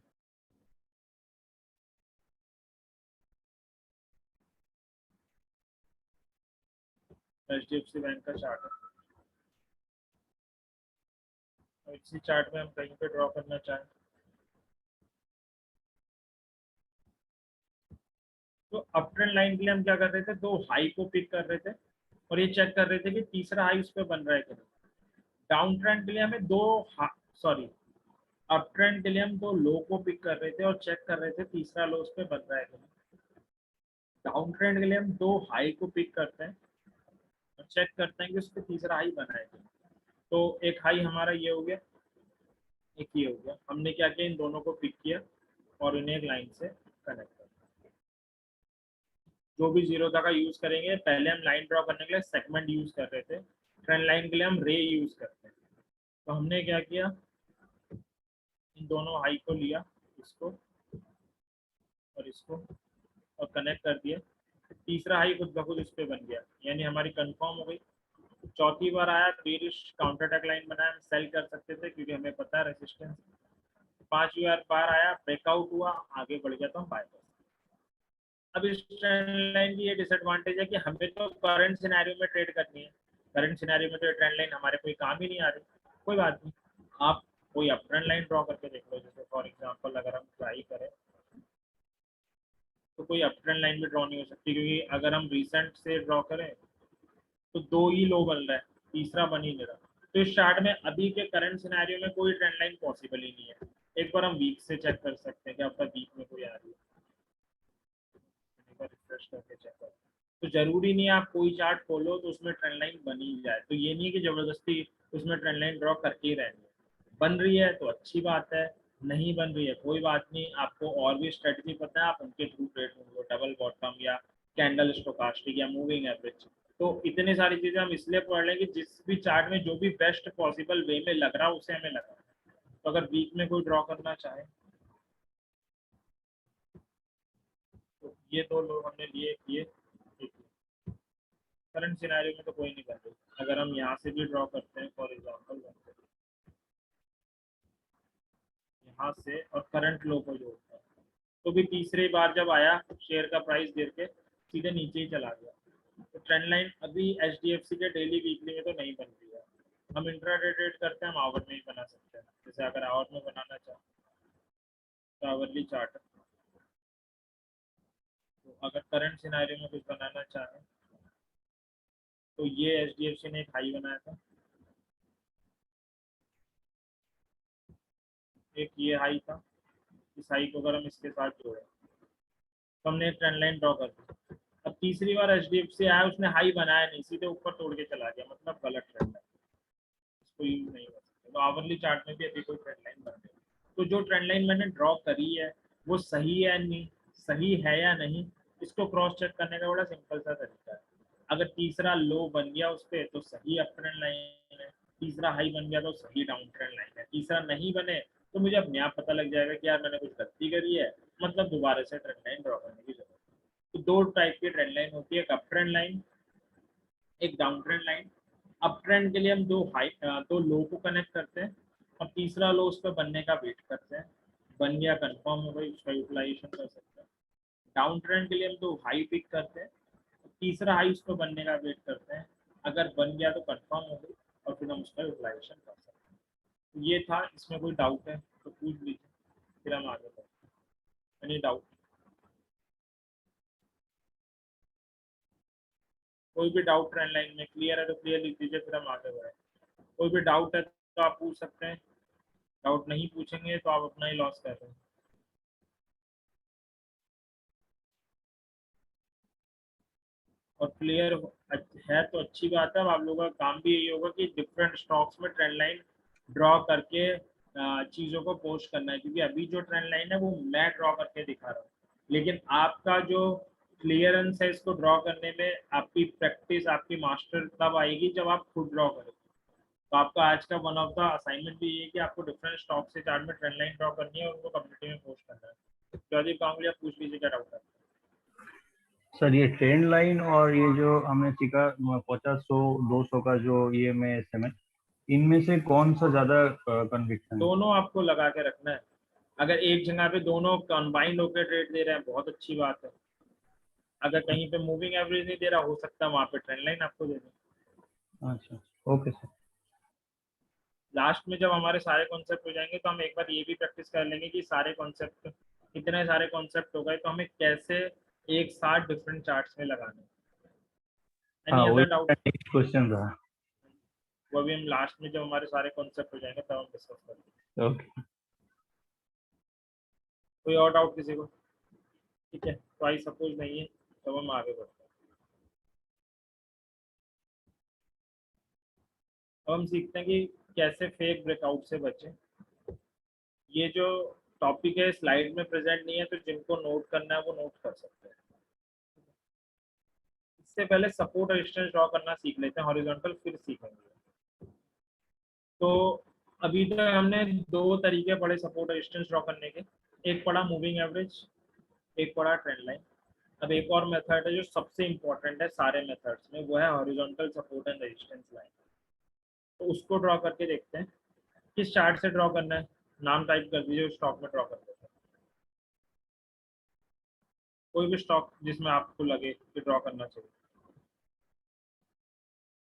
HDFC बैंक का चार्ट है, और इसी चार्ट में हम कहीं पे ड्रॉ करना चाहें तो अप ट्रेंड लाइन के लिए हम क्या कर रहे थे, 2 हाई को पिक कर रहे थे और ये चेक कर रहे थे कि तीसरा हाई उस पर बन रहा है कि नहीं। डाउन ट्रेंड के लिए हमें अप ट्रेंड के लिए हम 2 लो को पिक कर रहे थे और चेक कर रहे थे तीसरा लो उस पर बन रहा है कि नहीं। डाउन ट्रेंड के लिए हम 2 हाई को पिक करते हैं और चेक करते हैं कि उस पर तीसरा हाई बना है कि नहीं। तो एक हाई हमारा ये हो गया, एक ये हो गया। हमने क्या किया, इन दोनों को पिक किया और इन्हें एक लाइन से कनेक्ट कर। जो भी जीरो का यूज करेंगे, पहले हम लाइन ड्रॉ करने के लिए सेगमेंट यूज कर रहे थे, ट्रेंड लाइन के लिए हम रे यूज करते हैं। तो हमने क्या किया, इन दोनों हाई को लिया, इसको और इसको, और कनेक्ट कर दिया। तीसरा हाई खुद ब खुद इस पे बन गया, यानी हमारी कंफर्म हो गई। चौथी बार आया बेरिश काउंटर अटैक लाइन बनाया, हम सेल कर सकते थे क्योंकि हमें पता है रेजिस्टेंस। 5वीं बार आया ब्रेकआउट हुआ, आगे बढ़ गया तो हम बाय कर सकते। अब इस ट्रेंड लाइन की ये डिसएडवांटेज है कि हमें तो करंट सिनेरियो में ट्रेड करनी है। करंट सिनेरियो में तो ट्रेंड लाइन हमारे कोई काम ही नहीं आ रही। कोई बात नहीं, आप कोई अप ट्रेंड लाइन ड्रॉ करके देख लो। जैसे फॉर एग्जांपल अगर हम ट्राई करें तो कोई अप ट्रेंड लाइन भी ड्रॉ नहीं हो सकती, क्योंकि अगर हम रिसेंट से ड्रॉ करें तो 2 ही लो बन रहा है, तीसरा बन ही नहीं रहा। तो इस चार्ट में अभी के करंट सिनेरियो में कोई ट्रेंड लाइन पॉसिबल ही नहीं है। एक बार हम वीक से चेक कर सकते हैं कि आपका वीक में कोई आ रही है, रिफ्रेश करके चेक करें। तो जरूरी नहीं है आप कोई चार्ट खोलो तो उसमें ट्रेंड लाइन बनी जाए। तो ये नहीं है कि जबरदस्ती उसमें ट्रेंड लाइन ड्रॉ करके ही रहनी है। बन रही है तो अच्छी बात है, नहीं बन रही है कोई बात नहीं। आपको और भी स्ट्रेटजी पता है, आप उनके थ्रू ट्रेड ढूंढो, डबल बॉटम या कैंडल स्टोकास्टिक या मूविंग एवरेज। तो इतनी सारी चीजें हम इसलिए पढ़ लें कि जिस भी चार्ट में जो भी बेस्ट पॉसिबल वे में लग रहा है उसे हमें लगाना है। तो अगर वीक में कोई ड्रॉ करना चाहे तो ये 2 लोग हमने लिए किए। करंट सिनेरियो में तो कोई नहीं कर रही। अगर हम यहाँ से भी ड्रॉ करते हैं फॉर एग्जांपल यहाँ से और करंट लो को जोड़ते हैं, तो भी तीसरी बार जब आया शेयर का प्राइस गिर के सीधे नीचे ही चला गया। तो ट्रेंड लाइन अभी HDFC के डेली वीकली में तो नहीं बन रही है। हम इंट्राडे ट्रेड करते हैं, हम आवर में ही बना सकते हैं। जैसे अगर आवर में बनाना चाहें तो आवरली चार्ट, तो अगर करंट सिनेरियो में कुछ बनाना चाहें तो ये HDFC ने एक हाई बनाया था, एक ये हाई था। इस हाई को अगर हम इसके साथ जोड़े तो हमने एक ट्रेंड लाइन ड्रॉ कर दी। अब तीसरी बार HDFC आया, उसने हाई बनाया नहीं, सीधे ऊपर तोड़ के चला गया, मतलब गलत ट्रेंड लाइन, इसको यूज नहीं कर सकते। तो आवरली चार्ट में भी अभी कोई ट्रेंड लाइन बन रही है। तो जो ट्रेंड लाइन मैंने ड्रॉ करी है वो सही है नहीं, सही है या नहीं, इसको क्रॉस चेक करने का बड़ा सिंपल सा तरीका है। अगर तीसरा लो बन गया उस पर तो सही अप ट्रेंड लाइन है, तीसरा हाई बन गया तो सही डाउन ट्रेंड लाइन है, तीसरा नहीं बने तो मुझे अपने आप पता लग जाएगा कि यार मैंने कुछ गलती करी है, मतलब दोबारा से ट्रेंड लाइन ड्रॉ करने की जरूरत है। तो 2 टाइप की ट्रेंड लाइन होती है, एक अप ट्रेंड लाइन, एक down trend line. Up trend के लिए हम 2 लो को कनेक्ट करते हैं, अब तीसरा लो उस पर बनने का वेट करते हैं, बन गया कंफर्म हो गई, उसका यूटिलाइजेशन कर सकते हैं। डाउन ट्रेंड के लिए हम 2 हाई पिक करते हैं, तीसरा हाई उस पर बनने का वेट करते हैं, अगर बन गया तो कंफर्म हो गई और फिर हम उसका यूटिलाइजेशन कर सकते हैं। तो ये था। इसमें कोई डाउट है तो पूछ लीजिए, फिर हम आगे बढ़ते हैं। Any doubt? कोई भी डाउट ट्रेंड लाइन में क्लियर है तो क्लियर लिख दीजिए, फिर हम आगे बढ़े। कोई भी डाउट है तो आप पूछ सकते हैं, डाउट नहीं पूछेंगे तो आप अपना ही लॉस कर रहे हैं। और क्लियर है तो अच्छी बात है। अब आप लोगों का काम भी यही होगा कि डिफरेंट स्टॉक्स में ट्रेंड लाइन ड्रॉ करके चीज़ों को पोस्ट करना है, क्योंकि अभी जो ट्रेंड लाइन है वो मैं ड्रॉ करके दिखा रहा हूँ, लेकिन आपका जो क्लियरेंस है इसको ड्रॉ करने में, आपकी प्रैक्टिस, आपकी मास्टर तब आएगी जब आप खुद ड्रॉ करेंगे। तो आपका आज का वन ऑफ द असाइनमेंट भी ये है कि आपको डिफरेंट स्टॉक से चार्ट में ट्रेंड लाइन ड्रॉ करनी है और उनको कम्युनिटी में पोस्ट करना है। प्रदीप कांगड़िया पूछ लीजिए क्या डाउट है। सर ये ट्रेंड लाइन और ये जो हमने सीखा 50, 100, 200 का जो EMA SMA, इनमें से कौन सा ज्यादा कन्विक्शन? दोनों आपको लगा के रखना है। अगर एक जगह पे दोनों कंबाइंड होकर ट्रेड दे रहे हैं बहुत अच्छी बात है। अगर कहीं पे मूविंग एवरेज नहीं दे रहा, हो सकता है वहां पे ट्रेंड लाइन आपको दे दें। अच्छा, ओके सर। लास्ट में जब हमारे सारे कॉन्सेप्ट हो जाएंगे तो हम एक बार ये भी प्रैक्टिस कर लेंगे कि सारे कॉन्सेप्ट, इतने सारे कॉन्सेप्ट हो गए तो हमें कैसे एक साथ डिफरेंट चार्ट्स में लगाने। Any other doubt? क्वेश्चन रहा वो भी हम लास्ट में जब हमारे सारे कॉन्सेप्ट हो जाएंगे तब हम डिस्कस करेंगे। ओके। कोई और डाउट किसी को? ठीक है, तो आई सपोज नहीं है तो हम आगे बढ़ते हैं। अब हम सीखते हैं कि कैसे फेक ब्रेकआउट से बचें। ये जो टॉपिक है स्लाइड में प्रेजेंट नहीं है, तो जिनको नोट करना है वो नोट कर सकते हैं। इससे पहले सपोर्ट रेजिस्टेंस ड्रॉ करना सीख लेते हैं, हॉरिजॉन्टल फिर सीखेंगे। तो अभी तक हमने दो तरीके पढ़े सपोर्ट रेजिस्टेंस ड्रॉ करने के, एक पढ़ा मूविंग एवरेज, एक पढ़ा ट्रेंड लाइन। अब एक और मेथड है जो सबसे इम्पोर्टेंट है सारे मेथड्स में, वो है horizontal support and resistance line. तो उसको ड्रॉ करके देखते हैं। किस चार्ट से ड्रॉ करना है, नाम टाइप कर दीजिए, स्टॉक में ड्रॉ कर देते हैं। कोई भी स्टॉक जिसमें आपको लगे कि ड्रॉ करना चाहिए।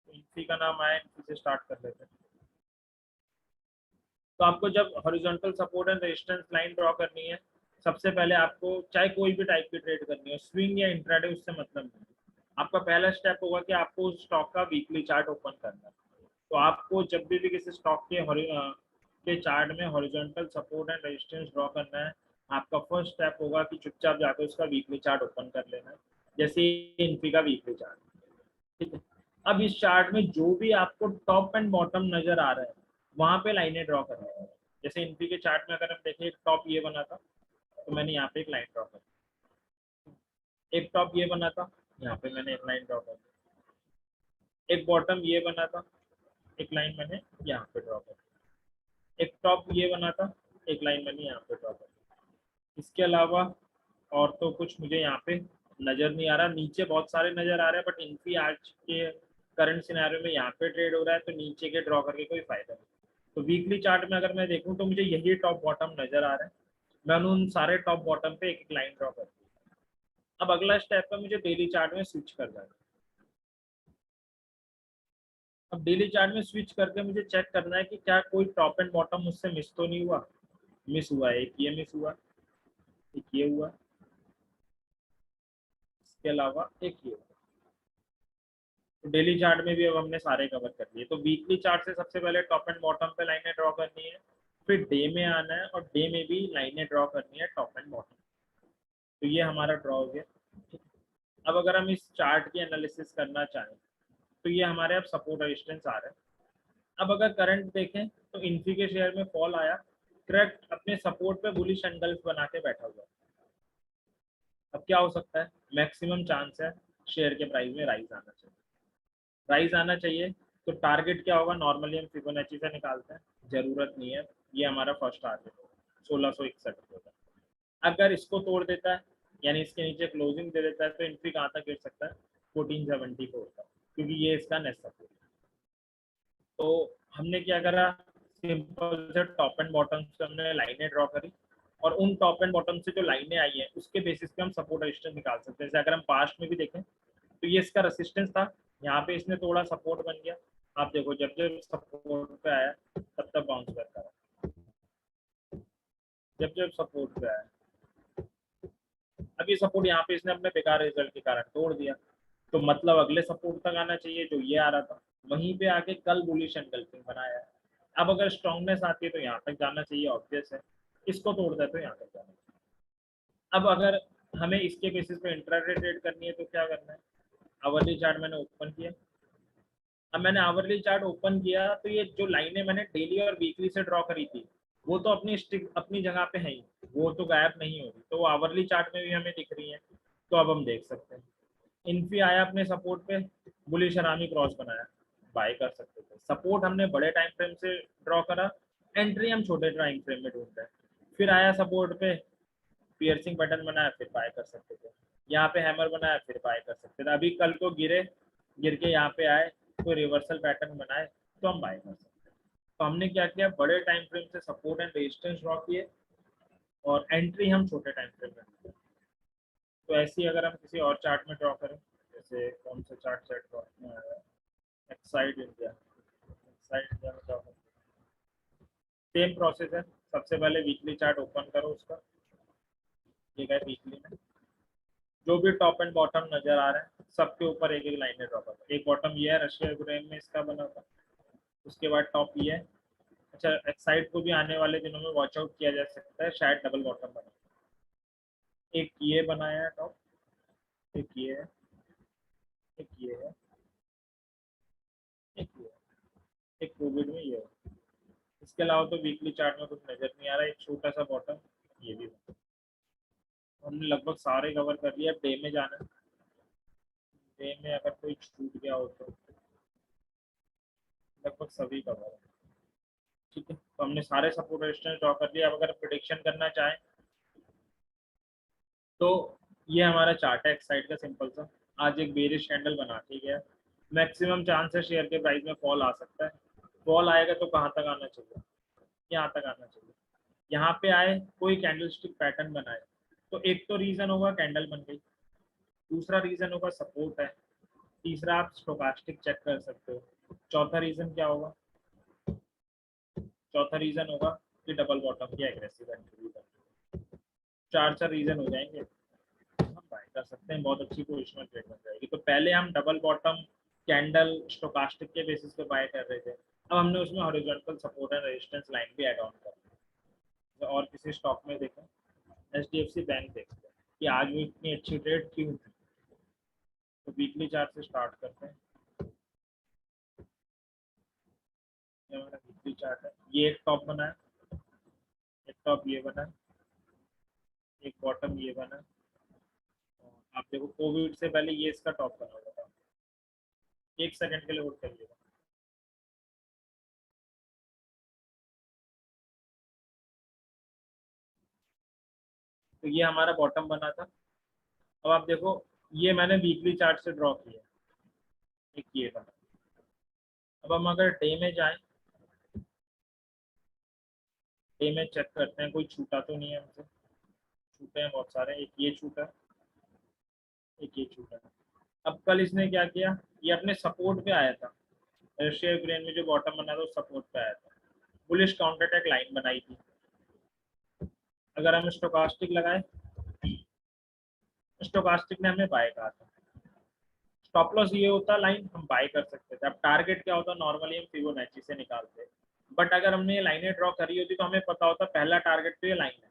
इसी का नाम आए, इसी से स्टार्ट कर लेते हैं। तो आपको जब horizontal support and resistance line draw करनी है, सबसे पहले आपको चाहे कोई भी टाइप की ट्रेड करनी है, स्विंग या इंट्राडे, उससे मतलब नहीं। आपका पहला स्टेप होगा कि आपको उस स्टॉक का वीकली चार्ट ओपन करना है। तो आपको जब भी किसी स्टॉक के चार्ट में horizontal support and resistance draw करना है, आपका फर्स्ट स्टेप होगा कि चुपचाप जाकर उसका वीकली चार्ट ओपन कर लेना है, जैसे इन्फी का वीकली चार्ट। ठीक है, अब इस चार्ट में जो भी आपको टॉप एंड बॉटम नजर आ रहा है वहां पे लाइनें ड्रॉ करनी है। जैसे इन्फी के चार्ट में अगर हम देखें, एक टॉप ये बना था तो मैंने यहाँ पे एक लाइन ड्रॉ कर दी, एक टॉप ये बना था, यहाँ पे मैंने एक लाइन ड्रॉ कर दी, एक बॉटम ये बना था, एक लाइन मैंने यहाँ पे ड्रॉ कर दी, एक टॉप ये बना था, एक लाइन मैंने यहाँ पे ड्रॉ कर दी। इसके अलावा और तो कुछ मुझे यहाँ पे नजर नहीं आ रहा। नीचे बहुत सारे नजर आ रहे हैं, बट इनकी आज के करंट सिनेरियो में यहाँ पे ट्रेड हो रहा है, तो नीचे के ड्रॉ करके कोई फायदा नहीं। तो वीकली चार्ट में अगर मैं देखूँ तो मुझे यही टॉप बॉटम नजर आ रहा है, मैंने उन सारे टॉप बॉटम पे एक एक लाइन ड्रॉ कर दी। अब अगला स्टेप है मुझे डेली चार्ट में स्विच कर जाना। अब डेली चार्ट में स्विच करके मुझे चेक करना है कि क्या कोई टॉप एंड बॉटम मुझसे मिस तो नहीं हुआ। मिस हुआ है, एक ये मिस हुआ, एक ये हुआ, इसके अलावा एक ये। तो डेली चार्ट में भी अब हमने सारे कवर कर लिए। तो वीकली चार्ट से सबसे पहले टॉप एंड बॉटम पे लाइनें ड्रॉ करनी है, फिर डे में आना है और डे में भी लाइनें ड्रॉ करनी है टॉप एंड बॉटम। तो ये हमारा ड्रॉ हो गया। अब अगर हम इस चार्ट की एनालिसिस करना चाहें तो ये हमारे अब सपोर्ट रेजिस्टेंस आ रहे हैं। अब अगर करंट देखें तो इन्फी के शेयर में फॉल आया, करेक्ट अपने सपोर्ट पे बुलिश एंगल्स बना के बैठा हुआ। अब क्या हो सकता है, मैक्सिमम चांस है शेयर के प्राइस में राइज आना चाहिए। राइज आना चाहिए तो टारगेट क्या होगा, नॉर्मली हम फिबोनाची से निकालते हैं, जरूरत नहीं है, ये हमारा फर्स्ट टारगेट होगा 1661 होगा। अगर इसको तोड़ देता है यानी इसके नीचे क्लोजिंग दे देता है तो इन्फी कहाँ तक गिर सकता है, 1474 तक, क्योंकि ये इसका नेक्स्ट सपोर्ट। तो हमने क्या करा, सिंपल से टॉप एंड बॉटम से हमने लाइनें ड्रॉ करी और उन टॉप एंड बॉटम से जो लाइनें आई हैं उसके बेसिस पे हम सपोर्ट रेजिस्टेंस निकाल सकते हैं। जैसे अगर हम पास्ट में भी देखें तो ये इसका रेसिस्टेंस था, यहाँ पे इसने थोड़ा सपोर्ट बन गया। आप देखो जब जब सपोर्ट पे आया तब तब बाउंस बैक करा, जब जब सपोर्ट पे आया। अब ये सपोर्ट यहाँ पे इसने अपने बेकार रिजल्ट के कारण तोड़ दिया, तो मतलब अगले सपोर्ट तक आना चाहिए जो ये आ रहा था, वहीं पे आके कल बुलिश एंगल्फिंग बनाया है। अब अगर स्ट्रॉन्गनेस आती है तो यहाँ तक जाना चाहिए, ऑब्वियस है। इसको तोड़ दे तो यहाँ तक जाना चाहिए। अब अगर हमें इसके बेसिस पे इंट्राडे ट्रेड करनी है तो क्या करना है, आवरली चार्ट मैंने ओपन किया। अब मैंने आवरली चार्ट ओपन किया तो ये जो लाइनें मैंने डेली और वीकली से ड्रॉ करी थी वो तो अपनी जगह पे है ही, वो तो गायब नहीं होगी, तो वो आवरली चार्ट में भी हमें दिख रही है। तो अब हम देख सकते हैं इन्फी आया अपने सपोर्ट पे, बुलिश हरामी क्रॉस बनाया, बाय कर सकते थे। सपोर्ट हमने बड़े टाइम फ्रेम से ड्रॉ करा, एंट्री हम छोटे टाइम फ्रेम में ढूंढ रहे हैं। फिर आया सपोर्ट पे, पियर्सिंग पैटर्न बनाया, फिर बाय कर सकते थे। यहाँ पे हैमर बनाया, फिर बाय कर सकते थे। अभी कल को गिर के यहाँ पे आए तो रिवर्सल पैटर्न बनाए तो हम बाय कर सकते हैं। तो हमने क्या किया, बड़े टाइम फ्रेम से सपोर्ट एंड रेजिस्टेंस ड्रॉ किए और एंट्री हम छोटे टाइम फ्रेम में ढूंढे। तो ऐसे ही अगर हम किसी और चार्ट में ड्रॉ करें, जैसे कौन सा चार्ट सेट में आया, एक्साइड इंडिया में ड्रॉ करें, सेम प्रोसेस है। सबसे पहले वीकली चार्ट ओपन करो उसका, ये गए वीकली में, जो भी टॉप एंड बॉटम नजर आ रहे हैं सबके ऊपर एक एक लाइन ड्रॉ करो। एक बॉटम ये है, रशिया यूक्रेन में इसका बना था, उसके बाद टॉप ये है। अच्छा, एक्साइड को भी आने वाले दिनों में वॉच आउट किया जा सकता है, शायद डबल बॉटम बना। एक ये बनाया है टॉप, एक ये है, एक ये है, एक ये है, एक कोविड में ये है। इसके अलावा तो वीकली चार्ट में कुछ नजर नहीं आ रहा है। एक छोटा सा बॉटम ये भी हमने लगभग सारे कवर कर लिया। डे में जाना है, डे में अगर कोई छूट गया हो तो लगभग सभी कवर है। ठीक है, तो हमने सारे सपोर्ट रेजिस्टेंस ड्रॉ कर लिया। अब अगर प्रिडिक्शन करना चाहें तो ये हमारा चार्ट है एक्साइड का सिंपल सा। आज एक बेरिश कैंडल बना के गया, मैक्सिमम चांस है शेयर के प्राइस में फॉल आ सकता है। फॉल आएगा तो कहाँ तक आना चाहिए, यहाँ तक आना चाहिए। यहाँ पे आए कोई कैंडलस्टिक पैटर्न बनाए तो एक तो रीजन होगा कैंडल बन गई, दूसरा रीजन होगा सपोर्ट है, तीसरा आप स्टोकास्टिक चेक कर सकते हो, चौथा रीजन क्या होगा, चौथा रीजन होगा कि डबल बॉटम की एग्रेसिव एंट्री बन। चार रीजन हो जाएंगे, हम बाय कर सकते हैं, बहुत अच्छी पोजिशन में ट्रेड बन जाएगी। तो पहले हम डबल बॉटम कैंडल स्टोकास्टिक के बेसिस पे बाय कर रहे थे, अब हमने उसमें horizontal support and resistance line भी ऐड ऑन कर दी। और किसी स्टॉक में देखें, HDFC बैंक देखते हैं कि आज वो इतनी अच्छी ट्रेड क्यों थी। तो वीकली चार्ट से स्टार्ट करते हैं। ये हमारा वीकली चार्ट है, ये एक टॉप बना है, एक टॉप ये बना है, एक बॉटम ये बना है। आप देखो कोविड से पहले ये इसका टॉप बना हुआ था। एक सेकंड के लिए होल्ड करिएगा। तो ये हमारा बॉटम बना था। अब आप देखो ये मैंने वीकली चार्ट से ड्रॉ किया, एक ये बना। अब हम अगर डे में जाएं, डे में चेक करते हैं कोई छूटा तो नहीं है हमसे। छूटे हैं बहुत सारे, एक ये छूटा, एक ये छूटा। अब कल इसने क्या किया, ये अपने सपोर्ट पे आया था, रशिया यूक्रेन में जो बॉटम बना था वो सपोर्ट पे आया था, बुलिश काउंटर अटैक लाइन बनाई थी। अगर हम स्टोकास्टिक लगाए, स्टोकास्टिक ने हमें बाय कहा था, स्टॉप लॉस ये होता लाइन हम बाय कर सकते थे। अब टारगेट क्या होता, नॉर्मली हम फिबोनाची से निकालते, बट अगर हमने ये लाइनें ड्रॉ करी होती तो हमें पता होता पहला टारगेट तो ये लाइन है,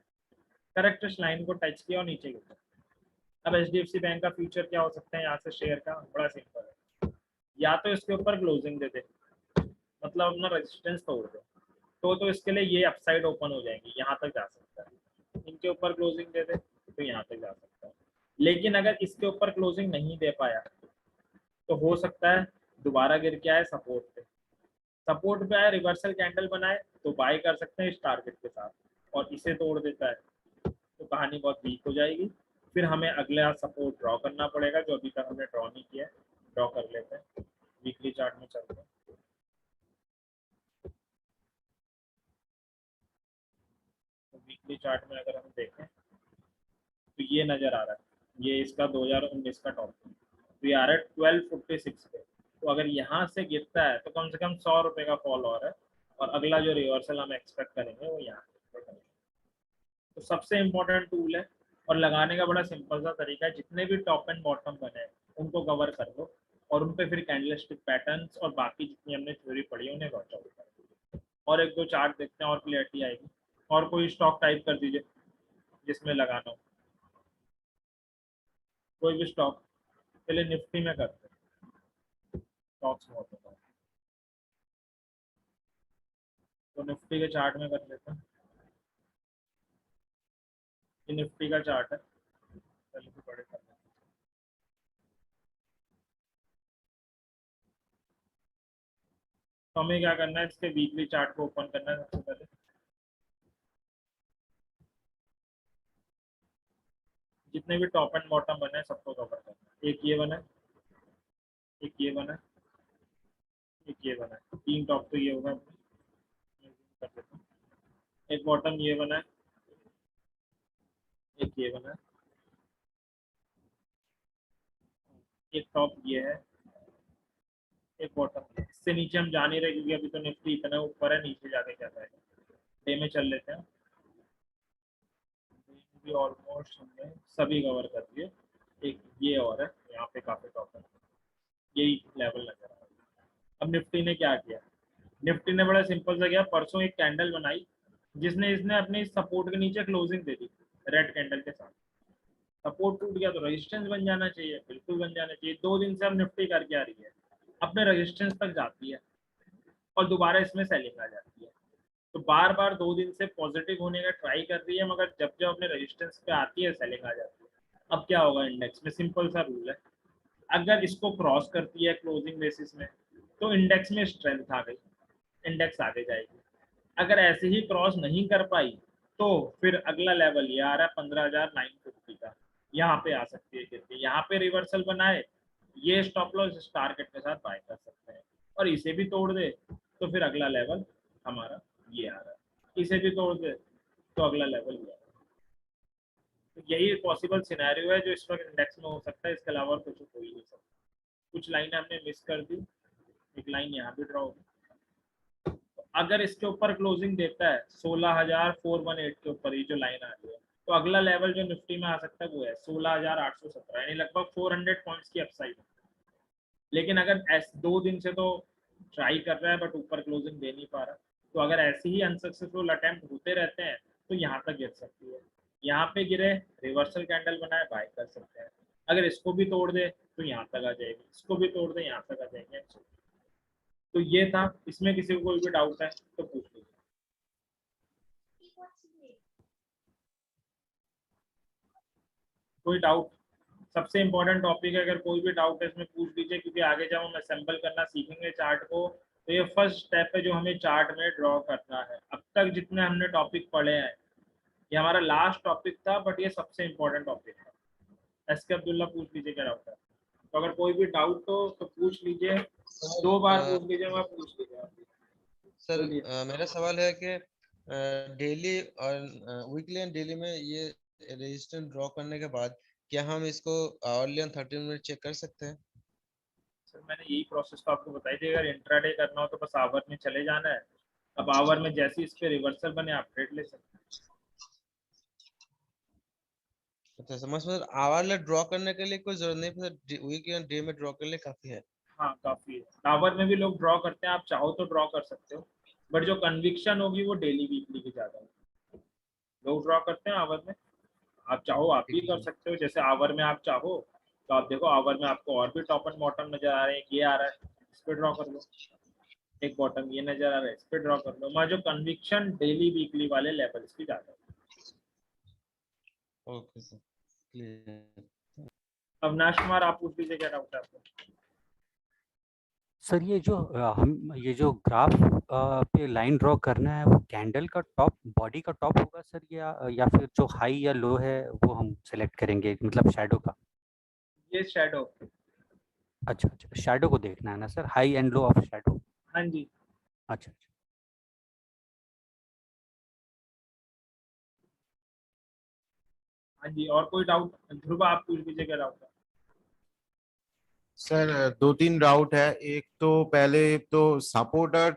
करेक्ट इस लाइन को टच किया और नीचे गिरा। अब HDFC बैंक का फ्यूचर क्या हो सकता है यहाँ से शेयर का, बड़ा सिंपल है, या तो इसके ऊपर क्लोजिंग दे दे, मतलब अपना रेजिस्टेंस तोड़ दे, तो इसके लिए ये अपसाइड ओपन हो जाएंगी, यहाँ तक जा सकता है। इनके ऊपर क्लोजिंग दे दे तो यहाँ तक जा सकता है। लेकिन अगर इसके ऊपर क्लोजिंग नहीं दे पाया तो हो सकता है दोबारा गिर के आए सपोर्ट पे, सपोर्ट पे आए रिवर्सल कैंडल बनाए तो बाय कर सकते हैं इस टारगेट के साथ, और इसे तोड़ देता है तो कहानी बहुत वीक हो जाएगी। फिर हमें अगला सपोर्ट ड्रॉ करना पड़ेगा, जो अभी तक हमने ड्रॉ नहीं किया, ड्रॉ कर लेते हैं। वीकली चार्ट में चलते हैं। तो वीकली चार्ट में अगर हम देखें तो ये नज़र आ रहा है, ये इसका 2019 का टॉप, तो ये आ रहा है 1246 पे। तो अगर यहाँ से गिरता है तो कम से कम 100 रुपये का फॉल हो रहा है, और अगला जो रिवर्सल हम एक्सपेक्ट करेंगे वो यहाँ पे करेंगे। तो सबसे इम्पोर्टेंट टूल है और लगाने का बड़ा सिंपल सा तरीका है, जितने भी टॉप एंड बॉटम बने हैं उनको कवर कर लो और उन पे फिर कैंडलस्टिक पैटर्न्स और बाकी जितनी हमने थ्योरी पढ़ी है उन्हें वॉच आउट कर दो। और एक दो चार्ट देखते हैं और क्लियरिटी आएगी। और कोई स्टॉक टाइप कर दीजिए जिसमें लगाना हो, कोई भी स्टॉक। पहले निफ्टी में करते हैं, स्टॉक्स बहुत होता है तो निफ्टी के चार्ट में कर लेते हैं। ये निफ्टी का चार्ट है, पहले तो बड़े कर लेते हैं। तो हमें क्या करना है, इसके वीकली चार्ट को ओपन करना है सबसे पहले। जितने भी टॉप एंड बॉटम बने हैं सबको कवर करना है। एक ये बना है, एक ये बना है, एक ये बना है, 3 टॉप तो ये होगा, कर देता हूँ। एक बॉटम ये बना है, एक ये बना है, एक टॉप ये है, एक बॉटम। इससे नीचे हम जा नहीं रहे क्योंकि अभी तो निफ्टी इतना ऊपर है, नीचे जाके क्या जाएगा। डे में चल लेते हैं, भी ऑलमोस्ट हमने सभी कवर कर दिए। एक ये और है, यहाँ पे काफी टॉप है, यही लेवल नजर आ रहा है। अब निफ्टी ने क्या किया, निफ्टी ने बड़ा सिंपल सा किया, परसों एक कैंडल बनाई जिसने इसने अपने सपोर्ट के नीचे क्लोजिंग दे दी रेड कैंडल के साथ। सपोर्ट टूट गया तो रेजिस्टेंस बन जाना चाहिए, बिल्कुल बन जाना चाहिए। 2 दिन से अब निफ्टी करके आ रही है, अपने रेजिस्टेंस तक जाती है और दोबारा इसमें सेलिंग आ जाती है। तो बार बार 2 दिन से पॉजिटिव होने का ट्राई कर रही है, मगर जब जब अपने रेजिस्टेंस पे आती है सेलिंग आ जाती है। अब क्या होगा इंडेक्स में, सिंपल सा रूल है, अगर इसको क्रॉस करती है क्लोजिंग बेसिस में तो इंडेक्स में स्ट्रेंथ आ गई, इंडेक्स आगे जाएगी। अगर ऐसे ही क्रॉस नहीं कर पाई तो फिर अगला लेवल ये आ रहा है 15,950 का, यहाँ पे आ सकती है गिरती, यहाँ पे रिवर्सल बनाए ये स्टॉप लॉस टारगेट के साथ बाय कर सकते हैं, और इसे भी तोड़ दे तो फिर अगला लेवल हमारा ये आ रहा है, इसे भी तोड़ दे तो अगला लेवल ये आ रहा है। तो यही पॉसिबल सिनेरियो है जो इस वक्त इंडेक्स में हो सकता है, इसके अलावा और कुछ हो ही नहीं सकता। कुछ लाइनें हमने मिस कर दी, एक लाइन यहाँ भी ड्रॉ होगी। अगर इसके ऊपर क्लोजिंग देता है 16,418 के ऊपर, ये जो लाइन आ रही है, तो अगला लेवल जो निफ्टी में आ सकता है वो है 16,817, यानी लगभग 400 पॉइंट्स की अपसाइड है। लेकिन अगर 2 दिन से तो ट्राई कर रहा है बट ऊपर क्लोजिंग दे नहीं पा रहा, तो अगर ऐसे ही अनसक्सेसफुल अटेम्प्ट होते रहते हैं तो यहाँ तक गिर सकती है। यहाँ पे गिरे, रिवर्सल कैंडल बनाए, बाय कर सकते हैं। अगर इसको भी तोड़ दे तो यहाँ तक आ जाएगी, इसको भी तोड़ दे यहाँ तक आ जाएंगे। तो ये था, इसमें किसी को कोई भी डाउट है तो पूछ लीजिए। कोई डाउट? सबसे इम्पोर्टेंट टॉपिक है, अगर कोई भी डाउट है इसमें पूछ लीजिए, क्योंकि आगे जब हम असेंबल करना सीखेंगे चार्ट को तो ये फर्स्ट स्टेप है जो हमें चार्ट में ड्रॉ करना है। अब तक जितने हमने टॉपिक पढ़े हैं ये हमारा लास्ट टॉपिक था, बट ये सबसे इम्पोर्टेंट टॉपिक है। एसके अब्दुल्ला पूछ लीजिए क्या डाउट है, तो अगर कोई भी डाउट हो तो पूछ लीजिए, 2 बार पूछ लीजिए, मैं पूछ लीजिए। सर मेरा सवाल है कि डेली और वीकली एंड डेली में ये रेजिस्टेंस ड्रॉ करने के बाद क्या हम इसको आवरली एंड 30 मिनट चेक कर सकते हैं? सर मैंने यही प्रोसेस तो आपको बताई थी, अगर इंट्राडे करना हो तो बस आवर में चले जाना है। अब आवर में जैसे इस पे रिवर्सल बने आप ट्रेड ले सकते हैं। अच्छा समझ में, आवरली ड्रॉ करने के लिए कोई जरूरत नहीं, वीक एंड डे में ड्रॉ कर ले काफी है? हाँ काफी है, आवर में भी लोग ड्रॉ करते हैं, आप चाहो तो ड्रॉ कर सकते हो, बट जो कन्विक्शन होगी वो डेली वीकली की ज्यादा है। लोग ड्रॉ करते हैं आवर में, आप चाहो आप भी कर सकते हो। जैसे आवर में आप चाहो तो आप देखो आवर में आपको और भी टॉप एंड बॉटम नजर आ रहे हैं, ये आ रहा है इस पे ड्रॉ कर लो, एक बॉटम ये नजर आ रहा है इस पे ड्रॉ कर लो। मैं जो कन्विक्शन डेली वीकली वाले लेवल्स की ज्यादा है। Okay sir, clear. Avinash Kumar आप पूछ लीजिए क्या डाउट है आपको। सर ये जो ग्राफ पे लाइन ड्रॉ करना है वो कैंडल का टॉप, बॉडी का टॉप होगा सर, या फिर जो हाई या लो है वो हम सेलेक्ट करेंगे, मतलब शैडो का? ये शैडो। अच्छा अच्छा, शैडो को देखना है ना sir, high and low of shadow? हाँ जी। अच्छा अच्छा। हाँ जी, और कोई डाउट? ध्रुव आप पूछ लीजिए क्या डाउट है। सर 2-3 डाउट है। एक तो पहले तो सपोर्टर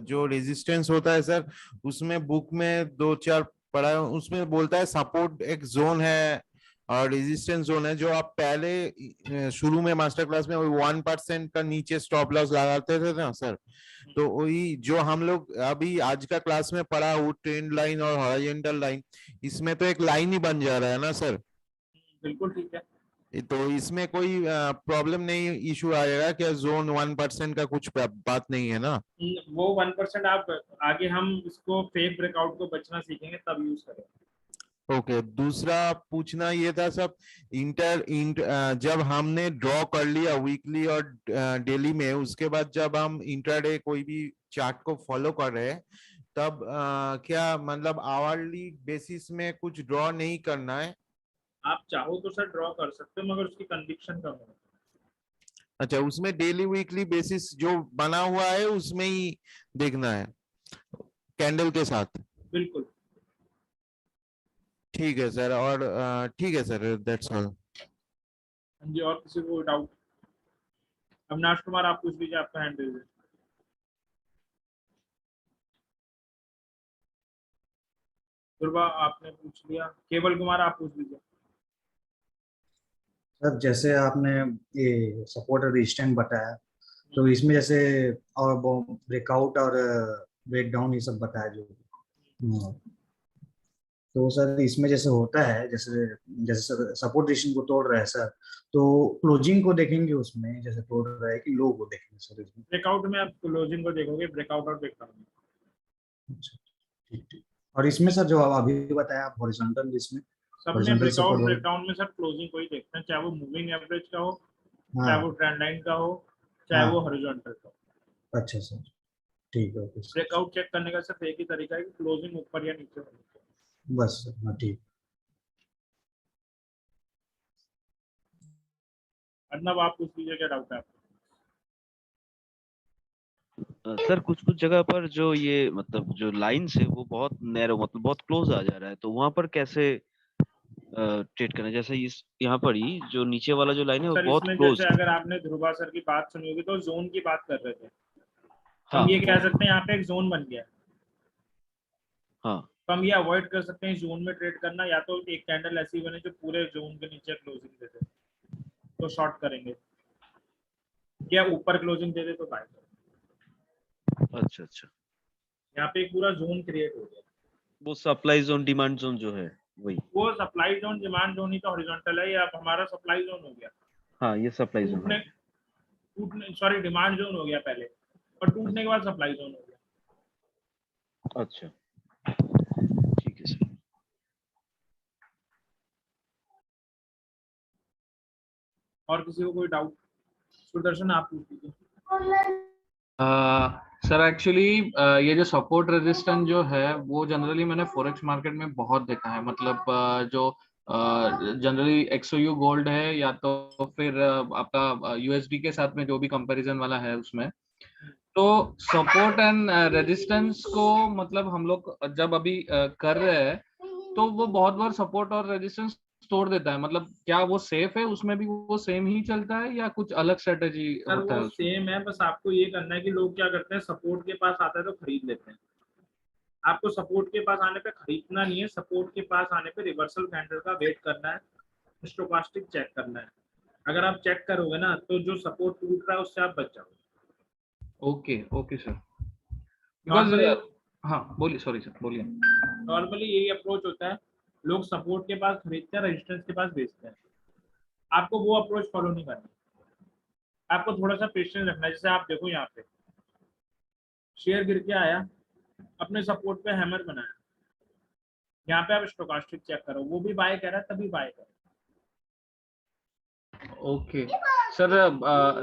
जो रेजिस्टेंस होता है सर, उसमें बुक में 2-4 पढ़ा है, उसमें बोलता है सपोर्ट एक जोन है और रेजिस्टेंस जोन है। जो आप पहले शुरू में मास्टर क्लास में 1% का नीचे स्टॉप लॉस लगाते थे ना सर, तो वही जो हम लोग अभी आज का क्लास में पढ़ा वो ट्रेंड लाइन और हॉरिजॉन्टल लाइन, इसमें तो एक लाइन ही बन जा रहा है ना सर? बिल्कुल ठीक है। तो इसमें कोई प्रॉब्लम नहीं, इशू आएगा क्या? जोन 1% का कुछ बात नहीं है ना? वो 1% आप आगे हम इसको फेक ब्रेकआउट को बचना सीखेंगे तब यूज करेंगे। ओके, दूसरा पूछना ये था सब जब हमने ड्रॉ कर लिया वीकली और डेली में, उसके बाद जब हम इंट्राडे कोई भी चार्ट को फॉलो कर रहे हैं तब क्या मतलब आवरली बेसिस में कुछ ड्रॉ नहीं करना है? आप चाहो तो सर ड्रॉ कर सकते हो, मगर उसकी कन्विक्शन कम है। अच्छा, उसमें डेली वीकली बेसिस जो बना हुआ है उसमें ही देखना है कैंडल के साथ? बिल्कुल ठीक है सर, और ठीक है सर, दैट्स ऑल। हाँ जी, और किसी को डाउट? अविनाश कुमार आप पूछ लीजिए, आपका हैंड रेज है। दुर्गा आपने पूछ लिया, केवल कुमार आप पूछ लीजिए। सर जैसे आपने ये सपोर्ट और रेजिस्टेंस बताया, तो इसमें जैसे और ब्रेकआउट और ब्रेकडाउन ये सब बताया जो, तो सर इसमें जैसे होता है, जैसे जैसे सपोर्ट रेजिस्टेंस को तोड़ रहा है सर, तो क्लोजिंग को देखेंगे उसमें जैसे तोड़ रहा है कि लो को देखेंगे सर? इसमें ब्रेकआउट में आप क्लोजिंग को देखोगे, ब्रेकआउट और ब्रेकडाउन। अच्छा ठीक ठीक। और इसमें सर जो अभी बताया आप हॉरिजॉन्टल, इसमें सबने ब्रेकआउट ब्रेकडाउन में सर क्लोजिंग को ही देखते हैं, चाहे वो मूविंग एवरेज का हो चाहे वो ट्रेंड लाइन का हो चाहे हाँ। वो हॉरिजॉन्टल का हो। अच्छा सर, ठीक है, ओके सर, ब्रेकआउट चेक करने का सिर्फ एक ही तरीका है कि क्लोजिंग ऊपर या नीचे होनी चाहिए। बस सर, हाँ ठीक। मतलब आप पूछ लीजिए क्या डाउट है आपको। सर कुछ कुछ जगह पर जो ये मतलब जो लाइंस है वो बहुत नैरो मतलब बहुत क्लोज आ जा रहा है, तो वहां पर कैसे ट्रेड करना है? जैसे इस यहाँ पर ही जो नीचे वाला जो लाइन है वो सर बहुत इसमें क्लोज। जैसे अगर आपने ध्रुवा सर की बात सुनी होगी तो जोन की बात कर रहे थे। हाँ, हम ये कह सकते हैं यहाँ पे एक जोन बन गया है, हाँ तो हम ये अवॉइड कर सकते हैं जोन में ट्रेड करना, या तो एक कैंडल ऐसी बने जो पूरे जोन के नीचे क्लोजिंग दे दे तो शॉर्ट करेंगे, या ऊपर क्लोजिंग दे दे तो बाय करेंगे। अच्छा अच्छा, यहाँ पे एक पूरा जोन क्रिएट हो गया। वो सप्लाई जोन डिमांड जोन जो है वही। वो सप्लाई जोन डिमांड जोन ही तो हॉरिजॉन्टल है, ये अब हमारा सप्लाई जोन हो गया। हाँ ये सप्लाई जोन है। टूटने सॉरी डिमांड जोन हो गया पहले, और टूटने के बाद सप्लाई जोन हो गया। अच्छा ठीक है सर। और किसी को कोई डाउट? सुदर्शन आप पूछ लीजिए। सर एक्चुअली ये जो सपोर्ट रेजिस्टेंस जो है वो जनरली मैंने फॉरेक्स मार्केट में बहुत देखा है, मतलब जो जनरली एक्सओयू गोल्ड है या तो फिर आपका यूएसडी के साथ में जो भी कंपैरिजन वाला है उसमें, तो सपोर्ट एंड रेजिस्टेंस को मतलब हम लोग जब अभी कर रहे हैं तो वो बहुत बार सपोर्ट और रेजिस्टेंस तोड़ देता है, मतलब क्या वो सेफ है? उसमें भी वो सेम ही चलता है या कुछ अलग स्ट्रेटेजी सर होता है वो उसमें? सेम है, बस आपको ये करना है कि लोग क्या करते हैं, सपोर्ट के पास आता है तो खरीद लेते हैं। आपको सपोर्ट के पास आने पे खरीदना नहीं है, सपोर्ट के पास आने पे रिवर्सल कैंडल का वेट करना है, स्टोकास्टिक चेक करना है। अगर आप चेक करोगे ना तो जो सपोर्ट टूट रहा है उससे आप बच जाओगे। ओके ओके सर, नॉर्मली हाँ बोलिए, सॉरी सर बोलिए। नॉर्मली यही अप्रोच होता है, लोग सपोर्ट के पास खरीदते हैं, रेजिस्टेंस के पास बेचते हैं। आपको वो अप्रोच फॉलो नहीं करना, आपको थोड़ा सा पेशेंस रखना है। जैसे आप देखो यहाँ पे शेयर गिर के आया, अपने सपोर्ट पे हैमर बनाया, यहाँ पे आप स्टोकास्टिक चेक करो, वो भी बाय कर रहा है तभी बाय करो। ओके सर,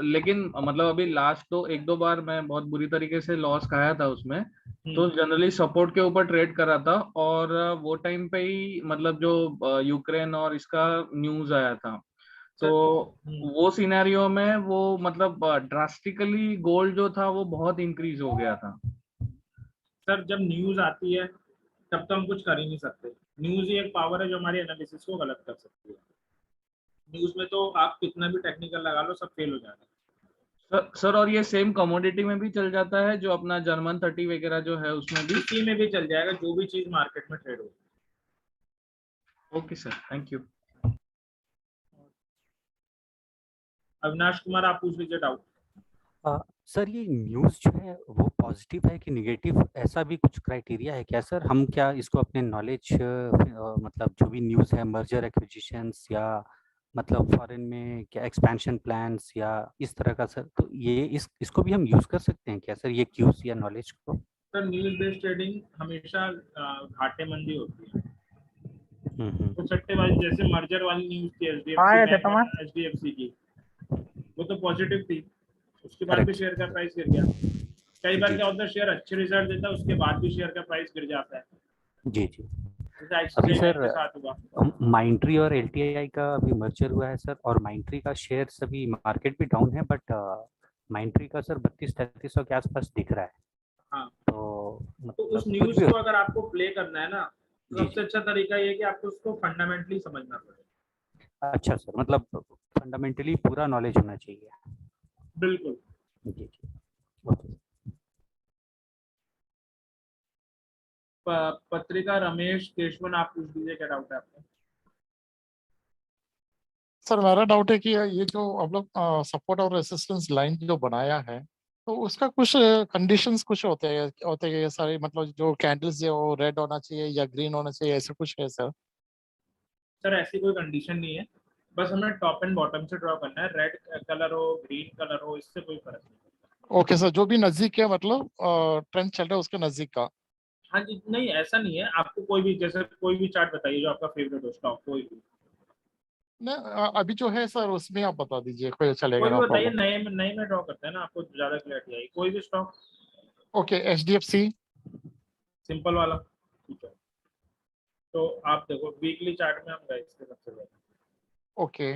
लेकिन मतलब अभी लास्ट तो एक दो बार मैं बहुत बुरी तरीके से लॉस खाया था उसमें, तो जनरली सपोर्ट के ऊपर ट्रेड करा था, और वो टाइम पे ही मतलब जो यूक्रेन और इसका न्यूज आया था, तो वो सिनेरियो में वो मतलब ड्रास्टिकली गोल्ड जो था वो बहुत इंक्रीज हो गया था। सर जब न्यूज आती है तब तो हम कुछ कर ही नहीं सकते, न्यूज ही एक पावर है जो हमारी एनालिसिस को गलत कर सकती है। न्यूज में तो आप कितना भी टेक्निकल लगा लो सब फेल हो जाएगा। सर और ये सेम कमोडिटी में भी चल जाता है, जो अपना जर्मन 30 वगैरह जो है उसमें भी? इसी में भी चल जाएगा, जो भी चीज मार्केट में ट्रेड हो। Okay sir, thank you. Avinash Kumar आप पूछ लीजिए डाउट। सर ये न्यूज़ जो है वो पॉजिटिव है कि नेगेटिव, ऐसा भी कुछ क्राइटेरिया है क्या सर? हम क्या इसको अपने नॉलेज मतलब जो भी न्यूज़ है मर्जर एक्विजिशंस या मतलब फॉरेन में क्या एक्सपेंशन प्लान्स या इस तरह का सर, तो ये इसको भी हम यूज कर सकते हैं क्या सर, ये क्यूज या नॉलेज को? सर न्यूज बेस्ड ट्रेडिंग हमेशा घाटे मंदी होती है। तो सट्टेबाजी जैसे मर्जर वाली न्यूज थी एचडीएफसी की, वो तो पॉजिटिव थी, उसके बाद भी शेयर का प्राइस गिर गया। कई बार क्या होता है, शेयर अच्छे रिजल्ट देता है उसके बाद भी शेयर का प्राइस गिर जाता है। जी जी। जैसे अभी सर के साथ हुआ। माइंट्री और एलटीआई का अभी मर्जर हुआ है सर, और माइंट्री का शेयर अभी मार्केट भी डाउन है, बट माइंट्री का सर 32-3300 के आसपास दिख रहा है। हाँ। तो उस न्यूज को अगर आपको प्ले करना है ना, तो सबसे अच्छा तरीका ये है कि आपको उसको फंडामेंटली समझना पड़ेगा। अच्छा सर, मतलब फंडामेंटली पूरा नॉलेज होना चाहिए। बिल्कुल जी जी, ओके। पत्रिका रमेश केशवन आप पूछ दीजिए क्या डाउट है आपको? सर मेरा डाउट है कि ये जो हम लोग सपोर्ट और रेसिस्टेंस लाइन जो बनाया है, तो उसका कुछ कंडीशंस कुछ होते हैं सारे, मतलब जो कैंडल्स है वो रेड होना चाहिए या ग्रीन होना चाहिए, ऐसा कुछ है सर? सर ऐसी कोई कंडीशन नहीं है, बस हमें टॉप एंड बॉटम से ड्रॉ करना है, रेड कलर हो ग्रीन कलर हो इससे कोई फर्क नहीं। ओके सर, जो भी नजदीक है मतलब ट्रेंड चल रहा है उसके नजदीक का। हाँ जी, नहीं ऐसा नहीं है, आपको कोई भी जैसे कोई भी चार्ट बताइए जो आपका फेवरेट हो, स्टॉक कोई भी। ना अभी जो है सर उसमें आप बता दीजिए, कोई चलेगा कोई ना भी बताइए, प्रॉब्लम। नए में ड्रॉ करते हैं ना, आपको ज्यादा क्लैरिटी आएगी। कोई भी स्टॉक ओके, HDFC। सिंपल वाला, ठीक है। तो आप देखो वीकली चार्ट में हम गए इसके सबसे पहले। ओके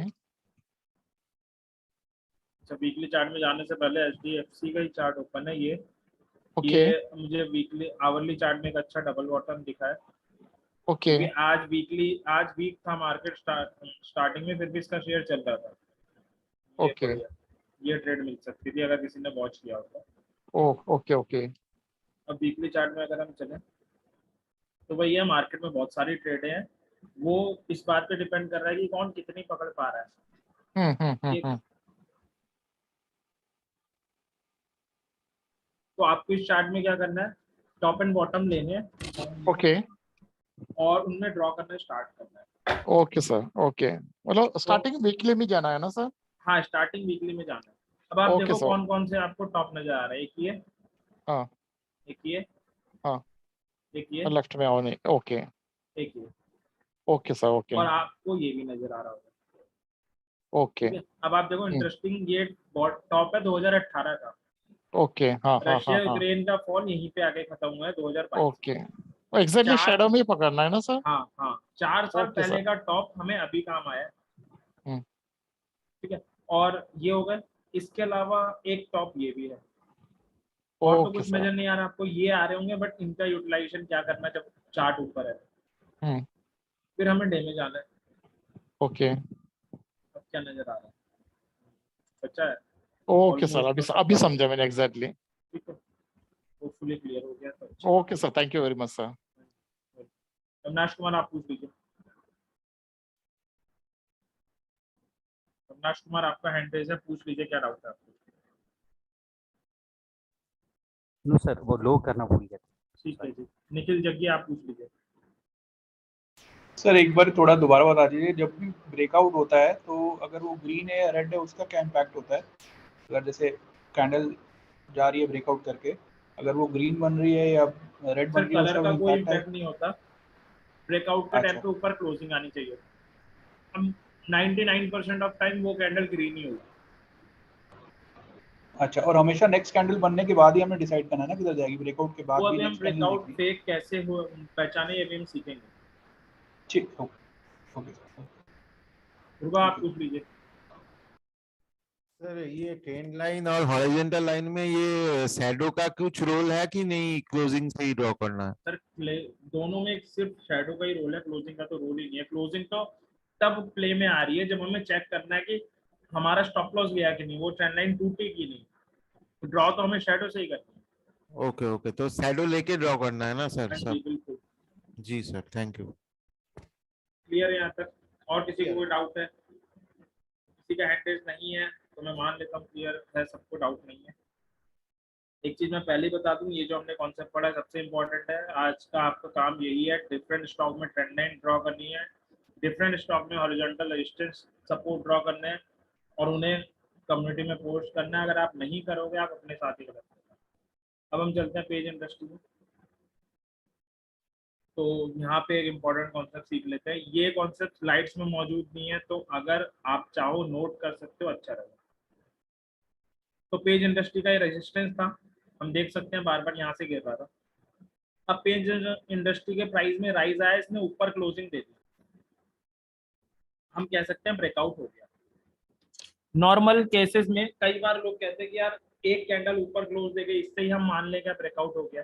अच्छा, वीकली चार्ट में जाने से पहले HDFC का ही चार्ट ओपन है ये। ओके ये मुझे वीकली आवरली चार्ट में एक अच्छा डबल बॉटम दिखा है, ओके क्योंकि आज वीक था मार्केट स्टार्टिंग में, फिर भी इसका शेयर चल रहा था। ये ओके बढ़िया, ये ट्रेड मिल सकती थी अगर किसी ने वॉच किया होता। ओके ओके अब वीकली चार्ट में अगर हम चलें तो वही है, मार्केट में बहुत सारी ट्रेडें हैं, वो इस बात पे डिपेंड कर रहा है कि कौन कितनी पकड़ पा रहा है। ये तो आपको इस चार्ट में क्या करना है, टॉप एंड बॉटम लेने हैं ओके और उनमें ड्रॉ करना स्टार्ट करना है। Okay sir. ओके, मतलब स्टार्टिंग वीकली में जाना है ना सर? हाँ, स्टार्टिंग वीकली में जाना है। अब आप ओके देखो सर। कौन कौन से आपको टॉप नजर आ रहा है। एक ये, हाँ एक ये, हाँ, एक ये, लेफ्ट में आओ नहीं। ओके एक ये, ओके सर। ओके और आपको ये भी नजर आ रहा होगा। ओके ठीक है, अब आप देखो इंटरेस्टिंग, ये टॉप है 2018 का। ओके हाँ हाँ रशिया हाँ हाँ। यूक्रेन का फॉल यहीं पे आके खत्म हुआ है 2022। ओके, एग्जैक्टली शैडो में ही पकड़ना है ना सर? हाँ हाँ, 4 साल ओके पहले सर। का टॉप हमें अभी काम आया है। हम्म, ठीक है, और ये हो गए। इसके अलावा एक टॉप ये भी है, और तो ओके कुछ सर। नजर नहीं आ रहा आपको। ये आ रहे होंगे, बट इनका यूटिलाइजेशन क्या करना है जब चार्ट ऊपर है। हम्म, फिर हमें डैमेज आना है। ओके अब क्या नजर आ रहा है, बच्चा है ओके सर, ऑलमोस्ट तो अभी सब समझा मैंने एग्जैक्टली। ठीक है, होपफुली क्लियर हो गया। तो okay sir, thank you very much sir. Avinash Kumar आप पूछ लीजिए। अविनाश कुमार आपका हैंड रेज है, पूछ लीजिए क्या डाउट है आपको। नो सर, वो लो करना भूल गया था। ठीक है जी, निखिल जग्गी आप पूछ लीजिए। सर एक बार थोड़ा दोबारा बता दीजिए, जब भी ब्रेकआउट होता है तो अगर वो ग्रीन है या रेड है उसका क्या इम्पैक्ट होता है? अगर जैसे कैंडल जा रही है ब्रेकआउट करके, अगर वो ग्रीन बन रही है या रेड बन सर रही है, कलर उसका का कोई कोई इम्पैक्ट है? इम्पैक्ट नहीं होता, ब्रेकआउट के टाइम अच्छा पे ऊपर क्लोजिंग आनी चाहिए। हम 99% ऑफ टाइम वो कैंडल ग्रीन ही होगी। अच्छा, और हमेशा नेक्स्ट कैंडल बनने के बाद ही हमें डिसाइड करना है ना किधर जाएगी? ब्रेकआउट के बाद वो भी अभी हम नेक्स्ट कैंडल ब्रेकआउट देखनी? फेक कैसे हुआ पहचाने, ये भी हम सीखेंगे। ठीक, ओके ध्रुवा आप पूछ लीजिए। सर ये ट्रेंड लाइन और हॉरिजॉन्टल लाइन में ये शैडो का कुछ रोल है कि नहीं, क्लोजिंग से ही ड्रॉ करना है? सर दोनों में सिर्फ शैडो का ही रोल है, क्लोजिंग का तो रोल ही नहीं है। क्लोजिंग तो तब प्ले में आ रही है जब हमें चेक करना है कि हमारा स्टॉप लॉस गया कि नहीं, वो ट्रेंड लाइन टूटी कि नहीं। ड्रॉ तो हमें शैडो से ही करना है। ओके ओके, तो शैडो लेके ड्रॉ करना है ना सर जी सब? बिल्कुल जी सर, थैंक यू। क्लियर है यहाँ तक? और किसी को कोई डाउट है? किसी का हैंड रेज नहीं है तो मैं मान लेता हूँ क्लियर है, सबको डाउट नहीं है। एक चीज मैं पहले ही बता दूं, ये जो हमने कॉन्सेप्ट पढ़ा है सबसे इंपॉर्टेंट है। आज का आपका काम यही है, डिफरेंट स्टॉक में ट्रेंड लाइन ड्रॉ करनी है, डिफरेंट स्टॉक में हॉरिजॉन्टल रेजिस्टेंस सपोर्ट ड्रॉ करने हैं, और उन्हें कम्युनिटी में पोस्ट करना है। अगर आप नहीं करोगे आप अपने साथ ही गलत करना। अब हम चलते हैं पेज इंडस्ट्री में। तो यहाँ पे एक इम्पॉर्टेंट कॉन्सेप्ट सीख लेते हैं। ये कॉन्सेप्ट स्लाइड्स में मौजूद नहीं है, तो अगर आप चाहो नोट कर सकते हो, अच्छा रहेगा। तो पेज इंडस्ट्री का ये रेजिस्टेंस था, हम देख सकते हैं बार बार यहाँ से गिर रहा था। अब पेज इंडस्ट्री के प्राइस में राइज आया, इसने ऊपर क्लोजिंग दे दी, हम कह सकते हैं ब्रेकआउट हो गया। नॉर्मल केसेस में कई बार लोग कहते हैं कि यार एक कैंडल ऊपर क्लोज दे गई, इससे ही हम मान लें क्या ब्रेकआउट हो गया।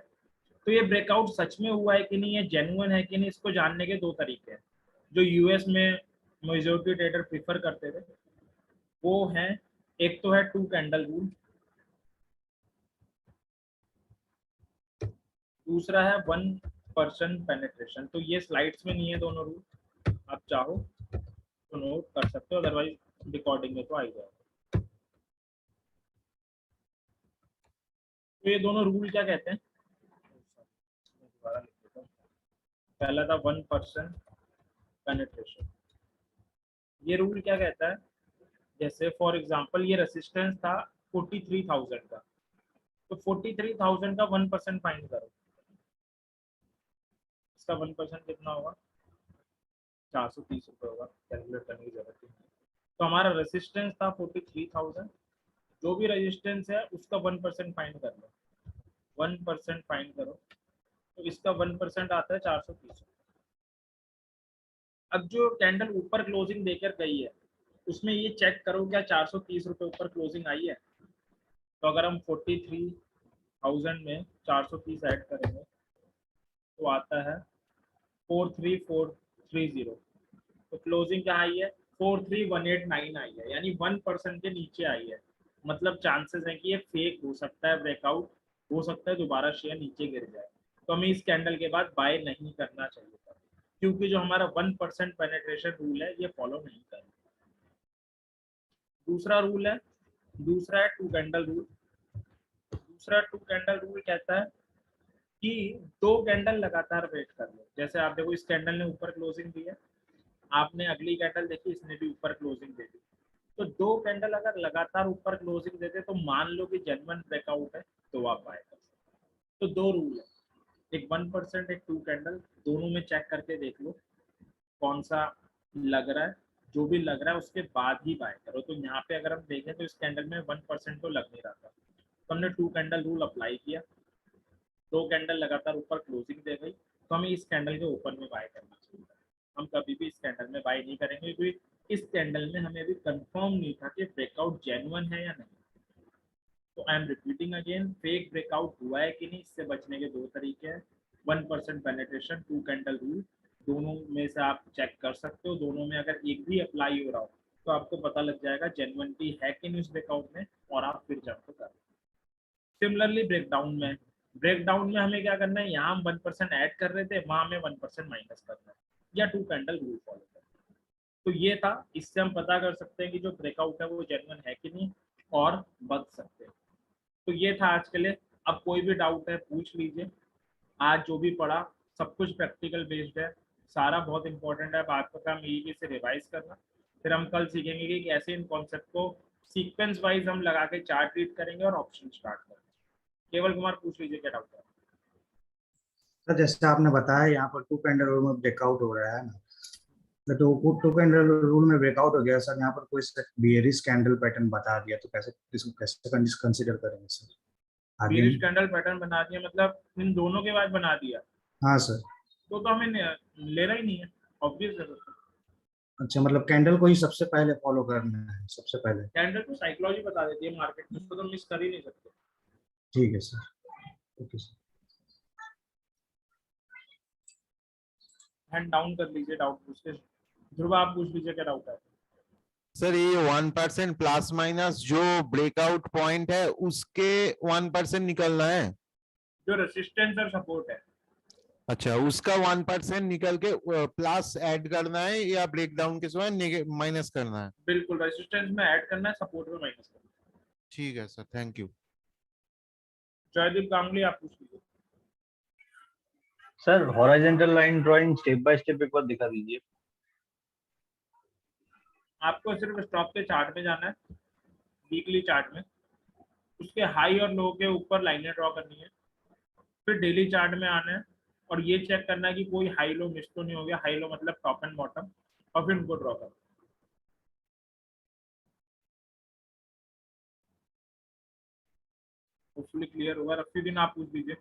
तो ये ब्रेकआउट सच में हुआ है कि नहीं, ये जेन्युइन है कि नहीं, इसको जानने के दो तरीके हैं जो यूएस में मेजॉरिटी ट्रेडर प्रीफर करते थे। वो है, एक तो है 2 कैंडल रूल, दूसरा है 1% पेनिट्रेशन। तो ये स्लाइड्स में नहीं है दोनों रूल, आप चाहो तो नोट कर सकते हो, अदरवाइज रिकॉर्डिंग में तो आ जाएगा। तो ये दोनों रूल क्या कहते हैं, दोबारा लिख देता हूं। पहला था 1% पेनिट्रेशन। ये रूल क्या कहता है, जैसे फॉर एग्जांपल ये रेजिस्टेंस था 43,000 का, तो 43,000 का 1% फाइंड करो, इसका 1% कितना होगा 430 रुपये होगा, कैलकुलेट करने की जरूरत नहीं है। तो हमारा रेजिस्टेंस था 43,000, जो भी रेजिस्टेंस है उसका 1% फाइंड कर लो, 1% फाइंड करो, तो इसका 1% आता है 430। अब जो कैंडल ऊपर क्लोजिंग देकर गई है उसमें ये चेक करो क्या 430 रुपये ऊपर क्लोजिंग आई है। तो अगर हम 43,000 में 430 ऐड करेंगे तो आता है 43430। तो क्लोजिंग क्या आई है 43189 आई है, यानी 1% के नीचे आई है। मतलब चांसेस है कि ये फेक हो सकता है, ब्रेकआउट हो सकता है, दोबारा शेयर नीचे गिर जाए। तो हमें इस कैंडल के बाद बाय नहीं करना चाहिए था, क्योंकि जो हमारा 1% पेनिट्रेशन रूल है ये फॉलो नहीं कर। दूसरा रूल है, दूसरा है 2 कैंडल रूल। दूसरा 2 कैंडल रूल कहता है कि 2 कैंडल लगातार वेट कर लो। जैसे आप देखो इस कैंडल ने ऊपर क्लोजिंग दी है, आपने अगली कैंडल देखी इसने भी ऊपर क्लोजिंग दे दी, तो 2 कैंडल अगर लगातार ऊपर क्लोजिंग देते तो मान लो कि जेन्युइन ब्रेकआउट है तो आप बाय कर सकते। तो 2 रूल है, एक 1% एक 2 कैंडल, दोनों में चेक करके देख लो कौन सा लग रहा है, जो भी लग रहा है उसके बाद ही बाय करो। तो यहाँ पे अगर हम देखें तो इस कैंडल में 1% तो लग नहीं रहा था, तो हमने 2 कैंडल रूल अप्लाई किया, 2 कैंडल लगातार ऊपर क्लोजिंग दे गई, तो हमें इस कैंडल के ऊपर में बाय करना चाहिए। हम कभी भी इस कैंडल में बाय नहीं करेंगे, क्योंकि इस कैंडल में हमें अभी कंफर्म नहीं था कि ब्रेकआउट जेन्युइन है या नहीं। तो I am repeating again, fake breakout हुआ है कि नहीं, इससे बचने के 2 तरीके हैं, 1% पेनिट्रेशन, 2 कैंडल रूल, दोनों में से आप चेक कर सकते हो। दोनों में अगर एक भी अप्लाई हो रहा हो तो आपको पता लग जाएगा जेन्युइनिटी है कि नहीं उस ब्रेकआउट में, और आप फिर जंप कर। सिमिलरली ब्रेकडाउन में हमें क्या करना है, यहाँ हम 1% ऐड कर रहे थे, वहां हमें 1% माइनस करना है, या 2 कैंडल रूल फॉलो करना है। तो ये था, इससे हम पता कर सकते हैं कि जो ब्रेकआउट है वो जेन्युइन है कि नहीं, और बच सकते हैं। तो ये था आज के लिए। अब कोई भी डाउट है पूछ लीजिए। आज जो भी पढ़ा सब कुछ प्रैक्टिकल बेस्ड है, सारा बहुत इंपॉर्टेंट है। अब आपका काम यही कि इसे रिवाइज करना, फिर हम कल सीखेंगे कि कैसे इन कॉन्सेप्ट को सीक्वेंस वाइज हम लगा के चार्ट रीड करेंगे और ऑप्शन स्टार्ट करेंगे। केवल कुमार पूछ लीजिए क्या डाउट है। सर जैसे आपने बताया यहाँ पर 2 कैंडल रूल में ब्रेकआउट हो रहा है ना, तो 2 कैंडल रूल में ब्रेकआउट हो गया सर, यहाँ पर कोई बियरिश कैंडल पैटर्न बता दिया, तो कैसे इसको कैसे कंसीडर करेंगे सर आगे? बियरिश कैंडल पैटर्न बना दिया मतलब इन दोनों के बाद बना दिया? हाँ सर। तो हमें लेना ही नहीं है, ऑब्वियस है। अच्छा, मतलब कैंडल को ही सबसे पहले फॉलो करना है, सबसे पहले? कैंडल तो साइकोलॉजी बता देती है मार्केट में, उसको तो मिस कर ही नहीं सकते। ठीक है sir, okay sir. Hand down कर लीजिए डाउट पूछ के। ध्रुव आप पूछ लीजिए क्या डाउट है। सर ये 1% प्लस माइनस जो ब्रेकआउट पॉइंट है उसके 1% निकलना है, जो रेसिस्टेंस और सपोर्ट है। अच्छा, उसका 1% निकल के प्लस ऐड करना है या ब्रेकडाउन के समय माइनस करना है? बिल्कुल, रेसिस्टेंस में ऐड करना है, सपोर्ट में माइनस करना है। ठीक है sir, thank you. Jaydeep Ganguly आप पूछ लीजिए। Sir horizontal line drawing step by step एक बार दिखा दीजिए। आपको सिर्फ स्टॉक के चार्ट में जाना है, वीकली चार्ट में, उसके हाई और लो के ऊपर लाइनें ड्रॉ करनी है, फिर डेली चार्ट में आना है और ये चेक करना है कि कोई हाई लो मिस तो नहीं हो गया। हाई लो मतलब टॉप एंड बॉटम, और फिर उनको ड्रॉ करना। होपफुली क्लियर होगा। रफीदीन आप पूछ लीजिए।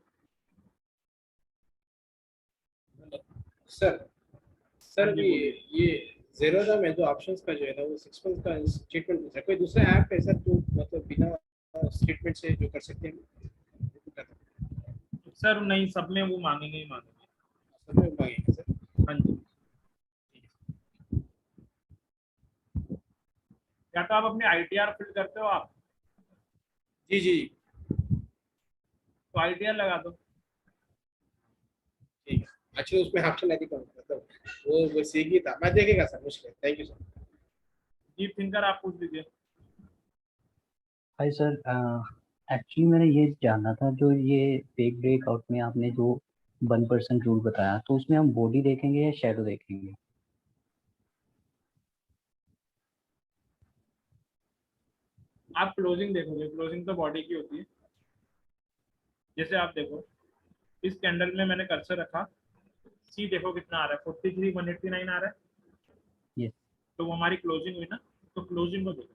सर ये ज़ेरोधा में जो ऑप्शंस का जो है ना वो 6 मंथ का स्टेटमेंट है, कोई दूसरा ऐप है सर जो मतलब बिना स्टेटमेंट से जो कर सकते हैं? सर नहीं, सब में वो मांगेंगे ही मांगेंगे। सब में मांगेंगे सर? हाँ जी। या तो आप अपने ITR फिल करते हो आप? जी। तो ITR लगा दो। ठीक है, एक्चुअली उसमें ऑप्शन नहीं दिखा, मतलब वो सीखी था, मैं देखेगा सर, मुश्किल। Thank you sir. Deep thinker आप पूछ लीजिए। हाय सर, एक्चुअली मैंने ये जानना था, जो ये फेक ब्रेकआउट में आपने जो 1% रूल बताया, तो उसमें हम बॉडी देखेंगे या शैडो देखेंगे? आप क्लोजिंग देखोगे, क्लोजिंग तो बॉडी की होती है। जैसे आप देखो इस कैंडल में मैंने कर्सर रखा, सी देखो कितना आ रहा है, 43,189 आ रहा है। तो वो हमारी क्लोजिंग हुई ना, तो क्लोजिंग को देखो।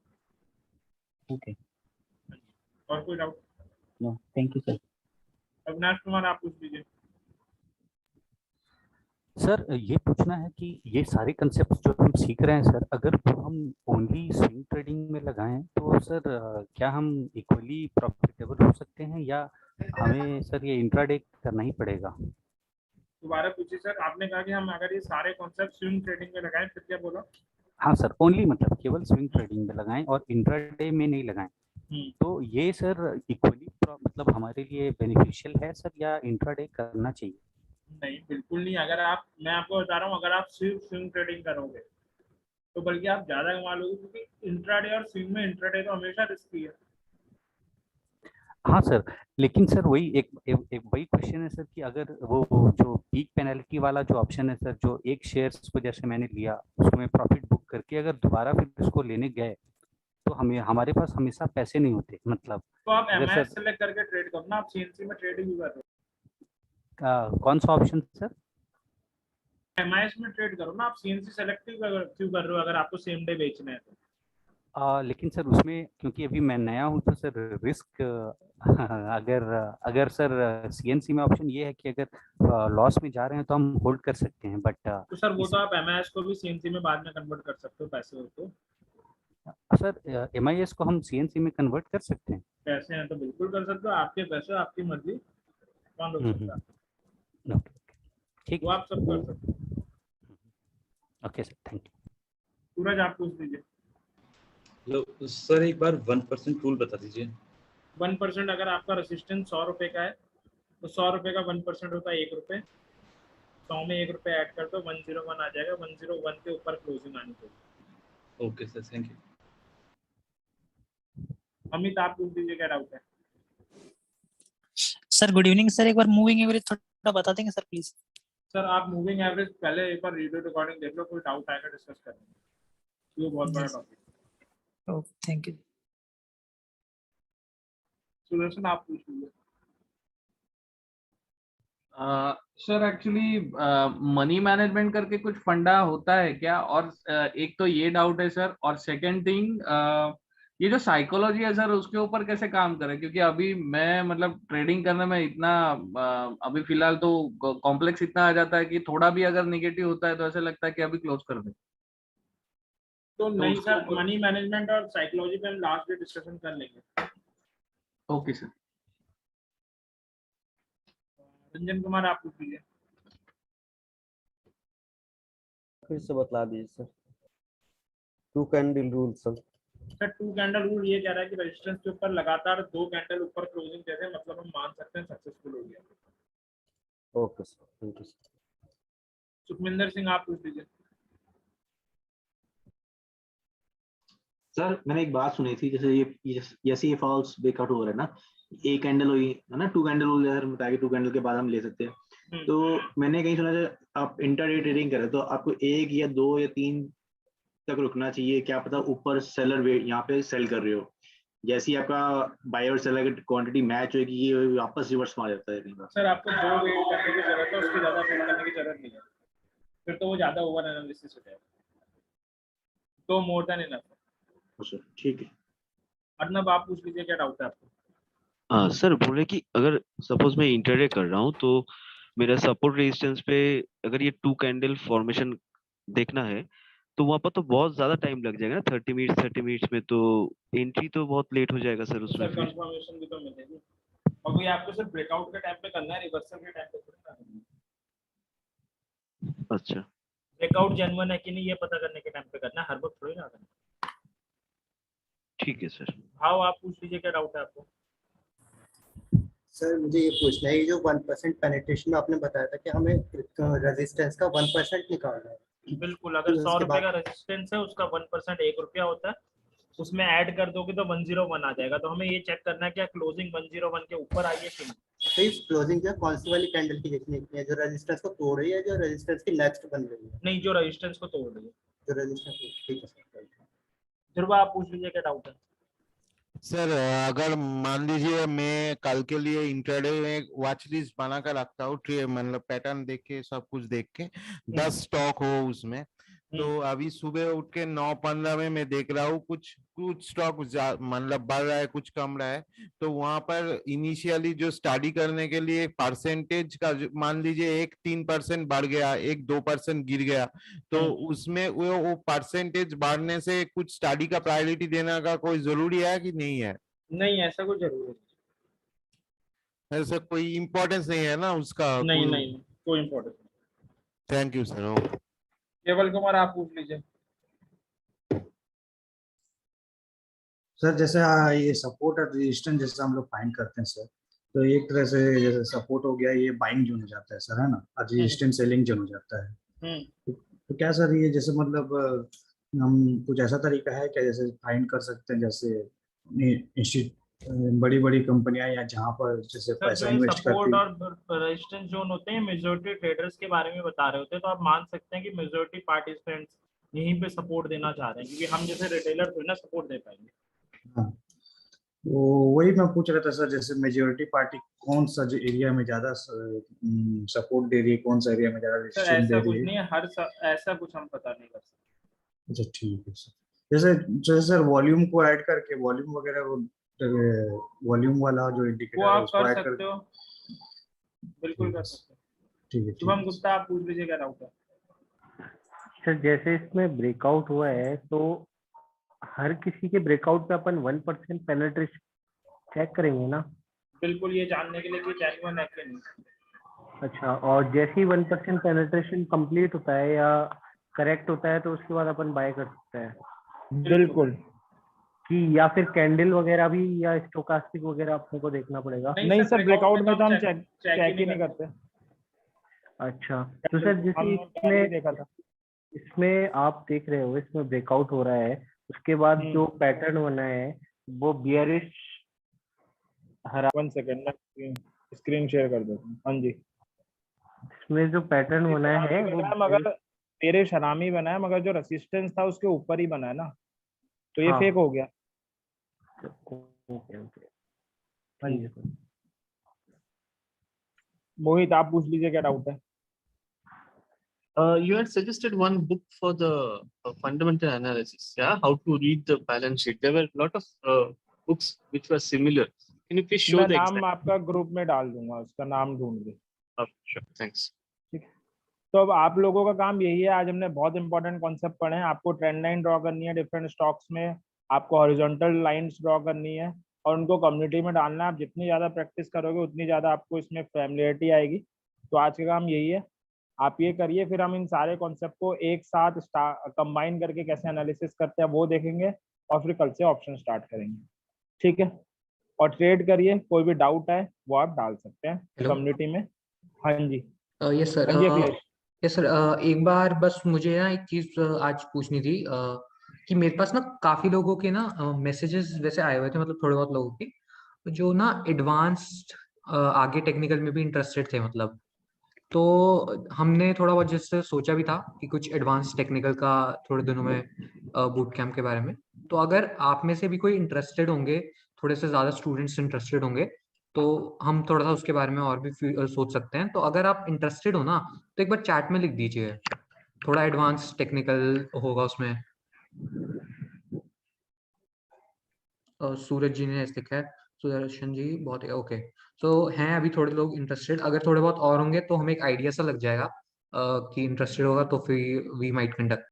ओके, और कोई doubt? No thank you sir. Avinash Kumar आप पूछ लीजिए। सर ये पूछना है कि ये सारे कंसेप्ट जो हम सीख रहे हैं सर, अगर वो हम ओनली स्विंग ट्रेडिंग में लगाएं तो सर क्या हम इक्वली प्रॉफिटेबल हो सकते हैं, या हमें सर ये इंट्राडे करना ही पड़ेगा? दोबारा पूछिए सर। आपने कहा कि हम अगर ये सारे कॉन्सेप्ट स्विंग ट्रेडिंग में लगाएं, फिर क्या बोला? हाँ सर, ओनली मतलब केवल स्विंग ट्रेडिंग में लगाएं और इंट्राडे में नहीं लगाएं, तो ये सर इक्वली मतलब हमारे लिए बेनिफिशियल है सर, या इंट्राडे करना चाहिए? नहीं, बिल्कुल नहीं। अगर आप, मैं आपको बता रहा हूँ, अगर आप सिर्फ स्विंग ट्रेडिंग करोगे तो बल्कि आप ज्यादा कमा लोगे, क्योंकि इंट्राडे और स्विंग में इंट्राडे तो हमेशा रिस्की है। हाँ सर, लेकिन सर वही एक वही क्वेश्चन है सर कि अगर वो जो पीक पेनल्टी वाला जो ऑप्शन है सर, जो एक शेयर्स को जैसे मैंने लिया उसमें प्रॉफिट बुक करके अगर दोबारा फिर उसको लेने गए तो हमें हमारे पास हमेशा पैसे नहीं होते। मतलब तो आप अगर एमआईएस सर सेलेक्ट करके ट्रेड करो ना। आप सीएनसी में ट्रेडिंग भी कर रहे कौन सा ऑप्शन सर? हो, एमआईएस में ट्रेड करो ना। आप सीएनसी सेलेक्ट क्यों कर रहे हो अगर आपको सेम डे बेचना है तो? लेकिन सर उसमें क्योंकि अभी मैं नया हूँ तो सर रिस्क अगर सर सीएनसी में ऑप्शन ये है कि अगर लॉस में जा रहे हैं तो हम होल्ड कर सकते हैं, बट तो सर वो तो आप एमआईएस को भी सीएनसी में बाद में कन्वर्ट कर सकते हो पैसे हो तो। सर एमआईएस को हम सीएनसी में कन्वर्ट कर सकते हैं? पैसे हैं तो बिल्कुल कर सकते हो। आपके पैसे, आपकी मर्जी, कौन रोक सकता है? ठीक, वो आप सब कर सकते हो। Okay sir, thank you. Suraj आप पूछ लीजिए। हेलो सर, एक बार 1% रूल बता दीजिए। 1% अगर आपका रेसिस्टेंस 100 रुपए का है तो 100 रुपए का 1% होता है 1 रुपए। 100 में 1 रुपए ऐड कर दो, 101 आ जाएगा। 101 के ऊपर क्लोजिंग आनी चाहिए। Okay sir, thank you. Amit आप पूछ दीजिए, क्या डाउट है? सर गुड इवनिंग सर, एक बार मूविंग एवरेज थोड़ा बता देंगे सर प्लीज? सर आप मूविंग एवरेज पहले एक बार वीडियो रिकॉर्डिंग देख लो, कोई डाउट आएगा डिस्कस करेंगे। ये बहुत बड़ा topic. Okay, thank you. Sudarshan आप पूछ लीजिए। सर एक्चुअली मनी मैनेजमेंट करके कुछ फंडा होता है क्या? और एक तो ये डाउट है सर, और सेकंड थिंग ये जो साइकोलॉजी है सर उसके ऊपर कैसे काम करें? क्योंकि अभी मैं मतलब ट्रेडिंग करने में इतना अभी फिलहाल तो कॉम्प्लेक्स इतना आ जाता है कि थोड़ा भी अगर नेगेटिव होता है तो ऐसा लगता है कि अभी क्लोज कर दे। तो नहीं सर, मनी मैनेजमेंट और साइकोलॉजी पे हम लास्ट डे डिस्कशन कर लेंगे। Okay sir. रंजन कुमार आप पूछ लीजिए। फिर से बतला दीजिए sir. 2 candle rule sir. Sir 2 candle rule ये कह रहा है कि रेजिस्टेंस के ऊपर लगातार 2 कैंडल ऊपर क्लोजिंग दे दे, मतलब हम मान सकते हैं सक्सेसफुल हो गया। Okay sir, thank you sir. Sukhminder Singh आप पूछ लीजिए। सर मैंने एक बात सुनी थी, जैसे ये फॉल्स ब्रेकआउट हो रहा है ना, एक कैंडल हुई है ना, 2 कैंडल रूल जैसे बताया कि 2 कैंडल के बाद हम ले सकते हैं। तो मैंने कहीं सुना था आप इंट्राडे ट्रेडिंग कर रहे हो तो आपको 1 या 2 या 3 तक रुकना चाहिए। क्या पता ऊपर सेलर वेट यहाँ पे सेल कर रहे हो, जैसे ही आपका बाय और सेलर की क्वांटिटी मैच होगी ये वापस रिवर्स मार जाता है। सर आपको 2 वेट करने की जरूरत है, उसके ज्यादा वेट करने की जरूरत नहीं है, फिर तो वो ज्यादा ओवर एनालिसिस हो जाएगा। तो मोर देन इनफ। ठीक है। अर्नब आप पूछ लीजिए, क्या डाउट है आपको? हाँ सर, बोले कि अगर सपोज मैं इंट्राडे कर रहा हूँ तो मेरा सपोर्ट रेजिस्टेंस पे अगर ये 2 कैंडल फॉर्मेशन देखना है तो वहां पर तो बहुत ज्यादा टाइम लग जाएगा ना, 30 मिनट्स में, तो एंट्री तो बहुत लेट हो जाएगा सर उसमें। सर कंफर्मेशन भी तो मिलेगी, और वो आपको सिर्फ ब्रेकआउट के टाइम पे करना है, रिवर्सल के टाइम पे थोड़ी करना है। अच्छा, ब्रेकआउट जेन्युइन है कि नहीं ये पता करने के टाइम पे करना है, हर वक्त थोड़ी ना करना। ठीक है सर। हाँ आप पूछ लीजिए, क्या डाउट है आपको? सर मुझे ये पूछना है, ये जो 1% पेनिट्रेशन में आपने बताया था कि हमें रेजिस्टेंस का 1% निकालना है। बिल्कुल, अगर 100 रुपए का रेजिस्टेंस है उसका 1% 1 रुपया होता है, उसमें ऐड कर दोगे तो 101 आ जाएगा। तो हमें ये चेक करना है क्या क्लोजिंग 101 के ऊपर आई है कि नहीं। तो इस क्लोजिंग जो कौन सी वाली कैंडल की देखनी है, जो रेजिस्टेंस को तोड़ रही है, जो रेजिस्टेंस की नेक्स्ट बन रही है? नहीं, जो रेजिस्टेंस को तोड़ रही है। जो रेजिस्टेंस, ठीक है सर। ध्रुव आप पूछ लीजिए, क्या डाउट है? सर अगर मान लीजिए मैं कल के लिए इंट्राडे में वॉच लिस्ट बना कर रखता हूँ, मतलब पैटर्न देख के सब कुछ देख के 10 स्टॉक हो उसमें, तो अभी सुबह उठ के 9:15 में मैं देख रहा हूँ कुछ स्टॉक मतलब बढ़ रहा है, कुछ कम रहा है। तो वहां पर इनिशियली जो स्टडी करने के लिए परसेंटेज का मान लीजिए 1-3% बढ़ गया, 1-2% गिर गया, तो उसमें वो परसेंटेज बढ़ने से कुछ स्टडी का प्रायोरिटी देने का कोई जरूरी है कि नहीं है? नहीं, ऐसा कुछ जरूरी ऐसा कोई इम्पोर्टेंस नहीं है ना उसका? नहीं, नहीं कोई इम्पोर्टेंस नहीं। Thank you sir. केवल कुमार आप पूछ लीजिए। सर जैसे ये सपोर्ट और रेजिस्टेंस जैसे हम लोग फाइंड करते हैं सर, तो एक तरह से जैसे सपोर्ट हो गया, ये बाइंग जोन हो जाता है सर, है ना, और रेजिस्टेंस सेलिंग जोन हो जाता है। तो क्या सर ये जैसे मतलब हम कुछ ऐसा तरीका है क्या जैसे फाइंड कर सकते हैं, जैसे बड़ी बड़ी कंपनियां या जहाँ पर जैसे पैसा इन्वेस्ट करती है? सपोर्ट और रेजिस्टेंस जोन होते हैं, मेजॉरिटी ट्रेडर्स के बारे में बता रहे होते हैं, तो आप मान सकते हैं कि मेजॉरिटी पार्टिसिपेंट्स यहीं पे सपोर्ट देना चाह रहे हैं, क्योंकि हम जैसे रिटेलर थोड़ी ना सपोर्ट दे पाएंगे। हाँ, तो वही मैं पूछ रहा था सर, जैसे मेजॉरिटी पार्टी कौन सा एरिया में ज्यादा सपोर्ट दे रही है, कौन सा एरिया में ज्यादा रेजिस्टेंस दे ऐसा कुछ रही नहीं है? है, ऐसा कुछ हम पता नहीं कर सकते। अच्छा ठीक है सर। जैसे सर वॉल्यूम को ऐड करके, वॉल्यूम वगैरह वॉल्यूम वाला जो वो इंडिकेटर है आप उसको कर ऐड सकते हो, बिल्कुल कर सकते हो। ठीक है। शुभम गुप्ता आप पूछ लीजिए क्या डाउट है। सर जैसे इसमें ब्रेकआउट हुआ है, तो हर किसी के ब्रेकआउट पे अपन 1% पेनिट्रेशन चेक करेंगे ना? बिल्कुल, ये जानने के लिए कि जेन्युइन है कि नहीं। अच्छा, और जैसे ही 1% पेनिट्रेशन कंप्लीट होता है या करेक्ट होता है, तो उसके बाद अपन बाय कर सकते हैं? बिल्कुल। कि या फिर कैंडल वगैरह भी या स्टोकास्टिक वगैरह अपने को देखना पड़ेगा? नहीं सर, ब्रेकआउट में तो हम चेक ही नहीं करते। अच्छा, तो सर जैसे इसमें आप देख रहे हो, इसमें ब्रेकआउट हो रहा है, उसके बाद जो पैटर्न बना है वो बियरिश हरा। 1 सेकंड मैं स्क्रीन शेयर कर देता हूँ। हाँ जी, इसमें जो पैटर्न बना है वो मगर तेरे शरामी बना है, मगर जो रेसिस्टेंस था उसके ऊपर ही बना है ना, तो ये फेक हो गया। ओके। हाँ जी, मोहित आप पूछ लीजिए क्या डाउट है। You had suggested one book for the fundamental analysis, yeah, how to read the balance sheet. There were a lot of books which were similar. Can you please show मैं the नाम आपका group में डाल दूंगा, उसका नाम ढूंढ ली। Sure, thanks. ठीक है, तो अब आप लोगों का काम यही है, आज हमने बहुत इंपॉर्टेंट कॉन्सेप्ट पढ़े हैं। आपको ट्रेंड लाइन ड्रॉ करनी है डिफरेंट स्टॉक्स में, आपको हॉरिजॉन्टल लाइंस ड्रॉ करनी है और उनको कम्युनिटी में डालना है। आप जितनी ज़्यादा प्रैक्टिस करोगे उतनी ज़्यादा आपको इसमें फैमिलियरिटी आएगी। तो आज का काम यही है, आप ये करिए, फिर हम इन सारे कॉन्सेप्ट को एक साथ कंबाइन करके कैसे एनालिसिस करते हैं वो देखेंगे, और फिर कल से ऑप्शन स्टार्ट करेंगे। ठीक है, और ट्रेड करिए, कोई भी डाउट है वो आप डाल सकते हैं कम्युनिटी में। हाँ जी, यस सर। यस सर, एक बार बस मुझे ना एक चीज आज पूछनी थी कि मेरे पास ना काफी लोगों के ना मैसेजेस वैसे आए हुए थे, मतलब थोड़े बहुत लोगों के जो ना एडवांस्ड आगे टेक्निकल में भी इंटरेस्टेड थे, मतलब तो हमने थोड़ा बहुत जैसे सोचा भी था कि कुछ एडवांस टेक्निकल का थोड़े दिनों में बूट कैंप के बारे में। तो अगर आप में से भी कोई इंटरेस्टेड होंगे, थोड़े से ज़्यादा स्टूडेंट्स इंटरेस्टेड होंगे, तो हम थोड़ा सा उसके बारे में और भी सोच सकते हैं। तो अगर आप इंटरेस्टेड हो ना, तो एक बार चैट में लिख दीजिए, थोड़ा एडवांस टेक्निकल होगा उसमें। सूरज जी ने लिखा है, सुदर्शन जी बहुत ओके। तो हैं अभी थोड़े लोग इंटरेस्टेड, अगर थोड़े बहुत और होंगे तो हमें एक आइडिया सा लग जाएगा कि इंटरेस्टेड होगा, तो फिर वी माइट कंडक्ट